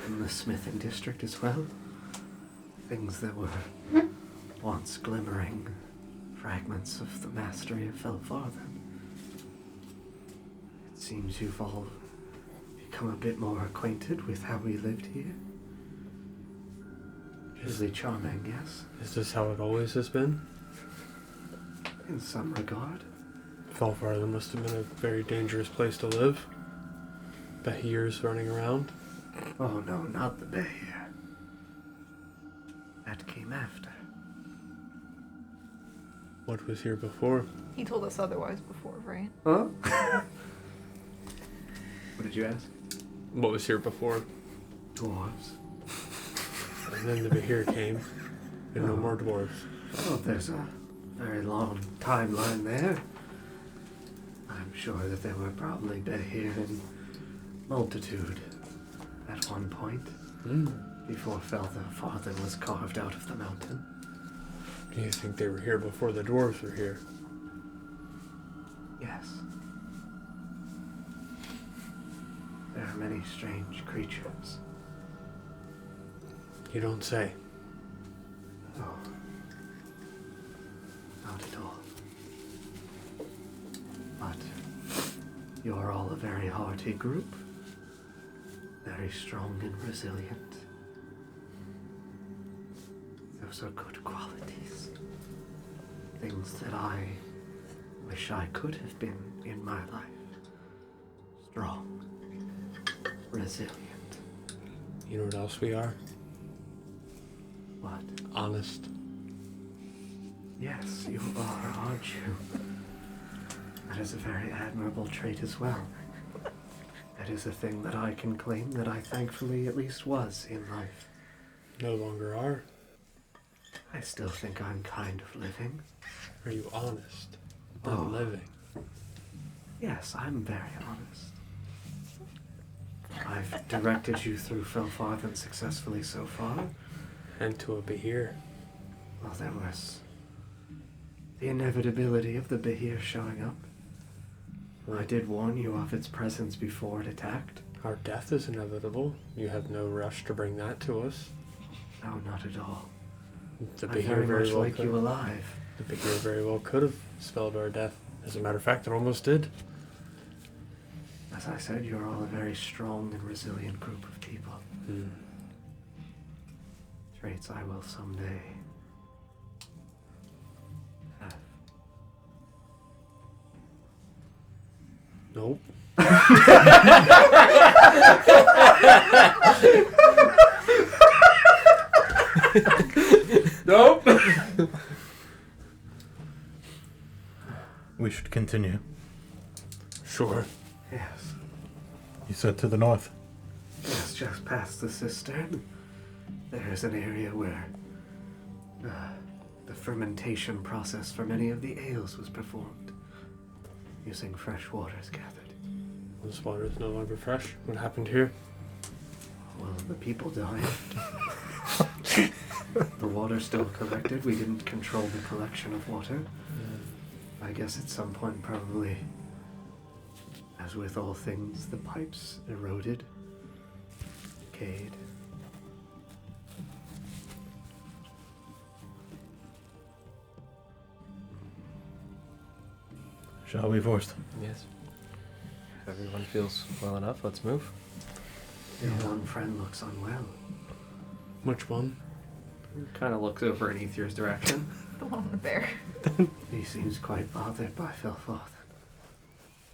In the smithing district as well. Things that were once glimmering fragments of the mastery of Felfarthen. It seems you've all become a bit more acquainted with how we lived here. Really charming, yes, Is this how it always has been? in some regard. Felfarthen must have been a very dangerous place to live. Behirs running around. Oh no, not the Behir. That came after. What was here before? He told us otherwise before, right? Huh? What did you ask? What was here before? Dwarves. And then the Behir came, and no more dwarves. Oh, there's a very long timeline there. I'm sure that there were probably Behir in multitude at one point, before Felfarthen was carved out of the mountain. Do you think they were here before the dwarves were here? Yes. There are many strange creatures. You don't say. Oh. Not at all. But you're all a very hearty group. Very strong and resilient. Those are good qualities. Things that I wish I could have been in my life. Strong. Resilient. You know what else we are? What? Honest. Yes, you are, aren't you? That is a very admirable trait as well. That is a thing that I can claim that I thankfully at least was in life. No longer are. I still think I'm kind of living. Are you honest? Than Oh. living. Yes, I'm very honest. I've directed you through Felfarthen successfully so far. And to a Behir. Well, there was the inevitability of the Behir showing up. I did warn you of its presence before it attacked. Our death is inevitable. You have no rush to bring that to us. No, not at all. The I Behir very much well like could. you alive. The Behir very well could have spelled our death. As a matter of fact, it almost did. As I said, you're all a very strong and resilient group of people. Traits I will someday have. Nope. continue? Sure. Yes. You said to the north. Yes, just past the cistern. There is an area where the fermentation process for many of the ales was performed using fresh waters gathered. This water is no longer fresh. What happened here? Well, the people died. The water still collected. We didn't control the collection of water. I guess at some point, probably, as with all things, the pipes eroded, decayed. Shall we, Vorst? Yes. If everyone feels well enough, let's move. Your one friend looks unwell. Which one? Kind of looks over in Ethir's direction. The one with the bear. He seems quite bothered by Felfathan,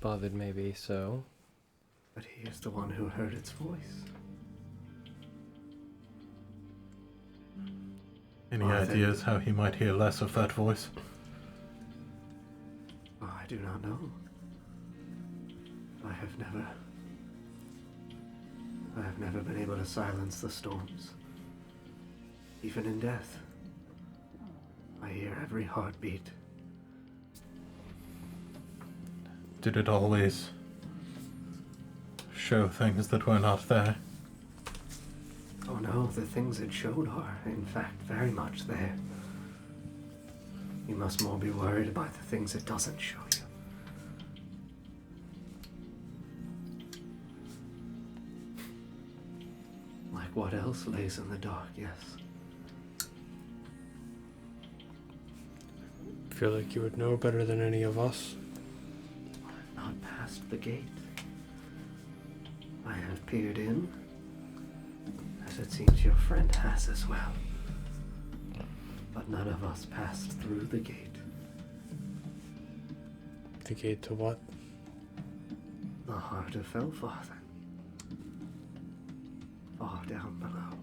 Bothered maybe so. but he is the one who heard its voice. Any Well, I think- ideas how he might hear less of that voice? Oh, I do not know. I have never been able to silence the storms. Even in death, I hear every heartbeat. Did it always show things that were not there? Oh no, the things it showed are, in fact, very much there. You must more be worried about the things it doesn't show you. Like what else lays in the dark, yes. I feel like you would know better than any of us. Not past the gate. I have peered in, as it seems your friend has as well. But none of us passed through the gate. The gate to what? The heart of Felfathan. Far down below.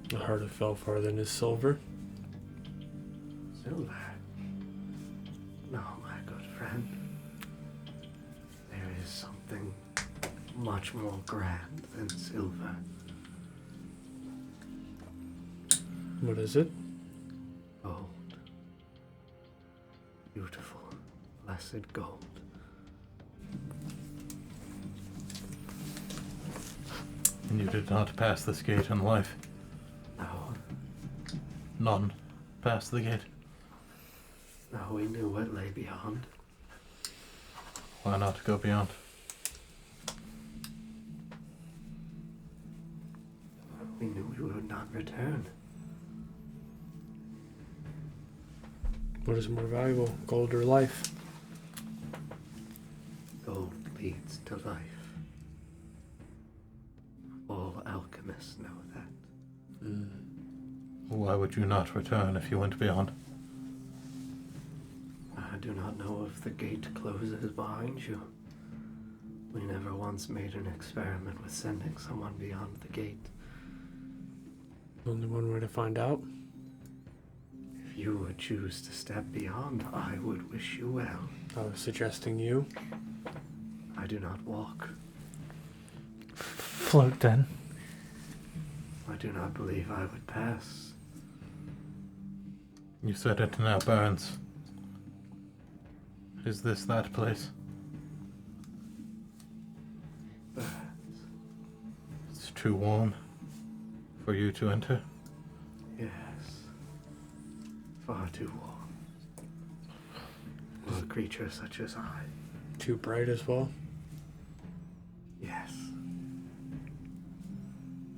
The heart of Felfarthen is silver. Silver? No, my good friend. There is something much more grand than silver. What is it? Gold. Beautiful, blessed gold. And you did not pass this gate in life? No, None passed the gate? no, we knew what lay beyond. Why not go beyond? We knew we would not return. What is more valuable, gold or life? Gold leads to life. All alchemists know that. Why would you not return if you went beyond? I do not know if the gate closes behind you. We never once made an experiment with sending someone beyond the gate. Only one way to find out. If you would choose to step beyond, I would wish you well. I was suggesting you. I do not walk. Float then. I do not believe I would pass. You said it now burns. Is this that place? But It's too warm for you to enter? yes, far too warm. For a creature such as I. Too bright as well. Yes.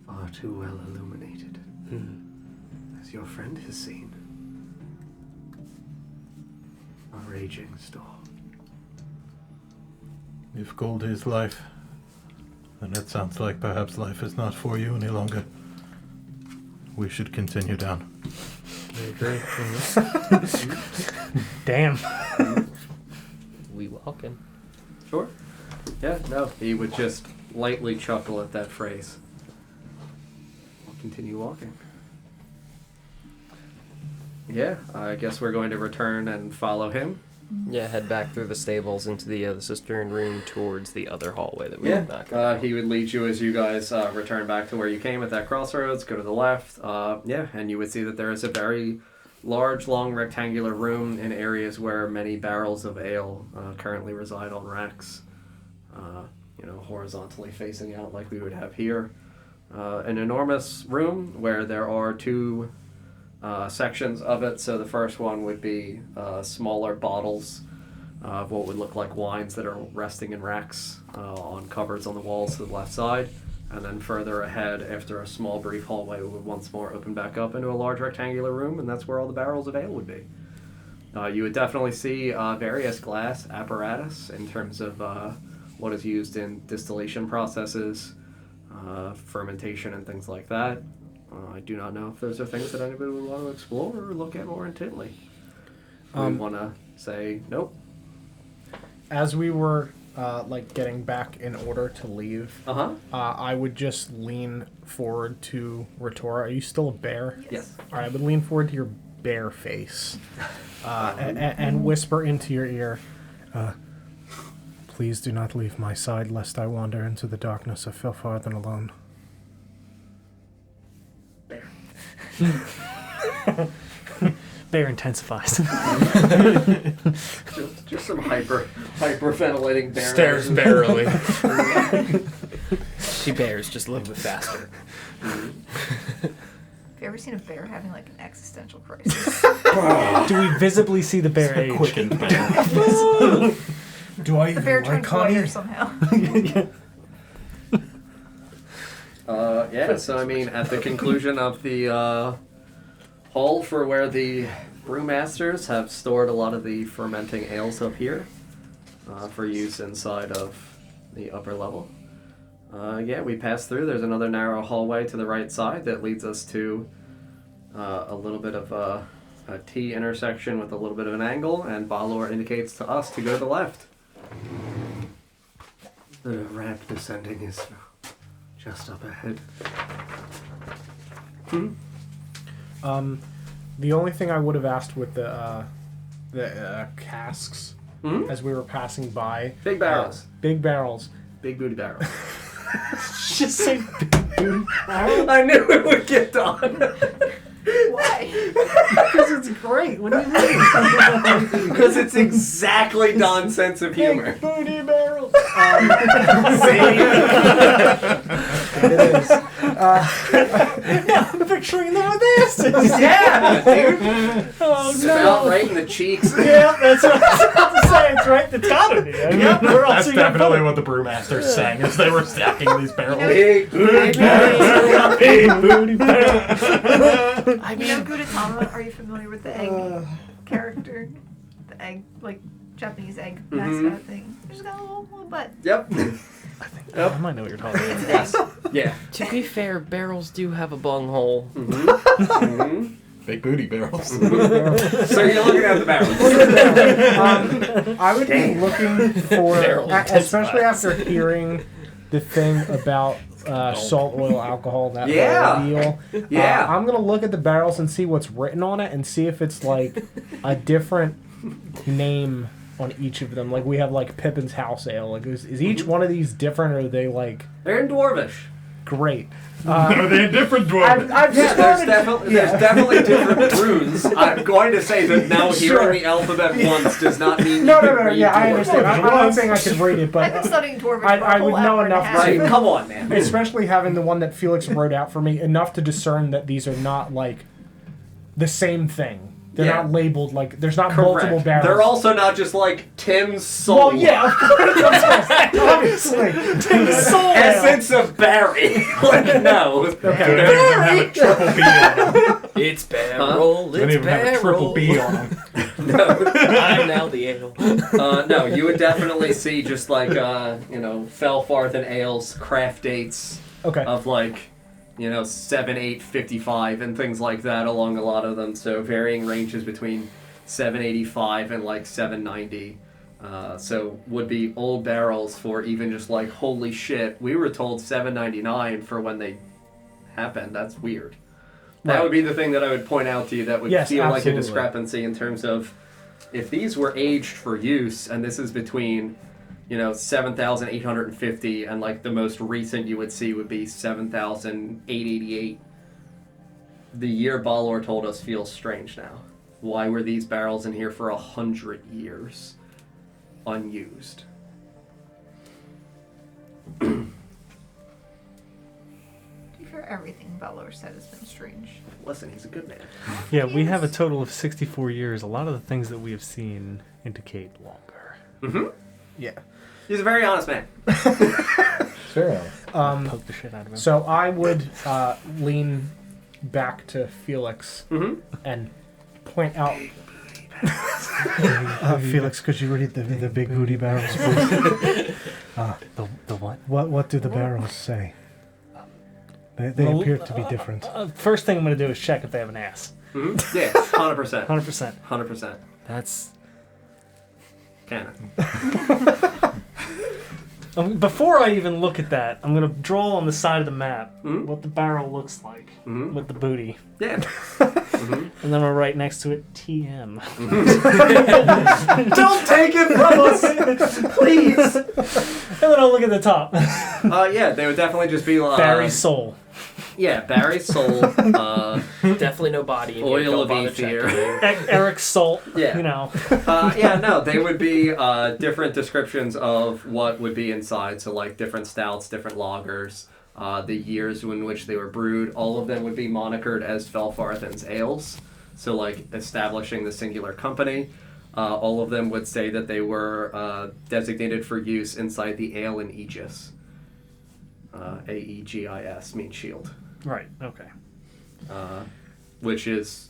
Far too well illuminated, as your friend has seen. A raging storm. If gold is life, then it sounds like perhaps life is not for you any longer. We should continue down. I agree. Damn. We walking. Sure. Yeah, no. He would just lightly chuckle at that phrase. We'll continue walking. Yeah, I guess we're going to return and follow him. Yeah, head back through the stables into the cistern room towards the other hallway that we Yeah, went back. he would lead you as you guys return back to where you came at that crossroads, go to the left. And you would see that there is a very large, long, rectangular room in areas where many barrels of ale currently reside on racks, horizontally facing out like we would have here. An enormous room where there are two sections of it. So the first one would be smaller bottles of what would look like wines that are resting in racks on cupboards on the walls to the left side. And then further ahead, after a small brief hallway, we would once more open back up into a large rectangular room, and that's where all the barrels of ale would be. You would definitely see various glass apparatus in terms of what is used in distillation processes, fermentation, and things like that. I do not know if those are things that anybody would want to explore or look at more intently. We want to say nope. As we were getting back in order to leave, I would just lean forward to Rhirda. Are you still a bear? Yes. All right, I would lean forward to your bear face and whisper into your ear, please do not leave my side lest I wander into the darkness of fell farther alone. Bear intensifies. just some hyperventilating bear. Stares barely. She bears just a little bit faster. Have you ever seen a bear having like an existential crisis? Do we visibly see the bear age? Quickened bear. Do I The bear even like turns honey? whiter somehow. So I mean, at the conclusion of the hall for where the brewmasters have stored a lot of the fermenting ales up here for use inside of the upper level. We pass through. There's another narrow hallway to the right side that leads us to a little bit of a T intersection with a little bit of an angle, and Balor indicates to us to go to the left. The ramp descending is just up ahead. The only thing I would have asked with the casks as we were passing by. Big barrels. Big barrels. Big booty barrels. Just say big booty. I knew it would get done. Why? Because it's great. What do you mean? Because it's exactly Don's sense of humor. Big booty barrels. It is. I'm picturing them with asses. Yeah, dude. Oh Smell no. right in the cheeks. Yeah, that's what I was about to say. It's right. It's gotta be. I mean, we're all That's seeing it definitely both. what the brewmasters sang as they were stacking these barrels. Big booty barrels. Big booty barrels. Gudetama, are you familiar with the egg character? The egg, like Japanese egg mascot thing. She's got a little butt. Yep. I might know what you're talking about. Yes. Yeah. To be fair, barrels do have a bunghole. Big booty barrels. So you're looking at the barrels. I would be looking for, Barrel especially after hearing the thing about salt, oil, alcohol, that Yeah. whole deal. Yeah. I'm going to look at the barrels and see what's written on it and see if it's like a different name on each of them. Like we have like Pippin's House Ale. Like is each one of these different, or are they like They're in Dwarvish. great? Are they a different dwarf? I've Yeah, started, there's definitely different runes. I'm going to say that now hearing the alphabet once does not mean No, you can no. read Yeah, I Dwarvish. understand. I'm not saying I can read it, I've been but studying Dwarvish for I a whole would know hour and a enough half. Right, come on, man. especially having the one that Felix wrote out for me, enough to discern that these are not like the same thing. They're Yeah. not labeled like there's not multiple Correct. barrels. They're also not just like Tim's soul. Well, yeah, of course, obviously. Tim's soul. Essence of Barry. Like, no. They don't even have a triple B on them. It's barrel. They don't It's even have a triple barrel. B on them. I'm now the ale. No, you would definitely see just like, Felfarthen Ales, craft dates Okay. of like, 7, 8, 55 and things like that along a lot of them. So varying ranges between 785 and like 790. So would be old barrels for even just like, holy shit, we were told 799 for when they happened. That's weird. That would be the thing that I would point out to you that would Yes, feel like a absolutely. discrepancy in terms of if these were aged for use, and this is between, 7,850, and like the most recent you would see would be 7,888. The year Balor told us feels strange now. Why were these barrels in here for 100 years, unused? For everything Valor said has been strange. Listen, he's a good man. Yeah, we have a total of 64 years. A lot of the things that we have seen indicate longer. Mm-hmm. Yeah. He's a very honest man. Fair. Poke the shit out of him. So I would lean back to Felix and point out. Felix, could you read the big booty barrels, please? The what? What do the barrels say? They Well, appear to be different. First thing I'm going to do is check if they have an ass. Mm-hmm. Yeah, 100%. 100%. 100%. That's... Canon. Before I even look at that, I'm going to draw on the side of the map what the barrel looks like with the booty. Yeah. And then I'm going to write next to it TM. Don't take it from us! Please! And then I'll look at the top. Yeah, they would definitely just be like... Barry's soul. Yeah, Barry's soul. Definitely no body in here. Oil Don't of bother Ethir. checking. Eric's soul. Yeah. You know. They would be different descriptions of what would be inside. So, like, different stouts, different lagers, the years in which they were brewed. All of them would be monikered as Felfarthen's ales. So, like, establishing the singular company. All of them would say that they were designated for use inside the ale and Aegis. Aegis means shield. Right, okay. Which is...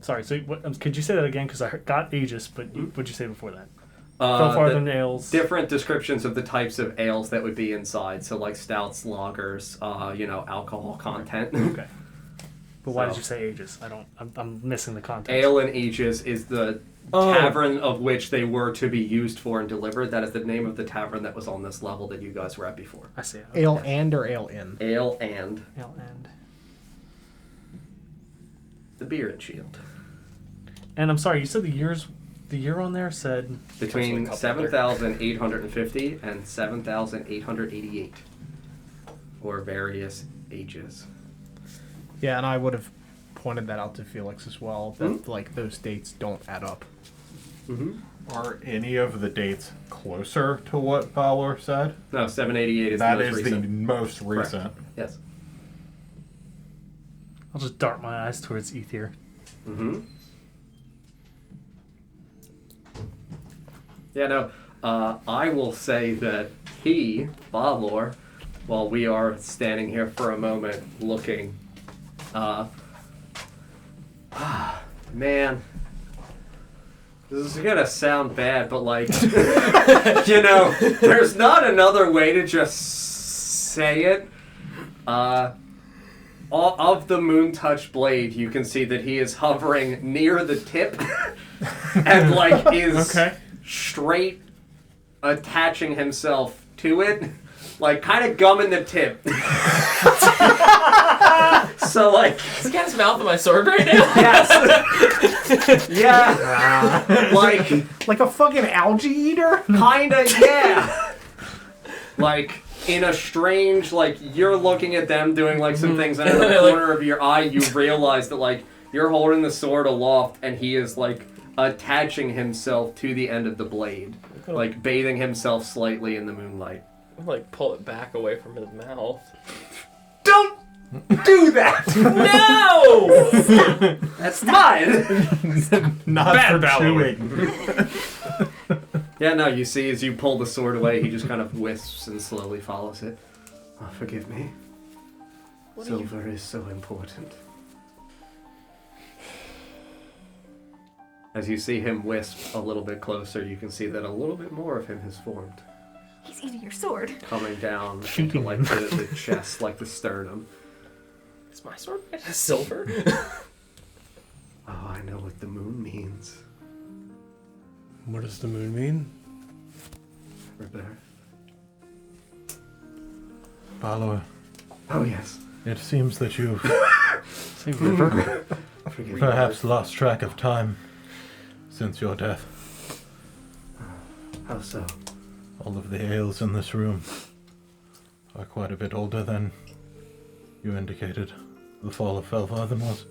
Sorry, so could you say that again? Because I got Aegis, but what'd you say before that? Felfarthen ales. Different descriptions of the types of ales that would be inside. So like stouts, lagers, alcohol content. Okay. But why did you say Aegis? I'm missing the context. Ale and Aegis is the tavern of which they were to be used for and delivered. That is the name of the tavern that was on this level that you guys were at before. I see. Okay. Ale and or ale in? Ale and. Ale and. The beer and shield. And I'm sorry, you said the year on there said... Between 7,850 and 7,888. Or various ages. Yeah, and I would have pointed that out to Felix as well, that like those dates don't add up. Are any of the dates closer to what Valor said? No, 788 is That the most is recent. the most recent. Correct. Yes. I'll just dart my eyes towards Ethir. Yeah, no, I will say that he, Balor, while we are standing here for a moment looking, man, this is gonna sound bad, but like, there's not another way to just say it. Of the Moon Touch blade, you can see that he is hovering near the tip and like is straight attaching himself to it, like kind of gumming the tip. So like, Does he got his mouth on my sword right now? yes, yeah, like a fucking algae eater. kinda, yeah, like. In a strange, like, you're looking at them doing, like, some things, and in the corner of your eye, you realize that, like, you're holding the sword aloft, and he is, like, attaching himself to the end of the blade. Like, bathing himself slightly in the moonlight. Like, pull it back away from his mouth. Don't do that! No! That's mine! Not Bad for Valor. chewing. Yeah, no, you see, as you pull the sword away, he just kind of wisps and slowly follows it. Oh, forgive me. Silver is so important. As you see him wisp a little bit closer, you can see that a little bit more of him has formed. He's eating your sword. Coming down into, like, the chest, like the sternum. Is my sword made of silver? Oh, I know what the moon means. What does the moon mean? Rebirth. Valor, Oh, yes. it seems that you've Say river. Forgive me. Perhaps lost track of time since your death. How so? All of the ales in this room are quite a bit older than you indicated the fall of Felvarthen was.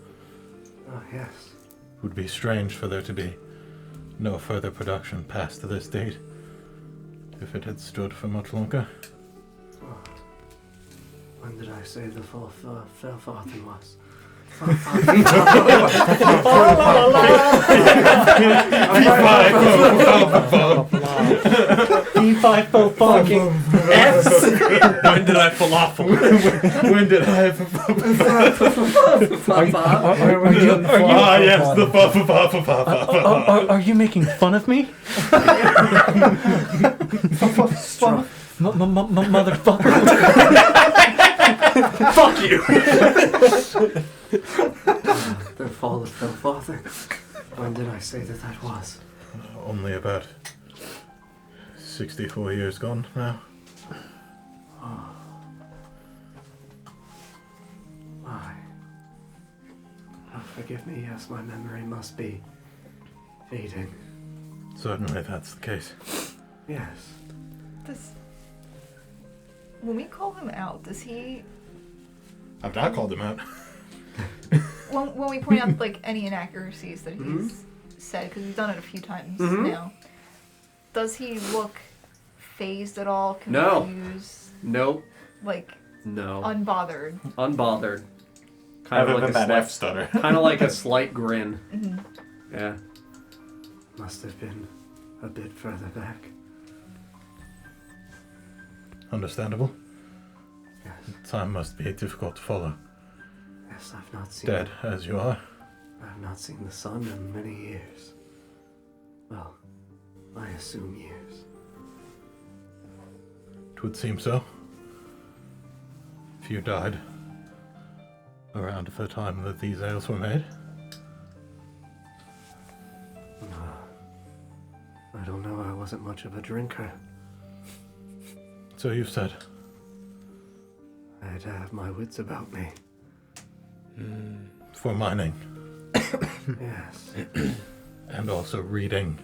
Oh, yes. Would be strange for there to be no further production past this date if it had stood for much longer. Oh. When did I say the fall of Felvarthen was? fucking S. When did I falafel? When did I have yes, the Are you making fun of me? Motherfucker. Fuck you! The fall of Felvarthen. When did I say that was? Only about 64 years gone now. Oh. Why? Oh, forgive me, yes, my memory must be fading. Certainly that's the case. Yes. When we call him out, does he... I've not called him out. When we point out like any inaccuracies that he's said, because we've done it a few times now, does he look phased at all? Confused? Nope. Like No. unbothered. Unbothered. Kind Other of like than a that slight, F stutter. kind of like a slight grin. Yeah. Must have been a bit further back. Understandable. Yes. Time must be difficult to follow. Yes, I've not seen... Dead as you are. I've not seen the sun in many years. Well, I assume years. It would seem so. If you died around the time that these ales were made. I don't know, I wasn't much of a drinker. So you've said. I had to have my wits about me. For mining. Yes. And also reading.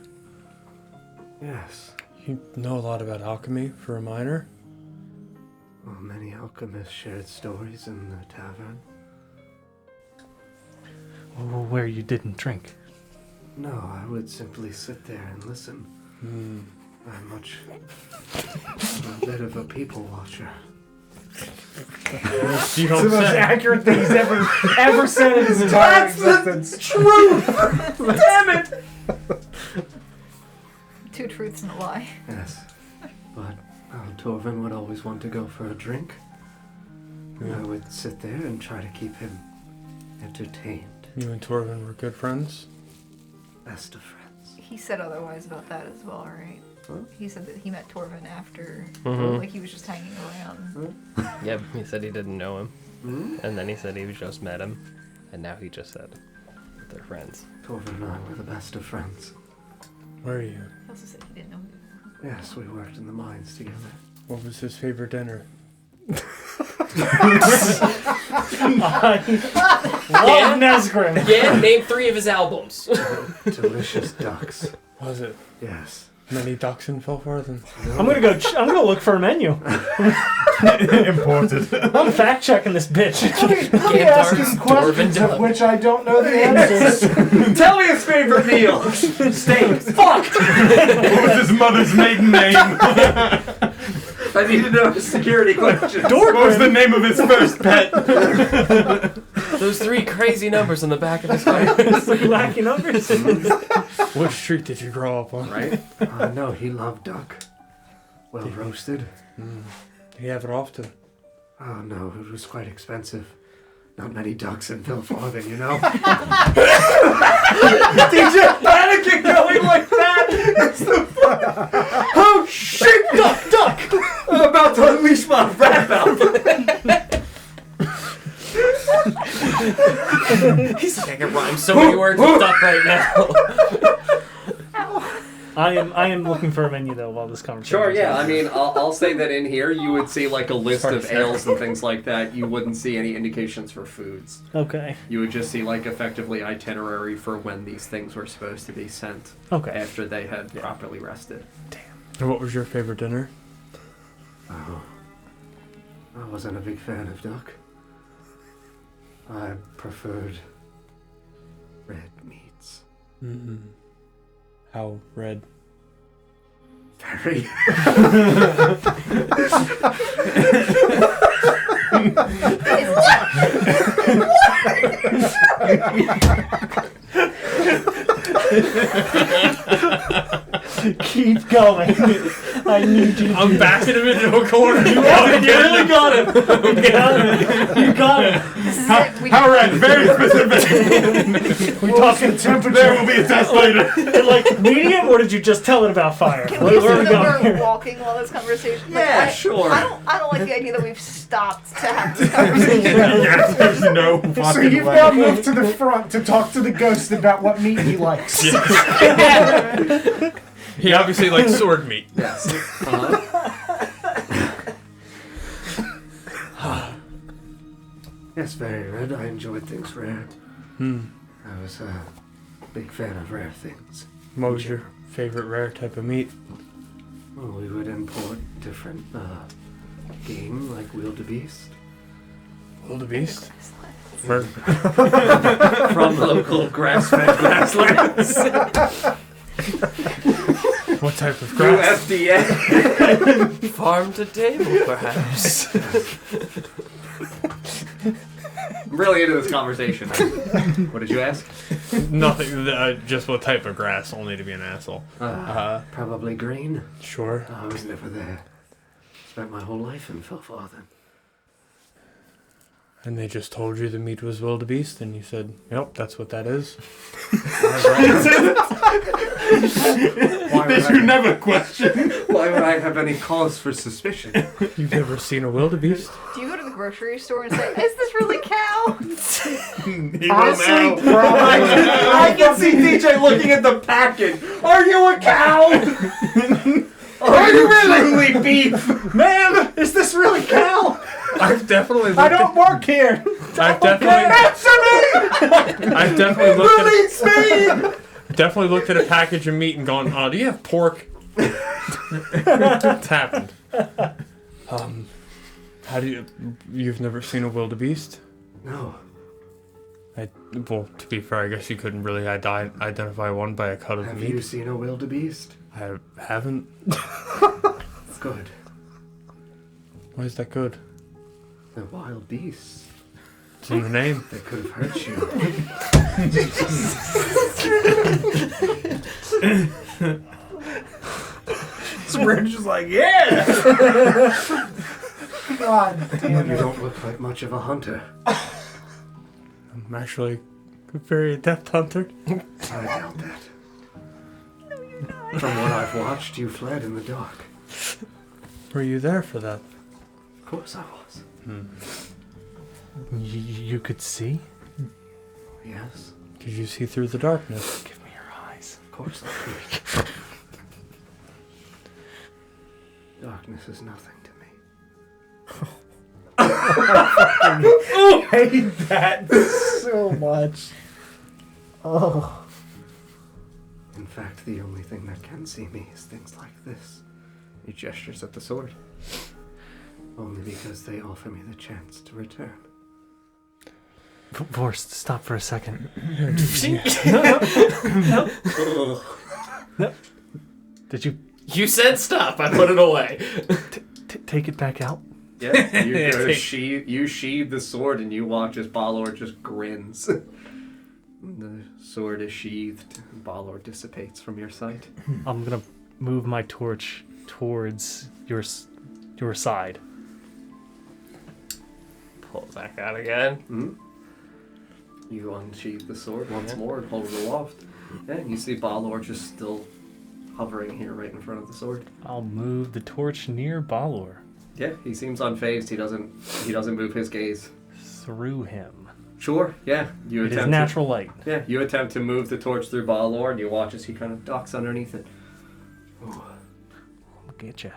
Yes. You know a lot about alchemy for a miner? Well, many alchemists shared stories in the tavern. Where you didn't drink. No, I would simply sit there and listen. I'm a bit of a people watcher. You don't It's the most say. accurate thing he's ever said in his entire existence. Truth! Damn it! Two truths and a lie. Yes. But Torvin would always want to go for a drink. And I would sit there and try to keep him entertained. You and Torvin were good friends? Best of friends. He said otherwise about that as well, right? Huh? He said that he met Torvin after, Mhm. like he was just hanging around. Yep, he said he didn't know him. Hmm? And then he said he just met him. And now he just said that they're friends. Torvin and I were the best of friends. Where are you? He also said he didn't know him. Yes, we worked in the mines together. What was his favorite dinner? Yeah. Nesgrim. Yeah, name 3 of his albums. Delicious ducks. Was it Yes. many ducks in Felvarthen? I'm gonna go. I'm gonna look for a menu. Imported. I'm fact checking this bitch. Let me ask him questions of which I don't know the answers. Tell me his favorite meal. Steak. Fuck! What was his mother's maiden name? I need to know his security questions. What was the name of his first pet? Those 3 crazy numbers on the back of his car. Wacky numbers. What street did you grow up on? Right? No, he loved duck. Well roasted. Did he have it often? Oh no, it was quite expensive. Not many ducks in Felvarthen, you know? DJ panicking going like that. It's the oh shit! Duck! I'm about to unleash my rat mouth. He's like, I can rhyme so many words with duck right now. I am looking for a menu though while this conversation. Sure, is yeah. I happening. mean, I'll say that in here you would see like a list of ales and things like that. You wouldn't see any indications for foods. Okay. You would just see like effectively itinerary for when these things were supposed to be sent. Okay. After they had properly rested. And what was your favorite dinner? Oh, I wasn't a big fan of duck. I preferred red meats. Mm-hmm. How red? Very. Keep going. I need you. I'm backing him into a corner. You really got him. You got him. You got him. How red? Very specific. We talking temperature. There will be a test later. Like medium, or did you just tell it about fire? Can we Where are assume we that going we're here? walking while this conversation? Yeah, sure. I don't like the idea that we've stopped to have this conversation. Yes, there's no fucking So you've way. now moved to the front to talk to the ghost about what meat he likes. He obviously likes sword meat. Yes. Yes, very red. I enjoyed things rare. I was a big fan of rare things. What was your favorite rare type of meat? Well, we would import different game, like wildebeest. Wildebeest? From local grass-fed grasslands. What type of Through grass? FDA. Farm to table, perhaps. I'm really into this conversation. What did you ask? Nothing. Just what type of grass? Only to be an asshole. Probably green. Sure. I was never there. Spent my whole life in Felfarthen. And they just told you the meat was wildebeest, and you said, "Yep, that's what that is." Did you never question? Why would I have any cause for suspicion? You've never seen a wildebeest? Do you go to the grocery store and say, "Is this really cow?" He Honestly, will now. probably. I can see DJ looking at the package. Are you a cow? Are you really beef? Ma'am, is this really cow? I've definitely looked I don't work here. I've definitely looked at a package of meat and gone, "Oh, do you have pork?" It's happened. How do you've never seen a wildebeest? No. Well, to be fair, I guess you couldn't really identify one by a cut of Have meat. you seen a wildebeest? I haven't. Good. Why is that good? They're wild beasts. It's in the name. They could have hurt you. We're just like, yeah. God damn You it. don't look like much of a hunter. I'm actually a very adept hunter. I doubt that. From what I've watched, you fled in the dark. Were you there for that? Of course I was. You could see? Yes. Did you see through the darkness? Give me your eyes. Of course I could. Darkness is nothing to me. I hate that so much. Oh. In fact, the only thing that can see me is things like this. He gestures at the sword. Only because they offer me the chance to return. Vorst, stop for a second. Did you You said stop. I put it away. take it back out? Yeah, you go to sheathe the sword and you watch as Balor just grins. The sword is sheathed and Balor dissipates from your sight. I'm gonna move my torch towards your side. Pull it back out again. Mm-hmm. You unsheathe the sword once more and hold it aloft. Yeah, and you see Balor just still hovering here right in front of the sword. I'll move the torch near Balor. Yeah, he seems unfazed. He doesn't move his gaze. Through him. Sure, yeah. You It is natural light. Yeah, you attempt to move the torch through Balor and you watch as he kind of ducks underneath it. I'll get you.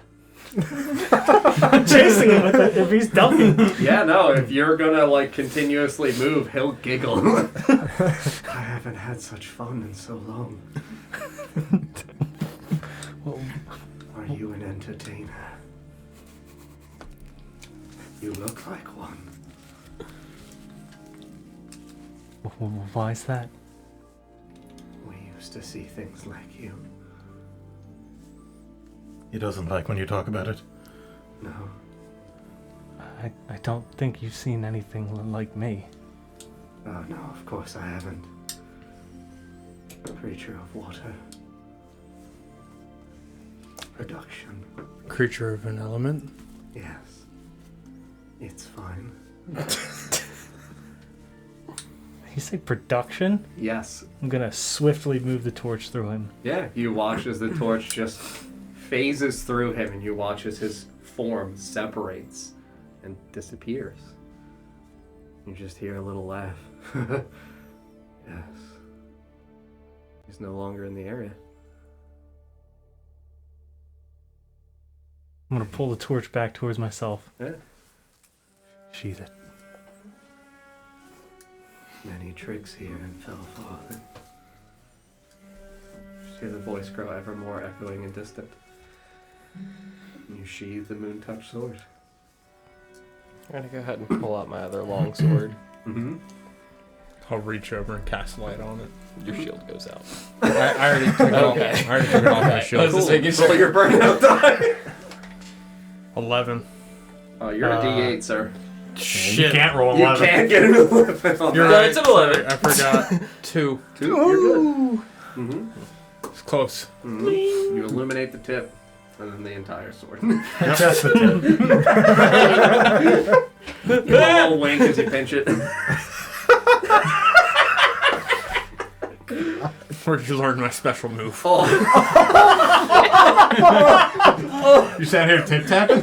I'm chasing him with it if he's ducking. Yeah, no, if you're gonna like continuously move, he'll giggle. I haven't had such fun in so long. Well, Are you an entertainer? You look like one. Why is that? We used to see things like you. He doesn't like when you talk about it. No. I don't think you've seen anything like me. Oh no, of course I haven't. Creature of water. Production. Creature of an element. Yes. It's fine. You say production? Yes. I'm gonna swiftly move the torch through him. Yeah, you watch as the torch just phases through him, and you watch as his form separates and disappears. You just hear a little laugh. Yes. He's no longer in the area. I'm gonna pull the torch back towards myself. Yeah. Sheath it. Many tricks here in Felfather. Just hear the voice grow ever more echoing and distant. You sheathe the moon-touched sword. I'm gonna go ahead and pull out my other long sword. Mm-hmm. I'll reach over and cast light on it. Your shield goes out. I already took it off. I already took it off my shield. Let's just make it So sure. you're burning out die. 11. Oh, you're a D8, sir. You can't roll You 11. can't get an 11 on You're that. right. It's an 11. I forgot. 2. Two, you're good. Mm-hmm. It's close. Mm-hmm. You illuminate the tip, and then the entire sword. Just the tip. You all wink as you pinch it. Where'd you learn my special move? Oh. You sat here tip tapping?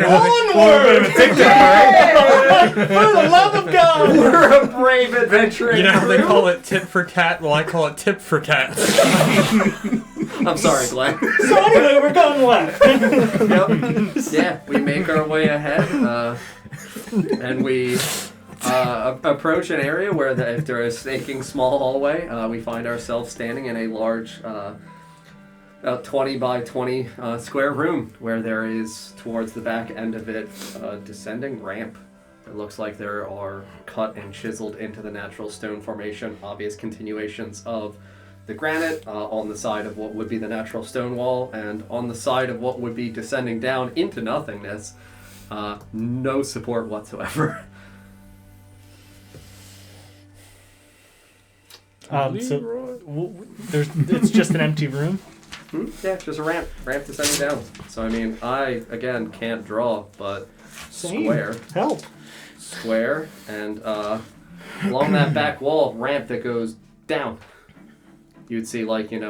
Onward! Tic tac, For the love of God! We're a brave adventuring You know how they crew. call it tit for tat? Well, I call it tip for tat. I'm sorry, Glenn. So anyway, we're going left. Yep. Yeah, we make our way ahead, and we approach an area where after a snaking small hallway, we find ourselves standing in a large, about 20 by 20 square room, where there is, towards the back end of it, a descending ramp. It looks like there are cut and chiseled into the natural stone formation, obvious continuations of the granite on the side of what would be the natural stone wall, and on the side of what would be descending down into nothingness, no support whatsoever. It's just an empty room. Yeah, just a ramp descending down. So I mean, I again can't draw, but square, Help. square, and along that back wall, ramp that goes down. You'd see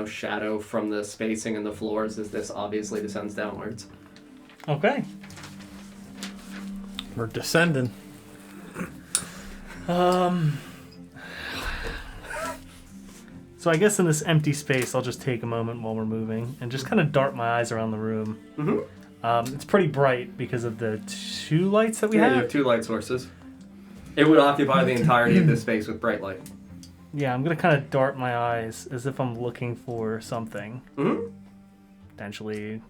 shadow from the spacing in the floors as this obviously descends downwards. Okay. We're descending. So I guess in this empty space, I'll just take a moment while we're moving and just kind of dart my eyes around the room. Mm-hmm. It's pretty bright because of the 2 lights that we You have. have 2 light sources. It would occupy the entirety of this space with bright light. Yeah, I'm gonna kind of dart my eyes as if I'm looking for something, Mm-hmm. potentially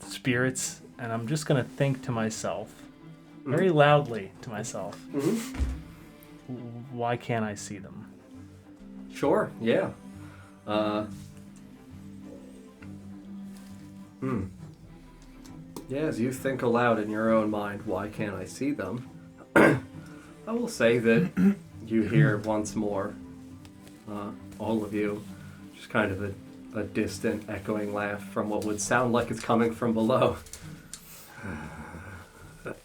spirits, and I'm just gonna think to myself, very loudly to myself, Mm-hmm. why can't I see them? Sure, yeah. Yeah, as you think aloud in your own mind, why can't I see them? I will say that you hear once more, all of you, just kind of a distant echoing laugh from what would sound like it's coming from below. That'd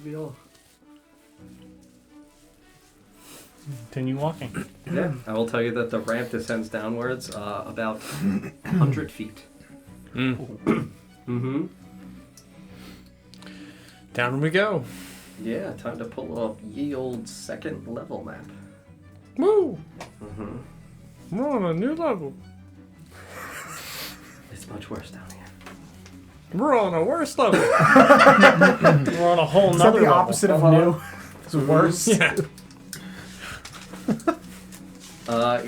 be all. Continue walking. Yeah, I will tell you that the ramp descends downwards about 100 feet. Mm-hmm. Down we go. Yeah, time to pull up ye old second level map. Woo! We're on a new level. It's much worse down here. We're on a worse level. We're on a whole Is that nother the level. opposite of new? It's worse.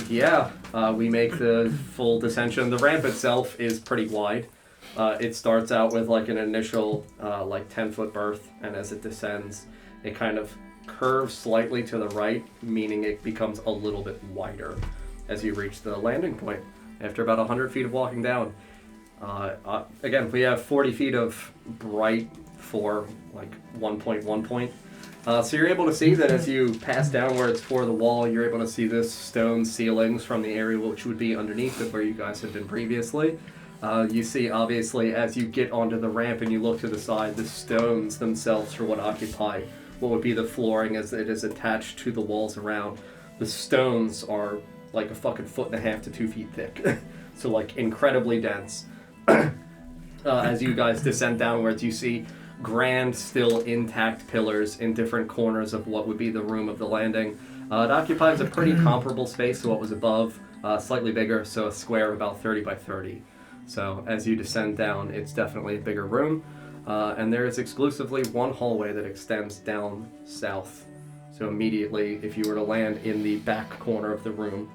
Yeah. We make the full descension. The ramp itself is pretty wide. It starts out with like an initial 10-foot berth, and as it descends, it kind of curves slightly to the right, meaning it becomes a little bit wider as you reach the landing point. After about 100 feet of walking down, again, we have 40 feet of bright for like 1.1 point. So you're able to see that as you pass downwards for the wall, you're able to see this stone ceilings from the area which would be underneath of where you guys had been previously. You see, obviously, as you get onto the ramp and you look to the side, the stones themselves are what occupy what would be the flooring as it is attached to the walls around. The stones are like a fucking 1.5 to 2 feet thick. So like incredibly dense. As you guys descend downwards, you see grand, still intact pillars in different corners of what would be the room of the landing. It occupies a pretty comparable space to what was above, slightly bigger, so a square of about 30 by 30. So as you descend down, it's definitely a bigger room. And there is exclusively one hallway that extends down south. So immediately, if you were to land in the back corner of the room,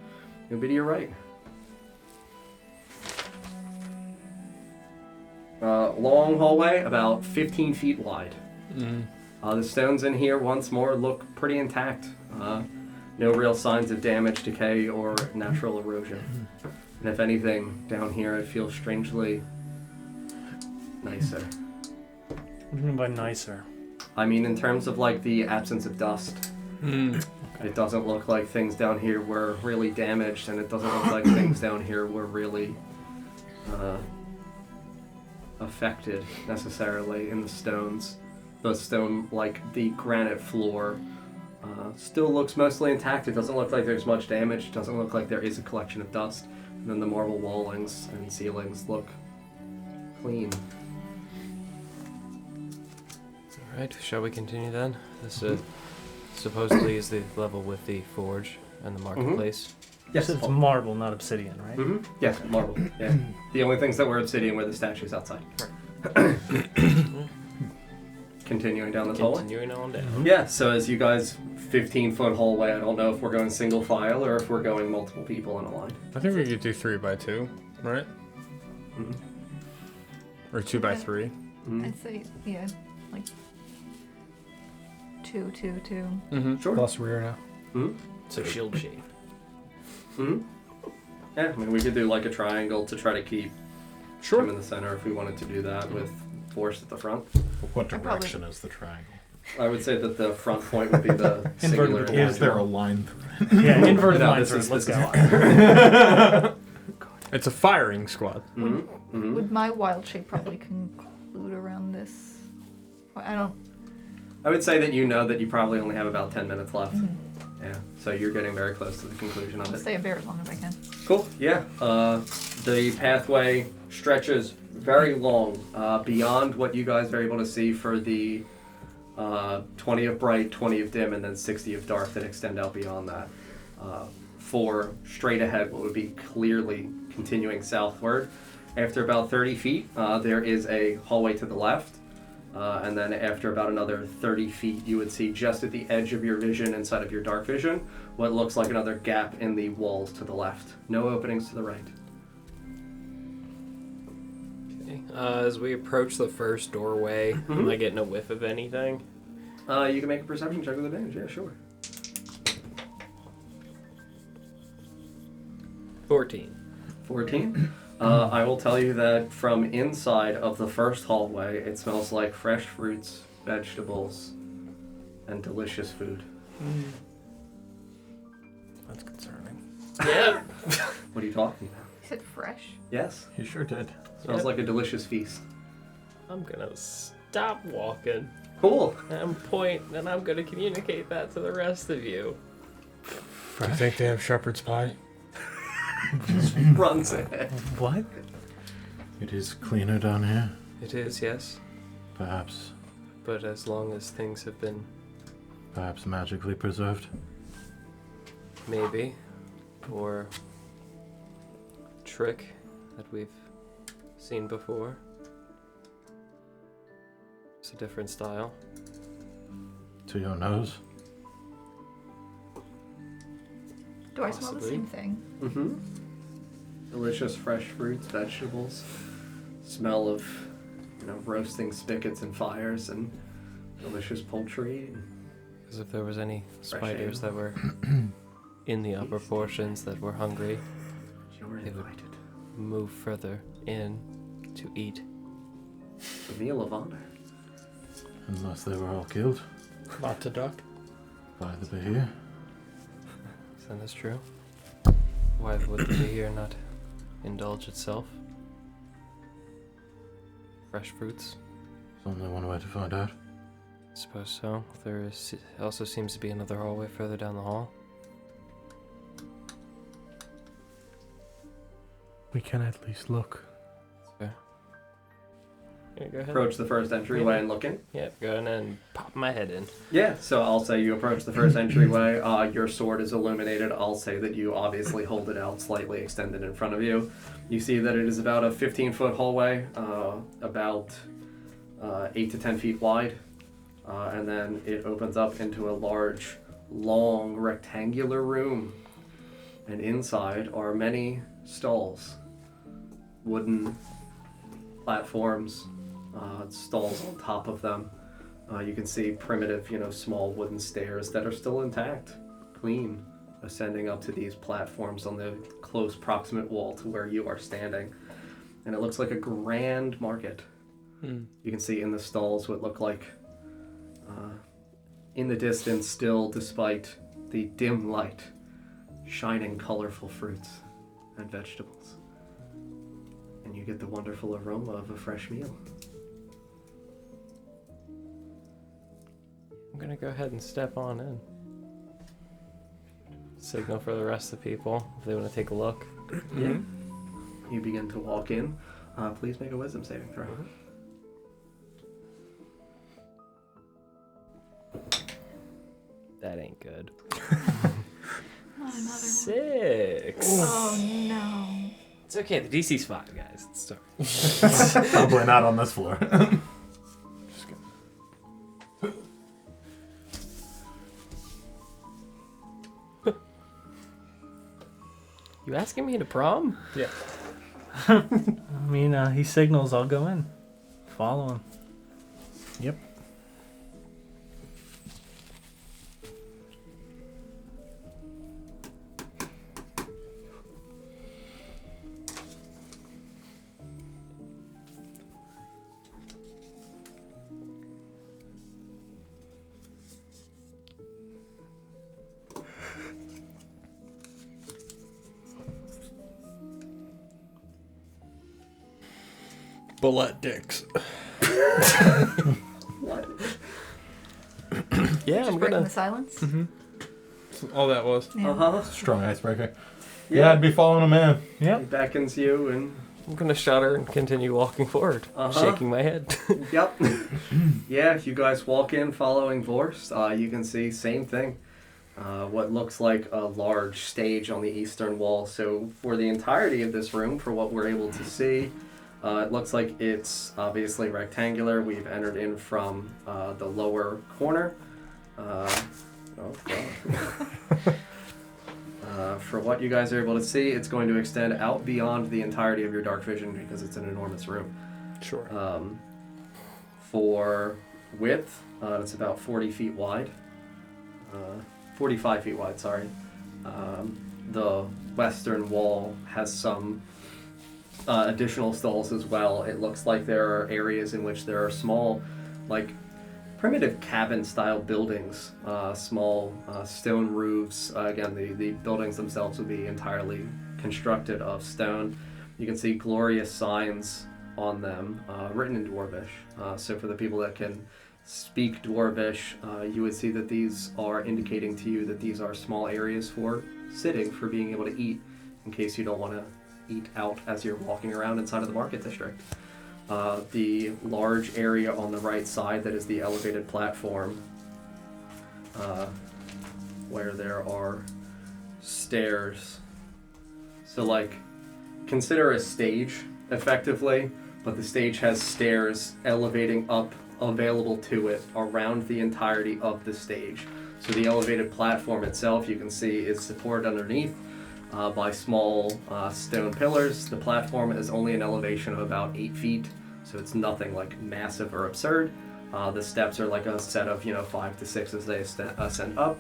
it would be to your right. Long hallway, about 15 feet wide. The stones in here, once more, look pretty intact. No real signs of damage, decay, or natural erosion. And if anything, down here it feels strangely nicer. What do you mean by nicer? I mean, in terms of like the absence of dust. It doesn't look like things down here were really damaged, and it doesn't look like things down here were really affected necessarily in the stones. The stone, like the granite floor, still looks mostly intact. It doesn't look like there's much damage. It doesn't look like there is a collection of dust. And then the marble wallings and ceilings look clean. Alright, shall we continue then? This supposedly is the level with the forge and the marketplace. Yes, It's marble, not obsidian, right? Yes, marble. Yeah. The only things that were obsidian were the statues outside. Continuing down this hallway. Continuing on down. Yeah, so as you guys, 15-foot hallway, I don't know if we're going single file or if we're going multiple people in a line. I think we could do 3 by 2, right? Or 2 by 3. I'd say, yeah, like 2, 2, 2. Sure. Plus Rhirda. So shield shape. Yeah, I mean, we could do like a triangle to try to keep him in the center if we wanted to do that with force at the front. What direction is the triangle? I would say that the front point would be the singular. Is there a line through it? Yeah, inverted No, line this through. is- Let's this go. It's a firing squad. Would my wild shape probably conclude around this? I don't. I would say that you know that you probably only have about 10 minutes left. Yeah, so you're getting very close to the conclusion of I'll it. stay a bear as long as I can. Cool, yeah. The pathway stretches very long, beyond what you guys are able to see for the 20 of bright, 20 of dim, and then 60 of dark that extend out beyond that. For straight ahead, what would be clearly continuing southward. After about 30 feet, there is a hallway to the left. And then after about another 30 feet, you would see just at the edge of your vision, inside of your dark vision, what looks like another gap in the walls to the left. No openings to the right. Okay. As we approach the first doorway, am I getting a whiff of anything? You can make a perception check with advantage, yeah, sure. 14. 14. I will tell you that from inside of the first hallway, it smells like fresh fruits, vegetables, and delicious food. That's concerning. Yeah. What are you talking about? You said fresh? Yes, You sure did. smells like a delicious feast. I'm gonna stop walking Cool. and point, and I'm gonna communicate that to the rest of you. I think they have shepherd's pie. Runs ahead. What? It is cleaner down here, It is, yes. perhaps. But as long as things have been... Perhaps magically preserved. maybe, or trick that we've seen before. It's a different style. To your nose. Do I smell the Possibly. same thing? Mm-hmm. Delicious fresh fruits, vegetables. Smell of, roasting spigots and fires and delicious poultry. Because if there was any Fresh spiders ale. that were in the upper portions that were hungry, You're They would- invited. move further in to eat. The meal of honor. Unless they were all killed Not to duck. by the Behir. Isn't this true? Why would the Behir not indulge itself? Fresh fruits? There's only one way to find out. I suppose so. Also seems to be another hallway further down the hall. We can at least look. Yeah, go ahead. Approach the first entryway and look in. Yeah, go ahead and pop my head in. Yeah, so I'll say you approach the first entryway. Your sword is illuminated. I'll say that you obviously hold it out slightly extended in front of you. You see that it is about a 15-foot hallway, about 8 to 10 feet wide. And then it opens up into a large, long, rectangular room. And inside are many stalls, wooden platforms, stalls on top of them. You can see primitive, small wooden stairs that are still intact, clean, ascending up to these platforms on the close proximate wall to where you are standing. And it looks like a grand market. You can see in the stalls what look like, in the distance still, despite the dim light, shining colorful fruits and vegetables. And you get the wonderful aroma of a fresh meal. I'm gonna go ahead and step on in. Signal for the rest of the people if they want to take a look. Yeah. You begin to walk in. Please make a wisdom saving throw. That ain't good. Not another one. 6. Oh no. It's okay. The DC's 5, guys. It's sorry. Probably not on this floor. You asking me to prom? Yeah. I mean, he signals, I'll go in. Follow him. Yep. Bullet dicks. What? Yeah, Just I'm breaking gonna. the silence. All that was. Yeah. Uh-huh. Strong icebreaker. Yeah, I'd be following him in. Yep. He beckons you and... I'm gonna shudder and continue walking forward, shaking my head. Yep. Yeah, if you guys walk in following Vorst, you can see same thing. What looks like a large stage on the eastern wall. So for the entirety of this room, for what we're able to see, it looks like it's obviously rectangular. We've entered in from the lower corner. For what you guys are able to see, it's going to extend out beyond the entirety of your dark vision because it's an enormous room. Sure. For width, it's about 40 feet wide. 45 feet wide, sorry. The western wall has some additional stalls as well. It looks like there are areas in which there are small, primitive cabin-style buildings, small stone roofs. Again, the buildings themselves would be entirely constructed of stone. You can see glorious signs on them, written in Dwarvish. So for the people that can speak Dwarvish, you would see that these are indicating to you that these are small areas for sitting, for being able to eat, in case you don't want to eat out as you're walking around inside of the market district. The large area on the right side that is the elevated platform, where there are stairs. So, like, consider a stage, effectively, but the stage has stairs elevating up available to it around the entirety of the stage. So the elevated platform itself, you can see, is supported underneath by small stone pillars. The platform is only an elevation of about 8 feet, so it's nothing like massive or absurd. The steps are like a set of 5 to 6 as they ascend up.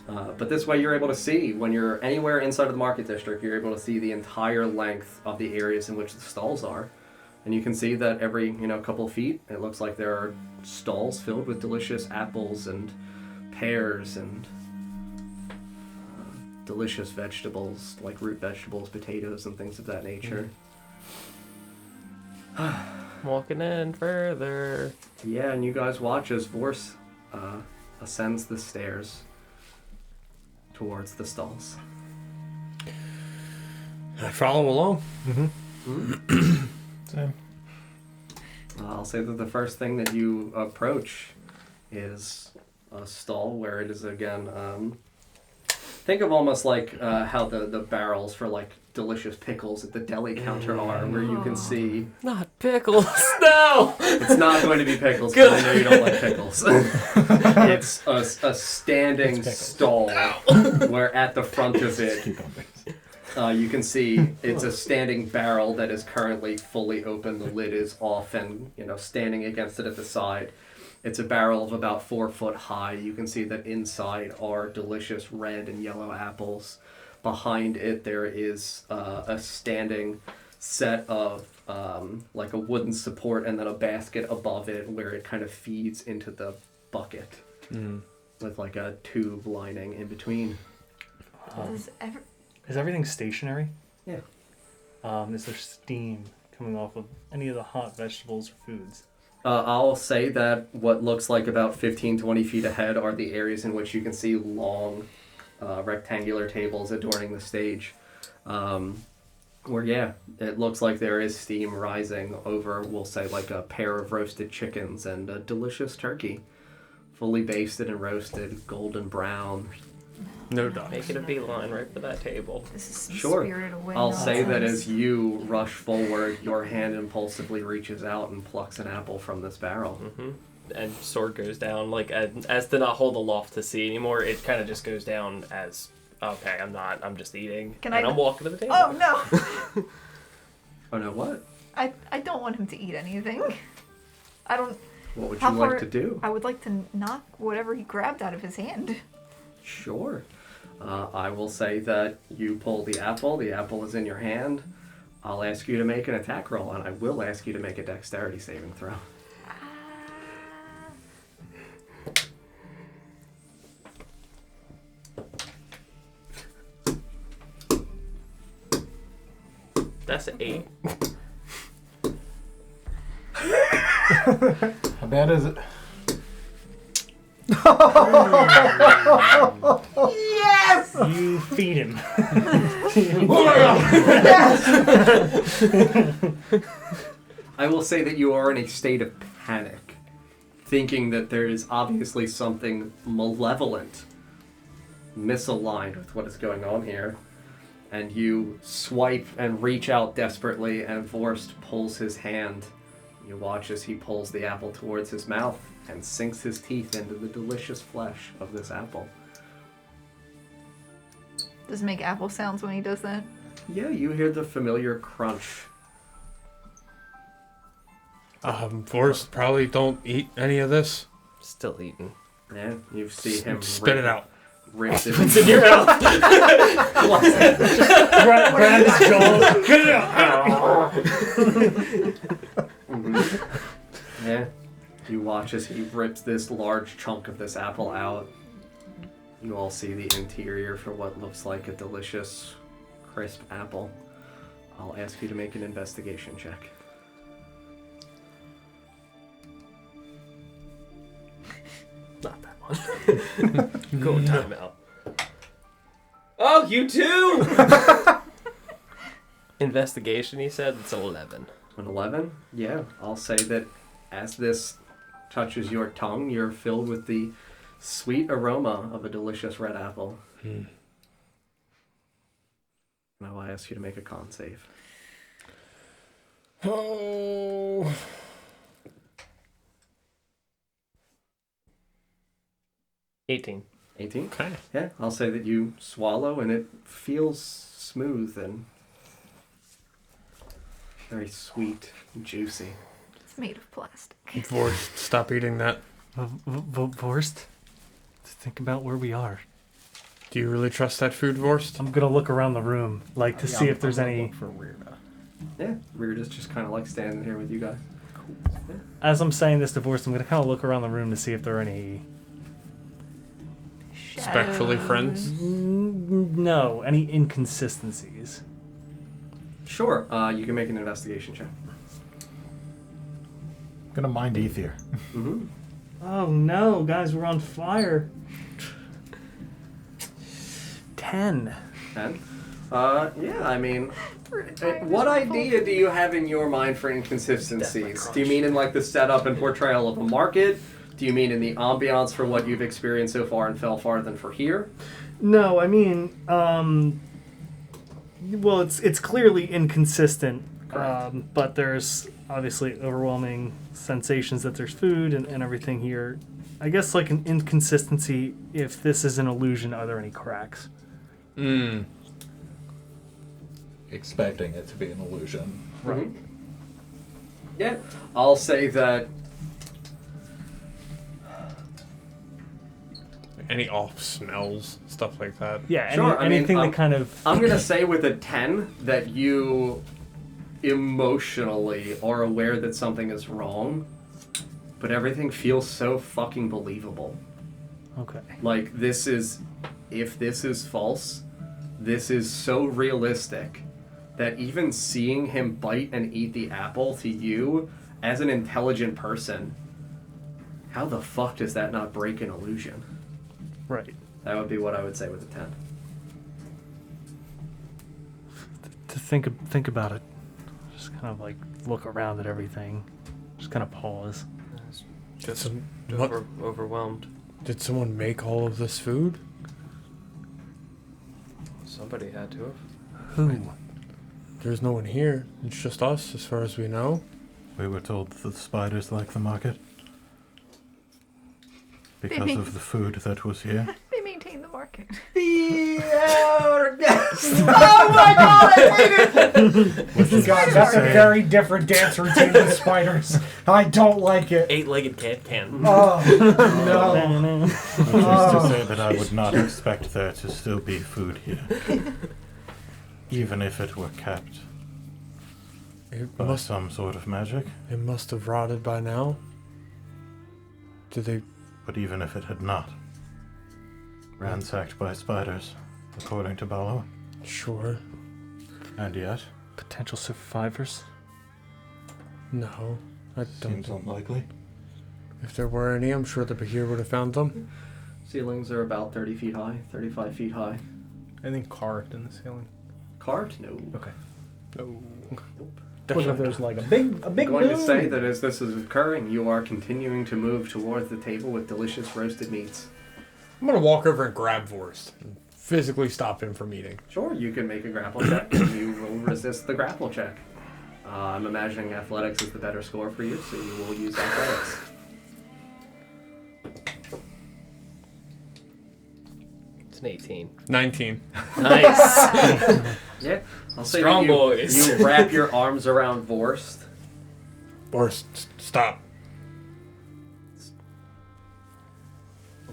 But this way you're able to see, when you're anywhere inside of the market district, you're able to see the entire length of the areas in which the stalls are. And you can see that every couple of feet, it looks like there are stalls filled with delicious apples and pears and delicious vegetables, like root vegetables, potatoes, and things of that nature. Walking in further. Yeah, and you guys watch as Vorse ascends the stairs towards the stalls. I follow along. Same. I'll say that the first thing that you approach is a stall where it is again. Think of almost like how the barrels for like delicious pickles at the deli counter are, where you can see. Not pickles. No. It's not going to be pickles. Because I know you don't like pickles. It's a standing stall where at the front of it. You can see it's a standing barrel that is currently fully open. The lid is off and, standing against it at the side. It's a barrel of about 4 foot high. You can see that inside are delicious red and yellow apples. Behind it, there is a standing set of like a wooden support and then a basket above it where it kind of feeds into the bucket with like a tube lining in between. Is everything stationary? Yeah. Is there steam coming off of any of the hot vegetables or foods? I'll say that what looks like about 15-20 feet ahead are the areas in which you can see long rectangular tables adorning the stage. Where, it looks like there is steam rising over, we'll say, like a pair of roasted chickens and a delicious turkey. Fully basted and roasted, golden brown. No dogs. Make it a beeline right for that table. This is some Sure. Spirited Away I'll nonsense. say that as you rush forward, your hand impulsively reaches out and plucks an apple from this barrel. And sword goes down, like, as to not hold aloft to see anymore, it kind of just goes down as, okay, I'm just eating. I'm walking to the table. Oh, no. Oh, no, what? I don't want him to eat anything. I don't... What would you like to do? I would like to knock whatever he grabbed out of his hand. Sure. I will say that you pull the apple is in your hand. I'll ask you to make an attack roll, and I will ask you to make a dexterity saving throw. That's an 8. How bad is it? Yes! You feed him. I will say that you are in a state of panic, thinking that there is obviously something malevolent, misaligned with what is going on here. And you swipe and reach out desperately, and Vorst pulls his hand. You watch as he pulls the apple towards his mouth and sinks his teeth into the delicious flesh of this apple. Does it make apple sounds when he does that? Yeah, you hear the familiar crunch. Forrest, probably don't eat any of this. Still eating. Yeah, you see him Spit it out. Rip it. It's in your mouth. Grab his jaws. Get it out. Yeah. You watch as he rips this large chunk of this apple out. You all see the interior for what looks like a delicious, crisp apple. I'll ask you to make an investigation check. Not that one. Go timeout. Oh, you too! Investigation, he said. It's 11. An 11? Yeah, I'll say that as this touches your tongue, you're filled with the sweet aroma of a delicious red apple. Mm. You watch as he pulls the apple towards his mouth. You see him rip it. Rip it. Yeah. You watch as he rips this large chunk of this apple out. You all see the interior for what looks like a delicious, crisp apple. I'll ask you to make an investigation check. 11. And I will ask you to make a con save. Oh. $18. Okay. Yeah, I'll say that you swallow and it feels smooth and very sweet and juicy. It's made of plastic. Vorst, stop eating that. Vorst? Think about where we are. Do you really trust that food, Vorst? I'm gonna look around the room, to see if there's any. Look for Rhirda. Yeah, Rhirda's just kind of like standing here with you guys. As I'm saying this to Vorst, I'm gonna kind of look around the room to see if there are any. Spectrally friends? No, any inconsistencies. Sure, you can make an investigation check. I'm gonna mind Ethir. Mm-hmm. Oh no, guys, we're on fire. 10. 10? Yeah, I mean, what idea do you have in your mind for inconsistencies? Do you mean in like the setup and portrayal of a market? Do you mean in the ambiance for what you've experienced so far and fell farther than for here? No, I mean, well, it's clearly inconsistent, but there's obviously overwhelming sensations that there's food and everything here. I guess like an inconsistency, if this is an illusion, are there any cracks? Expecting it to be an illusion. Right. Yeah, I'll say that. Any off smells, stuff like that. Yeah, Sure, anything that kind of... I'm going to say with a 10 that you emotionally are aware that something is wrong, but everything feels so fucking believable. Okay. Like, this is... If this is false, this is so realistic that even seeing him bite and eat the apple to you, as an intelligent person, how the fuck does that not break an illusion? Right. That would be what I would say with a 10. To think about it, just kind of like look around at everything, just kind of pause. Just What? overwhelmed. Did someone make all of this food? Somebody had to have. Who? There's no one here. It's just us, as far as we know. We were told that the spiders like the market. Because of the food that was here. They maintain the market. Oh my god, I hate it! God, that's a very different dance routine than spiders. I don't like it. 8-legged cat can. Oh, no. Which is to say that I would not expect there to still be food here. Even if it were kept by some sort of magic. It must have rotted by now. Did they... But even if it had not. Ransacked by spiders, according to Ballo. Sure. And yet... Potential survivors? No, I don't Seems unlikely. If there were any, I'm sure the Bahir would have found them. Ceilings are about 30 feet high, 35 feet high. Anything carved in the ceiling? Carved? No. Okay. No. What if there's like a big I'm going to moon? say that as this is occurring, you are continuing to move towards the table with delicious roasted meats. I'm gonna walk over and grab Vorst and physically stop him from eating. Sure, you can make a grapple check, and you will resist the grapple check. I'm imagining athletics is the better score for you, so you will use athletics. It's an 18. 19. Nice. Yeah, I'll say Strong that boys. you wrap your arms around Vorst. Vorst, stop.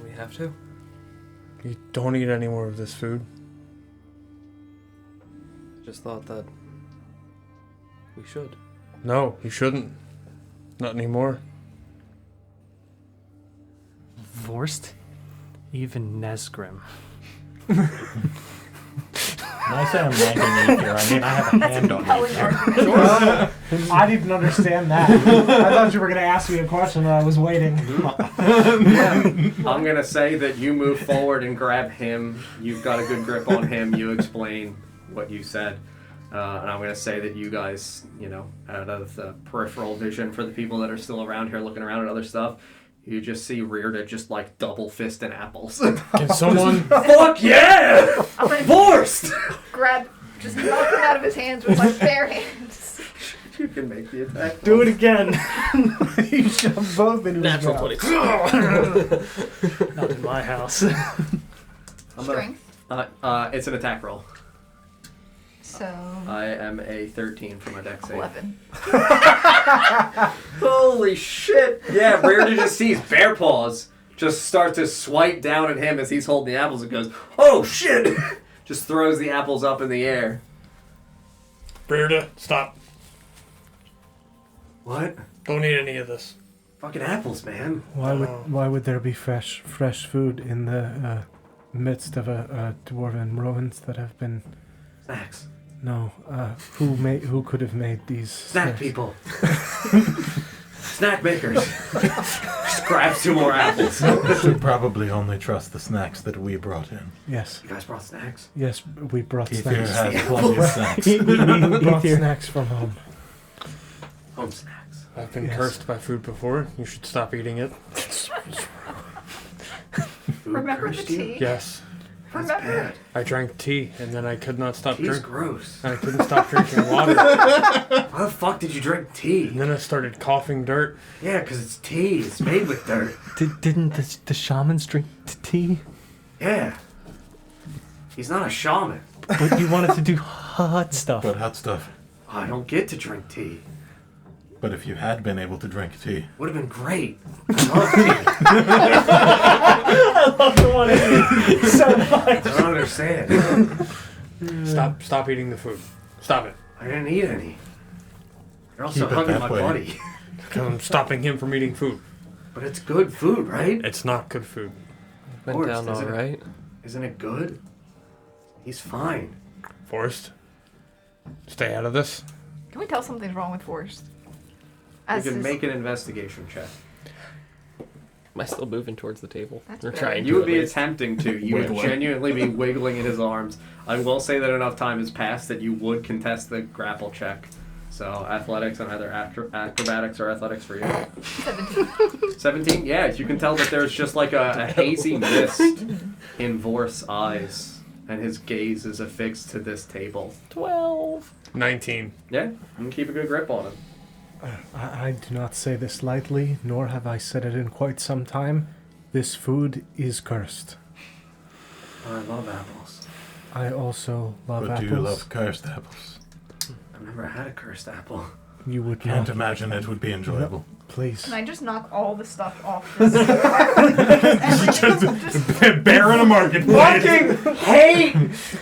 We have to. You don't eat any more of this food. Just thought that we should. No, you shouldn't. Not anymore. Vorst? Even Nesgrim. When I say I'm minding Ethir, I mean I have a hand on Ethir. I didn't understand that. I thought you were going to ask me a question and I was waiting. I'm going to say that you move forward and grab him. You've got a good grip on him. You explain what you said. And I'm going to say that you guys, out of the peripheral vision for the people that are still around here looking around at other stuff, you just see Rhirda just like double fisting apples. Can someone... Fuck yeah! I'm gonna Forced! grab just knock him out of his hands with my bare hands. You can make the attack. Do it again. You shove both into his Natural mouth. 20. Not in my house. Strength. It's an attack roll. So I am a 13 for my dex save. 11. Holy shit! Yeah, Rhirda just sees Bear Paws just start to swipe down at him as he's holding the apples and goes, "Oh shit!" Just throws the apples up in the air. Rhirda, stop. What? Don't eat any of this. Fucking apples, man. Why would there be fresh food in the midst of a dwarven ruins that have been? Snacks. No. Who could have made these? Snack snacks? people. Snack makers. Just grabs 2 more apples. Should probably only trust the snacks that we brought in. Yes. You guys brought snacks? Yes, we brought Ethir snacks. has plenty of snacks. We brought snacks from home. Home snacks. I've been Yes. cursed by food before. You should stop eating it. Remember the cursed you? tea? Yes. Remember? I drank tea, and then I could not stop Tea's drinking. gross. I couldn't stop drinking water. Why the fuck did you drink tea? And then I started coughing dirt. Yeah, because it's tea. It's made with dirt. Didn't the shamans drink tea? Yeah. He's not a shaman. But you wanted to do hot stuff. But hot stuff. Oh, I don't get to drink tea. But if you had been able to drink tea, Would have been great. I love tea. I love the one so much. I don't understand. Stop eating the food. Stop it. I didn't eat any. You're also Keep it hugging that my way. buddy. Because I'm stopping him from eating food. But it's good food, right? It's not good food. Went course, down all isn't it? right. Isn't it good? He's fine. Forrest, stay out of this. Can we tell something's wrong with Forrest? You can make an investigation check. Am I still moving towards the table? That's Or fair. trying to You would at be least? attempting to. You would Wiggling. genuinely be wiggling in his arms. I will say that enough time has passed that you would contest the grapple check. So athletics and either acrobatics or athletics for you. 17. 17? Yeah, you can tell that there's just like a hazy mist in Vorth's eyes. And his gaze is affixed to this table. 12. 19. Yeah, you can keep a good grip on him. I do not say this lightly, nor have I said it in quite some time. This food is cursed. I love apples. I also love but apples. do you love cursed apples? I've never had a cursed apple. You would Can't not. imagine it would be enjoyable. Please. Can I just knock all the stuff off this? just Bear in a marketplace. Fucking hate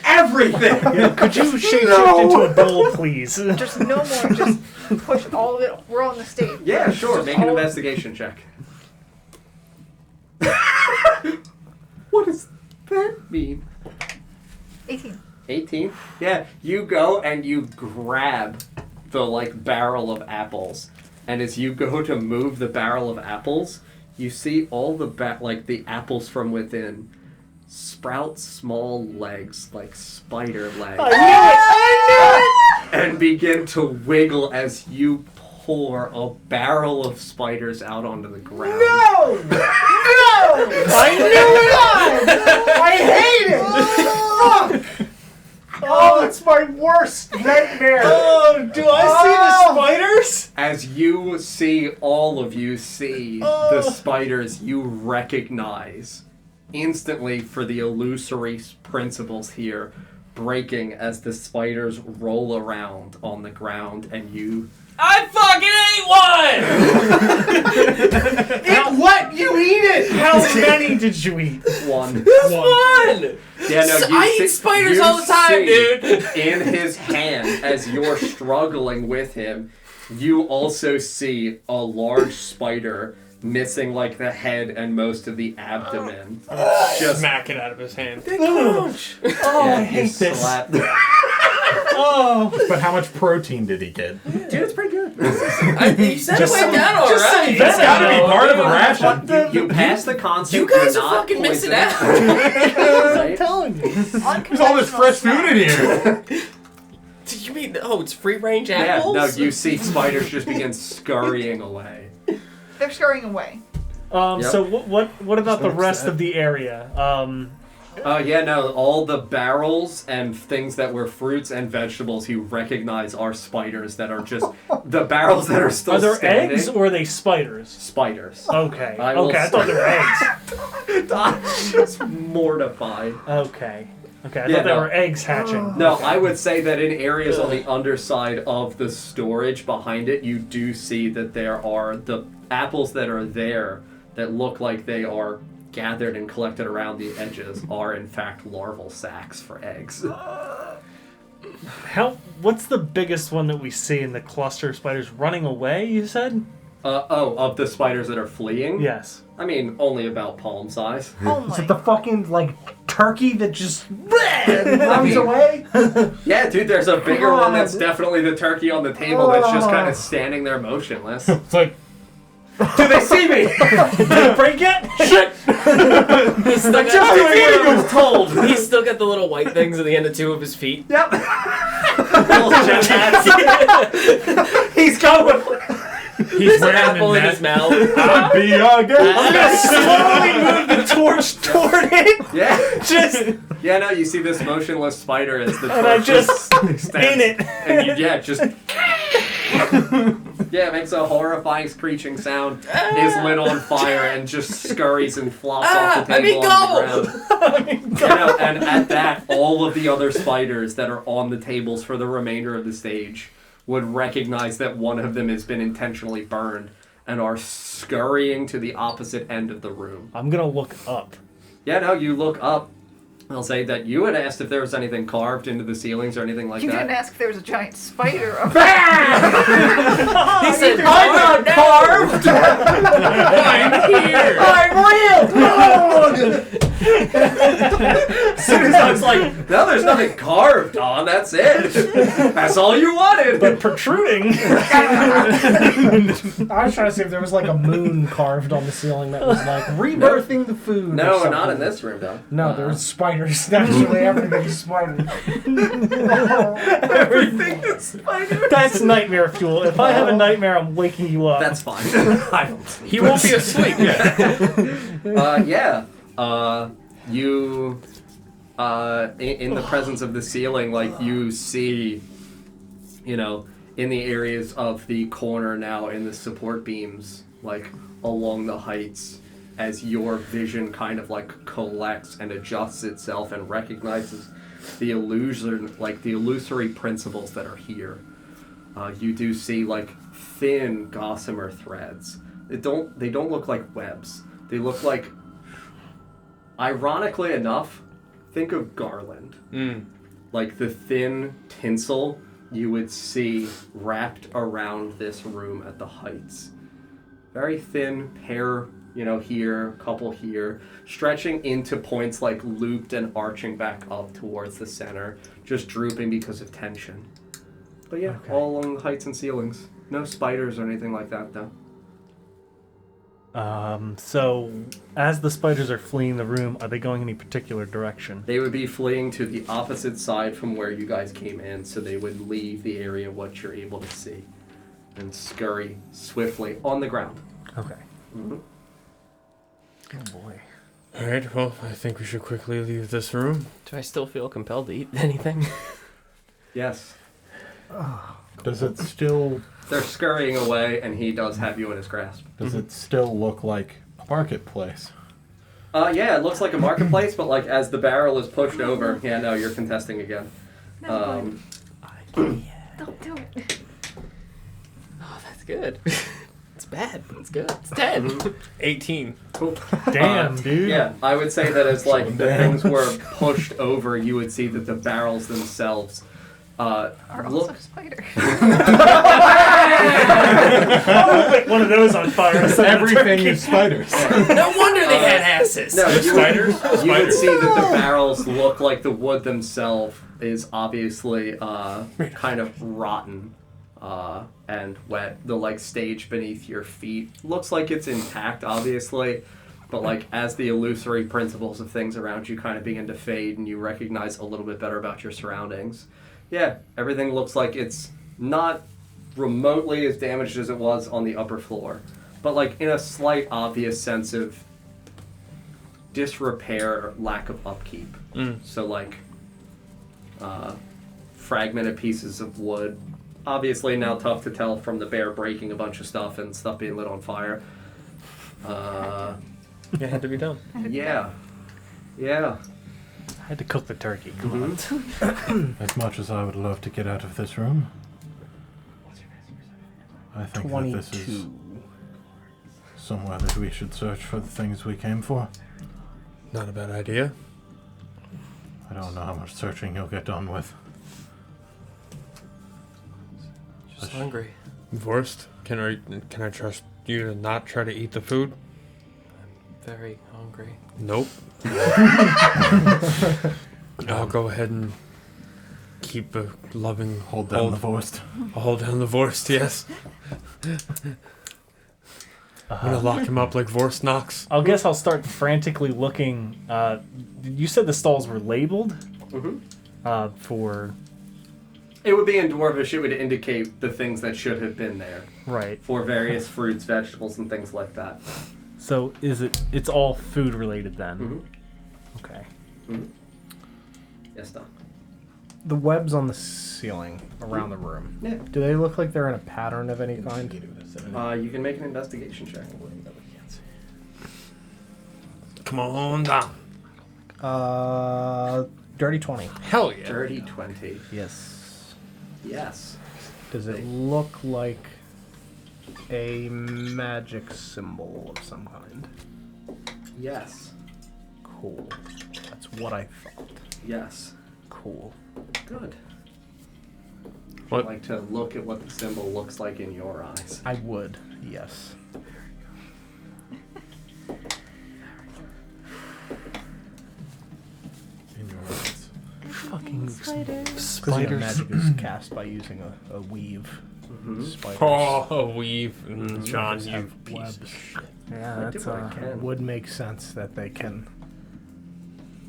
everything! Could you shape shift into a bowl, please? just no more. Just push all of it. We're on the stage. Yeah, sure. Just Make an all- investigation check. What does that mean? 18. 18? Yeah, you go and you grab the barrel of apples, and as you go to move the barrel of apples, you see all the the apples from within sprout small legs like spider legs. I And begin to wiggle as you pour a barrel of spiders out onto the ground. No! I knew it! I hate it! Fuck! Oh, it's my worst nightmare. Oh, do I see the spiders? As you see, all of you see the spiders you recognize instantly for the illusory principles here breaking as the spiders roll around on the ground and you... I fucking ate one! It what? You eat it! How many did you eat? One. Fun! Yeah, no, you I see, eat spiders you all the time, see dude! In his hand, as you're struggling with him, you also see a large spider missing the head and most of the abdomen. Just Smack it out of his hand. Ouch! Oh, I hate this. slap. Oh. But how much protein did he get? Dude, it's pretty good. You said it went down alright. It's gotta be part of a ration. You pass the concept. You guys you're are not fucking missing poisoned. out. Right? telling you. There's all this fresh food in here. Do you mean, it's free range Yeah, apples? no, you see spiders just begin scurrying away. They're scurrying away. Yep. So what about the Smoke's rest dead. of the area? All the barrels and things that were fruits and vegetables you recognize are spiders that are just the barrels that are still Are there standing. eggs or are they spiders? Spiders. Okay. I I thought they were eggs. I'm just mortified. Okay. I thought they were eggs hatching. No, I would say that in areas on the underside of the storage behind it, you do see that there are the apples that are there that look like they are gathered and collected around the edges are in fact larval sacs for eggs. What's the biggest one that we see in the cluster of spiders running away, you said? Of the spiders that are fleeing? Yes. I mean, only about palm size. Oh Is my. it the fucking, turkey that just runs away? Yeah, dude, there's a bigger one that's definitely the turkey on the table that's just kind of standing there motionless. It's like, Do they see me? Did they break it? Shit! He's still got, Just eating was told. he's still got the little white things at the end of 2 of his feet. Yep. Little jet hats. He's going. He's an apple in his mouth. I'd be a girl. I'm gonna slowly move the torch toward it. Yeah. Just Yeah, no, you see this motionless spider as the And I torch just extends. in it. And just... Yeah, it makes a horrifying screeching sound, is lit on fire, and just scurries and flops off the table onto the ground. And at that, all of the other spiders that are on the tables for the remainder of the stage would recognize that one of them has been intentionally burned and are scurrying to the opposite end of the room. I'm gonna look up. Yeah, no, you look up. I'll say that you had asked if there was anything carved into the ceilings or anything like You that. didn't ask if there was a giant spider. He said, I'm not carved! I'm here! As soon as I was like, no, there's nothing carved on, that's it. That's all you wanted. But protruding. I was trying to see if there was a moon carved on the ceiling that was rebirthing the food. or No, something. not in this room, though. No, there's spiders. Naturally, everything's spiders. Everything is spider. That's nightmare fuel. If I have a nightmare, I'm waking you up. That's fine. I don't sleep. He won't be asleep yet. You, in the presence of the ceiling, you see, in the areas of the corner now, in the support beams, along the heights, as your vision kind of collects and adjusts itself and recognizes the illusory principles that are here. You do see thin gossamer threads. They don't look like webs. They look like, ironically enough, think of garland. Like the thin tinsel you would see wrapped around this room at the heights. Very thin pair, here, couple here, stretching into points looped and arching back up towards the center, just drooping because of tension. But yeah, all along the heights and ceilings. No spiders or anything like that, though. So, as the spiders are fleeing the room, are they going any particular direction? They would be fleeing to the opposite side from where you guys came in, so they would leave the area what you're able to see and scurry swiftly on the ground. Okay. Mm-hmm. Oh boy. Alright, well, I think we should quickly leave this room. Do I still feel compelled to eat anything? Yes. Does it still... They're scurrying away, and he does have you in his grasp. Does it still look like a marketplace? Yeah, it looks like a marketplace, but as the barrel is pushed over, you're contesting again. Don't do it. Oh, that's good. It's bad, but it's good. It's 10. 18. Cool. Damn, dude. Yeah, I would say that as the things were pushed over, you would see that the barrels themselves Are also spiders. One of those on fire. Everything is spiders. No wonder they had asses. No, you Spiders? you would see that the barrels look like the wood themselves is obviously kind of rotten and wet. The stage beneath your feet looks like it's intact, obviously, but as the illusory principles of things around you kind of begin to fade and you recognize a little bit better about your surroundings, yeah, everything looks like it's not remotely as damaged as it was on the upper floor, but in a slight obvious sense of disrepair, lack of upkeep. So like fragmented pieces of wood. Obviously now tough to tell from the bear breaking a bunch of stuff and stuff being lit on fire. It had to be done. Yeah. Yeah. I had to cook the turkey. Come on. As much as I would love to get out of this room, I think that this is somewhere that we should search for the things we came for. Not a bad idea. I don't know how much searching you'll get done with. Just hungry. Vorst, can I trust you to not try to eat the food? Very hungry. Nope. I'll go ahead and keep a loving Hold down the Vorst. I'll hold down the Vorst, yes. I'm gonna lock him up like Vorst Knox. I guess I'll start frantically looking. You said the stalls were labeled? For... It would be in Dwarvish, it would indicate the things that should have been there. Right. For various fruits, vegetables, and things like that. So it's all food related then? Okay. Yes, Don. The webs on the ceiling around the room. Yeah. Do they look like they're in a pattern of any kind? You can make an investigation check. Come on down. Dirty 20. Hell yeah. Dirty 20. Yes. Yes. Does it look like a magic symbol of some kind? Yes. Cool. That's what I thought. Yes. Cool. Good. What? I'd like to look at what the symbol looks like in your eyes. I would, yes. In your eyes. Fucking Because spiders. magic is cast by using a weave. Spiders Oh, weave. John, you have piece webs. of shit. Yeah, I that's do what I can. Would make sense that they can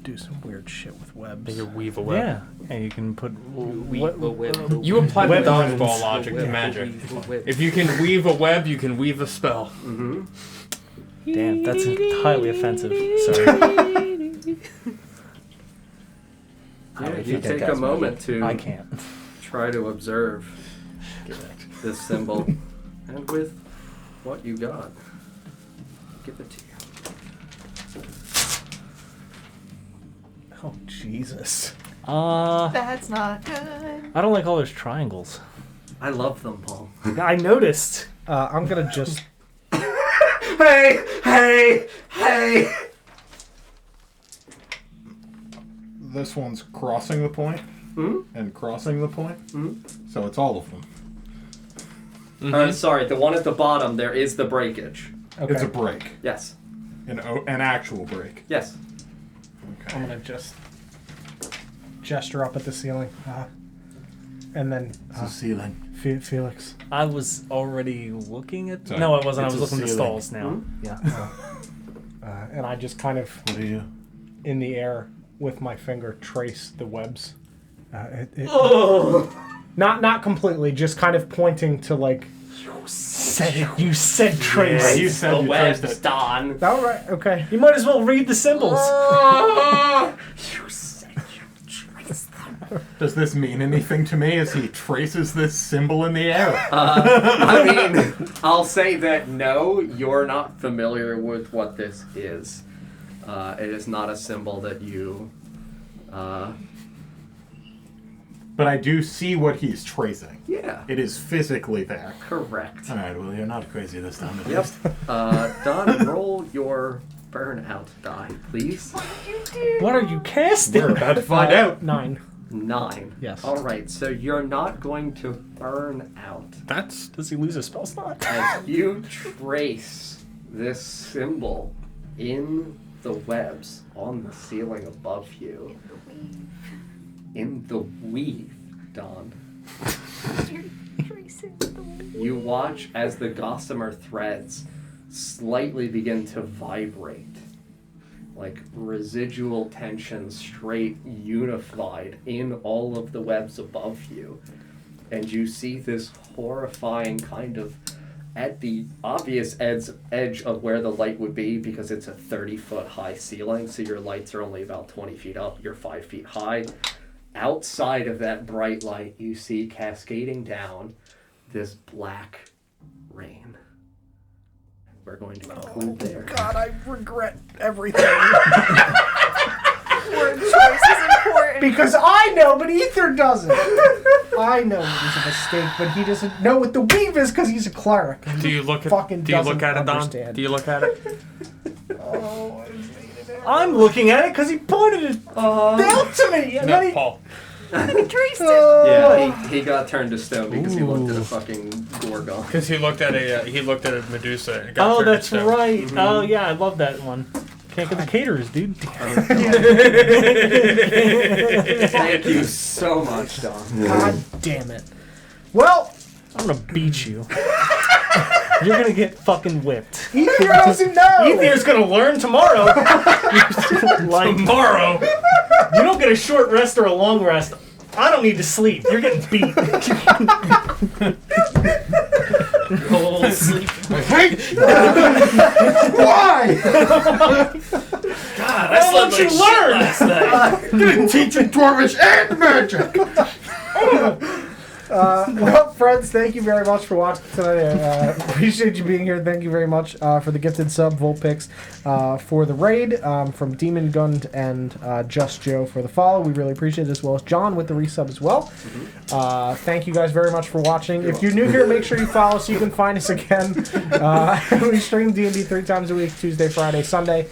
do some weird shit with webs. They can weave a web. Yeah, and you can put You apply the Web dodgeball weapons. logic to magic. If you can weave a web, you can weave a spell. Damn, that's highly offensive. Sorry. Yeah, if you you take get a that moment to I can't. try to observe this symbol, and with what you got, give it to you. Oh, Jesus. That's not good. I don't like all those triangles. I love them, Paul. I noticed. I'm gonna just... Hey! This one's crossing the point and crossing the point. So it's all of them. Sorry, the one at the bottom, there is the breakage. Okay. It's a break. Yes. An actual break. Yes. I'm gonna just gesture up at the ceiling. And then... It's a ceiling. Felix. I was already looking at... Sorry. No, I wasn't. I It's was a looking at the ceiling. stalls now. Yeah. And I just kind of, What are you? in the air, with my finger, trace the webs. Not completely, just kind of pointing to, like... You said trace. Yeah, you said you traced webs, it. Don. All right, okay. You might as well read the symbols. You said you traced them. Does this mean anything to me as he traces this symbol in the air? I mean, I'll say that no, you're not familiar with what this is. It is not a symbol that you... But I do see what he's tracing. Yeah. It is physically there. Correct. Alright, well, you're not crazy this time at Yep. least. Don, roll your burnout die, please. What are you casting? We're about to find out. 9. 9. Yes. Alright, so you're not going to burn out. Does he lose a spell slot? As you trace this symbol in the webs on the ceiling above you. In the weave, Don. You watch as the gossamer threads slightly begin to vibrate. Like residual tension straight unified in all of the webs above you. And you see this horrifying kind of at the obvious edge of where the light would be, because it's a 30-foot high ceiling, so your lights are only about 20 feet up, you're 5 feet high. Outside of that bright light, you see cascading down this black rain. We're going to include there. God, I regret everything. Word choice is important. Because I know, but Ethir doesn't. I know it was a mistake, but he doesn't know what the weave is because he's a cleric. Do you look at? Fucking Do you look at it, Don? understand. Do you look at it? Oh, I'm looking at it because he pointed it out to me. And then No, he, Paul. He traced it. Yeah, he got turned to stone because he looked at a fucking Gorgon. Because he looked at a Medusa. And got oh, turned to that's stone. right. Mm-hmm. Oh, yeah, I love that one. Can't get the caterers, dude. Thank you so much, Don. God damn it. Well, I'm gonna beat you. You're gonna get fucking whipped. Ethir doesn't know. Ethir's gonna learn tomorrow. Like, Tomorrow. you don't get a short rest or a long rest. I don't need to sleep. You're getting beat. Whole sleep. Why? God, Why I won't slept you like shit learn? last night. Didn't teach you Dwarvish and magic! Well, friends, thank you very much for watching tonight. Appreciate you being here. Thank you very much for the gifted sub, Volpix, for the raid, from Demon Gund and Just Joe for the follow. We really appreciate it, as well as John with the resub as well. Thank you guys very much for watching. If you're new here, make sure you follow so you can find us again. We stream D&D 3 times a week, Tuesday, Friday, Sunday.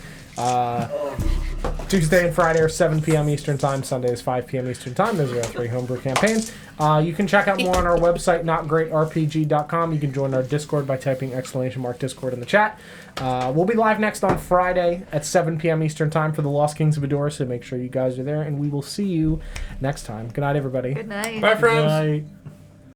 Tuesday and Friday are 7 p.m. Eastern Time. Sunday is 5 p.m. Eastern Time. Those are our 3 homebrew campaigns. You can check out more on our website, NotGreatRPG.com. You can join our Discord by typing !Discord in the chat. We'll be live next on Friday at 7 p.m. Eastern Time for the Lost Kings of Adora, so make sure you guys are there, and we will see you next time. Good night, everybody. Good night. Bye, friends. Right.